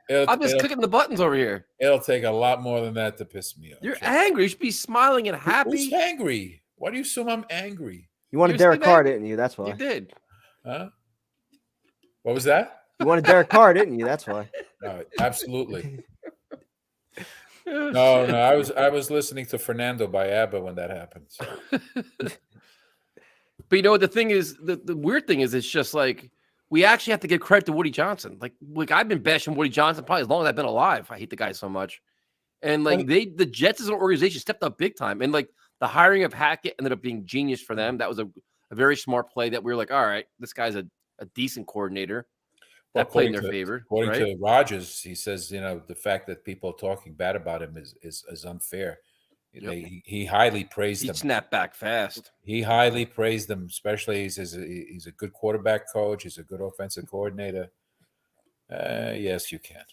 I'm just clicking the buttons over here. It'll take a lot more than that to piss me off. You're angry. You should be smiling and happy. Who's angry? Why do you assume I'm angry? You wanted Derek Carr, didn't you? That's why. You did. Huh? What was that? You wanted Derek Carr, didn't you? That's why. Absolutely. No, I was listening to Fernando by ABBA when that happened. So. But you know what the thing is, the weird thing is, it's just like we actually have to give credit to Woody Johnson. Like I've been bashing Woody Johnson probably as long as I've been alive. I hate the guy so much. And the Jets as an organization stepped up big time. And like the hiring of Hackett ended up being genius for them. That was a very smart play that we were like, all right, this guy's a decent coordinator. That played in their favor. According to Rodgers, he says, the fact that people are talking bad about him is unfair. Yep. He highly praised him. He snapped back fast. He highly praised him, especially he's a good quarterback coach. He's a good offensive coordinator. Yes, you can.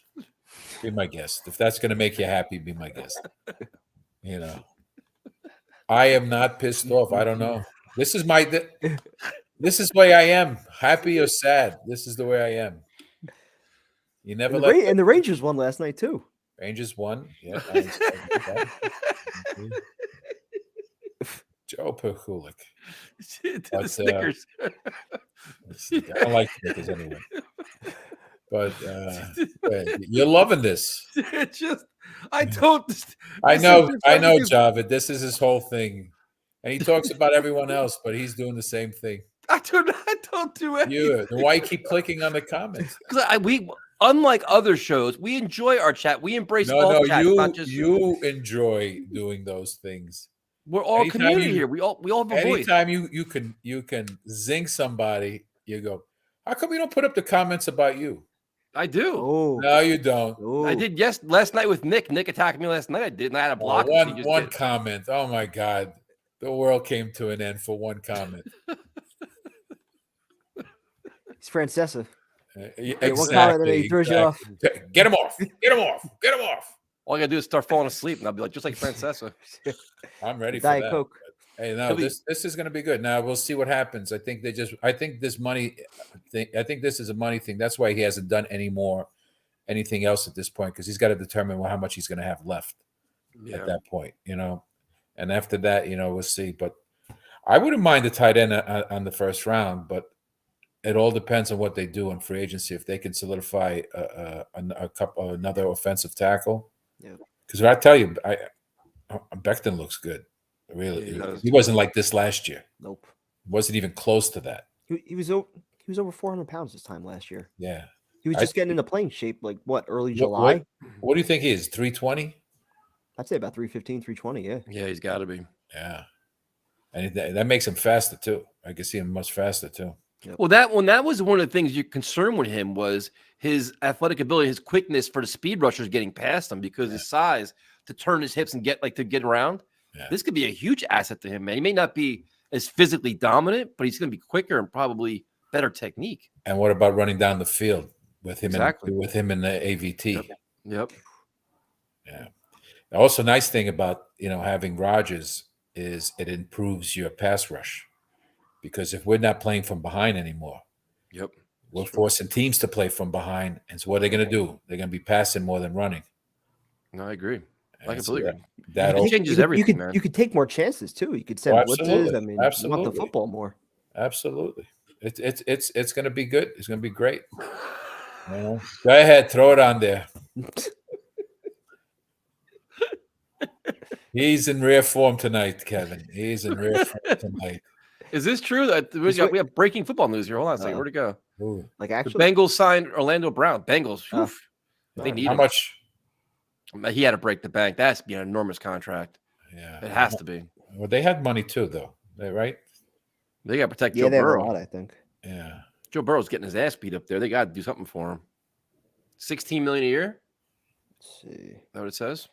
Be my guest. If that's going to make you happy, be my guest. I am not pissed off. I don't know. This is the way I am. Happy or sad. This is the way I am. You never and the Rangers won last night too. Rangers won. Yeah. Joe Perkulik. The Snickers. I don't like Snickers anyway. But you're loving this. It's just I know, Javid. This is his whole thing. And he talks about everyone else, but he's doing the same thing. I don't do anything. Then why you keep clicking on the comments? Because we, unlike other shows, we enjoy our chat. We embrace all chat. You enjoy doing those things. We're all community here. We all have a voice. Anytime you can zing somebody, you go, how come you don't put up the comments about you? I do. Oh. No, you don't. Oh. I did last night with Nick. Nick attacked me last night. I did, and I had a block. One comment. Oh my God. The world came to an end for one comment. It's Francesa. Exactly. One comment that he throws you off. Get him off. Get him off. Get him off. All I gotta do is start falling asleep, and I'll be like, just like Francesa. I'm ready for Diet that. Coke. Hey, no, this is going to be good. Now we'll see what happens. I think this money thing. I think this is a money thing. That's why he hasn't done anything else at this point, because he's got to determine how much he's going to have left at that point. And after that, we'll see. But I wouldn't mind the tight end on the first round, but it all depends on what they do in free agency. If they can solidify another offensive tackle, because I tell you, Becton looks good. Really, he wasn't like this last year. Nope, wasn't even close to that. He was over 400 pounds this time last year. Yeah, he was just getting into playing shape. Like early July. What do you think he is? 320? I'd say about 315, 320. Yeah. Yeah, he's got to be. Yeah, and that makes him faster too. I can see him much faster too. Yep. Well, that was one of the things you're concerned with him was his athletic ability, his quickness for the speed rushers getting past him because his size to turn his hips and to get around. Yeah. This could be a huge asset to him, man. He may not be as physically dominant, but he's going to be quicker and probably better technique. And what about running down the field with him? With him in the AVT. Yep. Yeah. Also, nice thing about having Rodgers is it improves your pass rush, because if we're not playing from behind anymore, we're forcing teams to play from behind. And so what are they going to do? They're going to be passing more than running. No, I agree. I completely agree. That changes everything, man. You could take more chances too. You could send blitzes. I mean, you want the football more. Absolutely. It's going to be good. It's going to be great. Go ahead, throw it on there. He's in rare form tonight, Kevin. He's in rare form tonight. Is this true? That we have breaking football news here. Hold on a second. Where'd it go? Like The actually, Bengals signed Orlando Brown. Bengals. Oof. They need How him. much? He had to break the bank. That has to be an enormous contract. Yeah, it has to be. Well, they had money too, though. Right? They got to protect yeah, Joe they have a Burrow. lot, I think. Yeah. Joe Burrow's getting his ass beat up there. They got to do something for him. $16 million a year. Let's see. Is that what it says?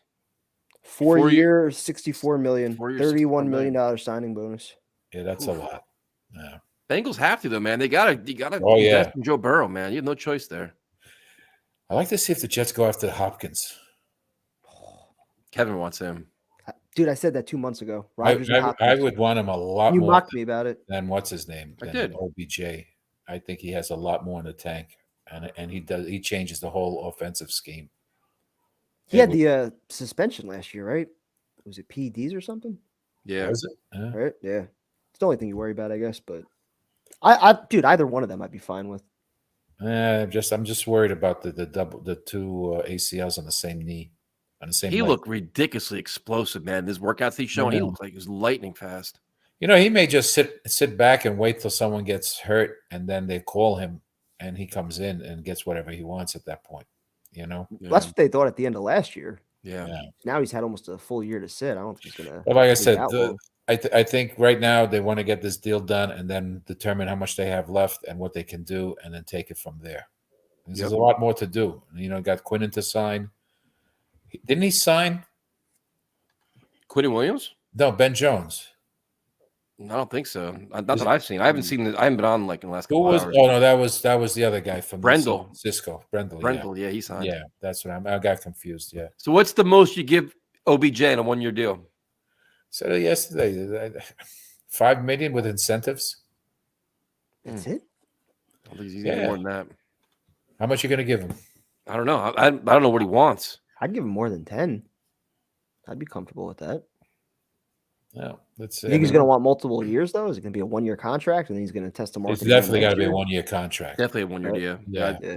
4 years, $64 million, 4 years, $31 million signing bonus. Yeah, that's a lot. Yeah. Bengals have to though, man. You gotta Oh, yeah. invest in Joe Burrow, man. You have no choice there. I like to see if the Jets go after Hopkins. Kevin wants him. Dude, I said that 2 months ago. I Rodgers and Hopkins. would want him a lot You more mocked me about it. than what's his name? I Than did. OBJ. I think he has a lot more in the tank, and he changes the whole offensive scheme. He had the suspension last year, right? Was it PEDs or something? Yeah. Was it? Yeah. Right? Yeah. It's the only thing you worry about, I guess. But dude, either one of them I'd be fine with. I'm just worried about the two ACLs on the same knee, on the same. He leg. looked ridiculously explosive, man. This workouts he's showing, he looked like he was lightning fast. You know, he may just sit back and wait till someone gets hurt, and then they call him, and he comes in and gets whatever he wants at that point. You know, That's what they thought at the end of last year. Yeah. Now he's had almost a full year to sit. I don't think he's gonna. But like I sit said, out long. I think right now they want to get this deal done and then determine how much they have left and what they can do, and then take it from there. There's a lot more to do. You know, got Quinnen to sign. Didn't he sign? Quinnen Williams? No, Ben Jones. No, I don't think so. Not that I've seen. I haven't seen. I haven't been on like in the last Who couple was? hours. Oh no, that was the other guy from Brendel. Cisco. Brendel. Brendel, yeah, he signed. Yeah, that's what I got confused. Yeah. So what's the most you give OBJ in a 1-year deal? Said it yesterday, $5 million with incentives. That's it. I don't think he's getting more than that. How much are you going to give him? I don't know. I don't know what he wants. I'd give him more than 10. I'd be comfortable with that. No, let's. You think he's going to want multiple years though? Is it going to be a 1-year contract, and then he's going to test the market? It's definitely got to be a year? 1-year contract. Definitely a 1-year deal. Yeah.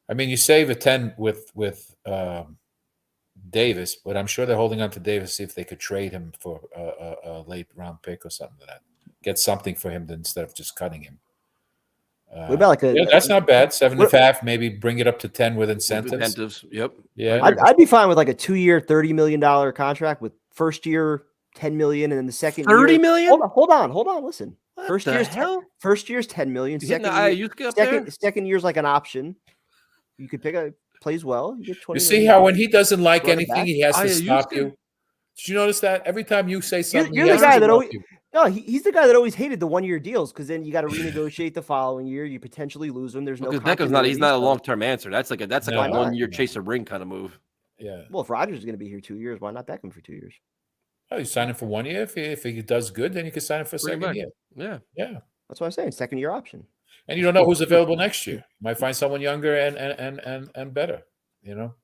I mean, you save a 10 with Davis, but I'm sure they're holding on to Davis, see if they could trade him for a late round pick or something like that. Get something for him instead of just cutting him. What about like that's not bad. 7.5, maybe bring it up to 10 with incentives. Incentives, yep. Yeah, I'd be fine with like a 2-year, $30 million contract with first year $10 million, and then the second $30 year, million? Hold on. Listen, first the year's hell? First year's $10 million. He's hitting the IOU up there? Second year's like an option. You could pick a plays well. You get 20. You see how when he doesn't like Run it anything, back. he has to IOU's stop good. you. Did you notice that? Every time you say something, You're he the has guy to that interrupt always. you. No, he's the guy that always hated the 1-year deals because then you got to renegotiate the following year. You potentially lose them. There's no. Because Becca's not. He's not a continuity, so- long-term answer. That's like a No, a no, 1-year chase a ring kind of move. Yeah. Well, if Rodgers is going to be here 2 years, why not back him for 2 years? Oh, you sign him for 1 year. If he does good, then you can sign him for a Bring him second back. year. Yeah. Yeah. That's what I'm saying. Second year option. And you don't know who's available next year. You might find someone younger and better. You know,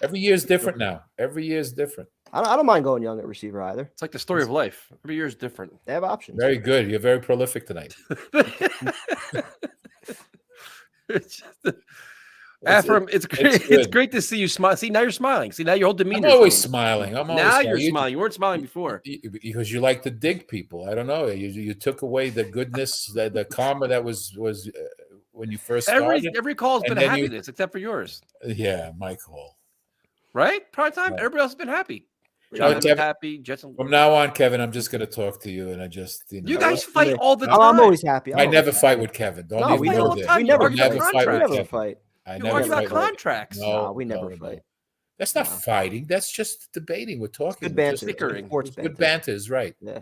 every year is different now. Every year is different. I don't mind going young at receiver either. It's like the story of life. Every year is different. They have options. Very good. You're very prolific tonight. Ephraim, it's great. It's good. great to see you smile. See, now you're smiling. See, now your whole demeanor. I'm always smiling. I'm always now smiling. you're smiling. You weren't smiling before. Because you like to dig people. I don't know. You took away the goodness, the karma that was when you first started. Every call's been and a then you- happiness except for yours, Yeah, my call. right? Prime time. Right. Everybody else has been happy. You know, Jonathan's Kevin, happy. Jetson. From now on, Kevin, I'm just going to talk to you, and I just You guys fight all the I'm time. always happy. I never fight with Kevin. Don't No, even we fight go all the there. time. We You never argue about fight. never fight We with never Kevin. fight. I You never argue about fight with- contracts. No, we never no. fight. That's not fighting. That's just debating. We're talking. Good banter. Just- Bickering. Sports Good banter. banter is right. Yeah.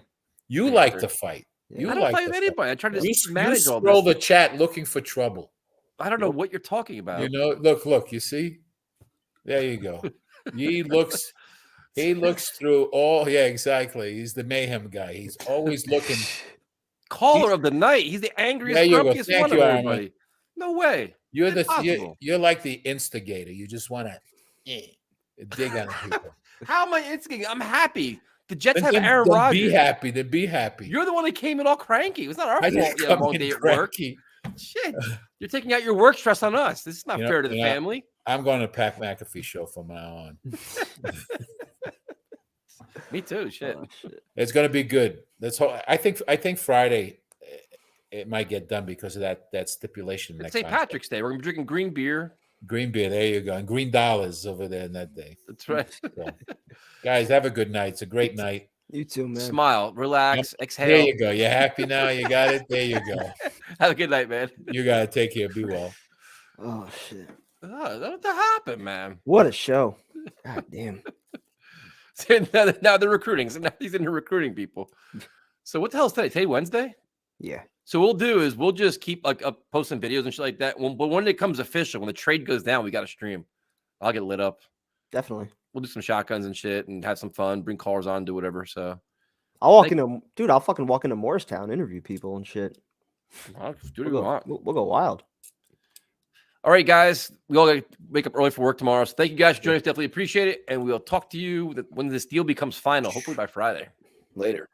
You Banter. like to fight. Yeah. You I don't like fight to with fight. anybody. I try to You, just you manage all scroll this. the chat looking for trouble. I don't know what you're talking about. You know, look. You see, there you go. He looks through all. Yeah, exactly. He's the mayhem guy. He's always looking. Caller of the night. He's the angriest, There you go. grumpiest Thank one you, of Armin. everybody. No way. You're Impossible. you're like the instigator. You just want to dig on people. How am I instigating? I'm happy. The Jets Then- have Aaron then Rodgers. Be happy. Then be happy. You're the one that came in all cranky. It was not our I fault. didn't You had a come long in day at work. cranky. Shit. You're taking out your work stress on us. This is not You know- fair to the you know, family. I'm going to Pat McAfee show from now on. Me too. Shit. Oh, shit. It's going to be good. That's all. I think Friday. it might get done because of that stipulation. In It's that St. Patrick's Day. We're gonna be drinking green beer. Green beer, there you go, and green dollars over there in that day. That's right. So, guys, have a good night. It's a great night. You too, man. Smile, relax, exhale. There you go. You're happy now. You got it. There you go. Have a good night, man. You gotta take care. Be well. Oh shit! Oh, what happened, man? What a show! God damn. Now they're recruiting. So now he's into recruiting people. So what the hell is today? Today Wednesday? Yeah. So what we'll do is we'll just keep like posting videos and shit like that. But when it comes official, when the trade goes down, we got to stream. I'll get lit up. Definitely. We'll do some shotguns and shit and have some fun. Bring callers on, do whatever. So I'll fucking walk into Morristown, interview people and shit. Well, do what you want. We'll go wild. All right, guys. We all got to wake up early for work tomorrow. So thank you guys for joining us. Definitely appreciate it. And we'll talk to you when this deal becomes final, hopefully by Friday. Later.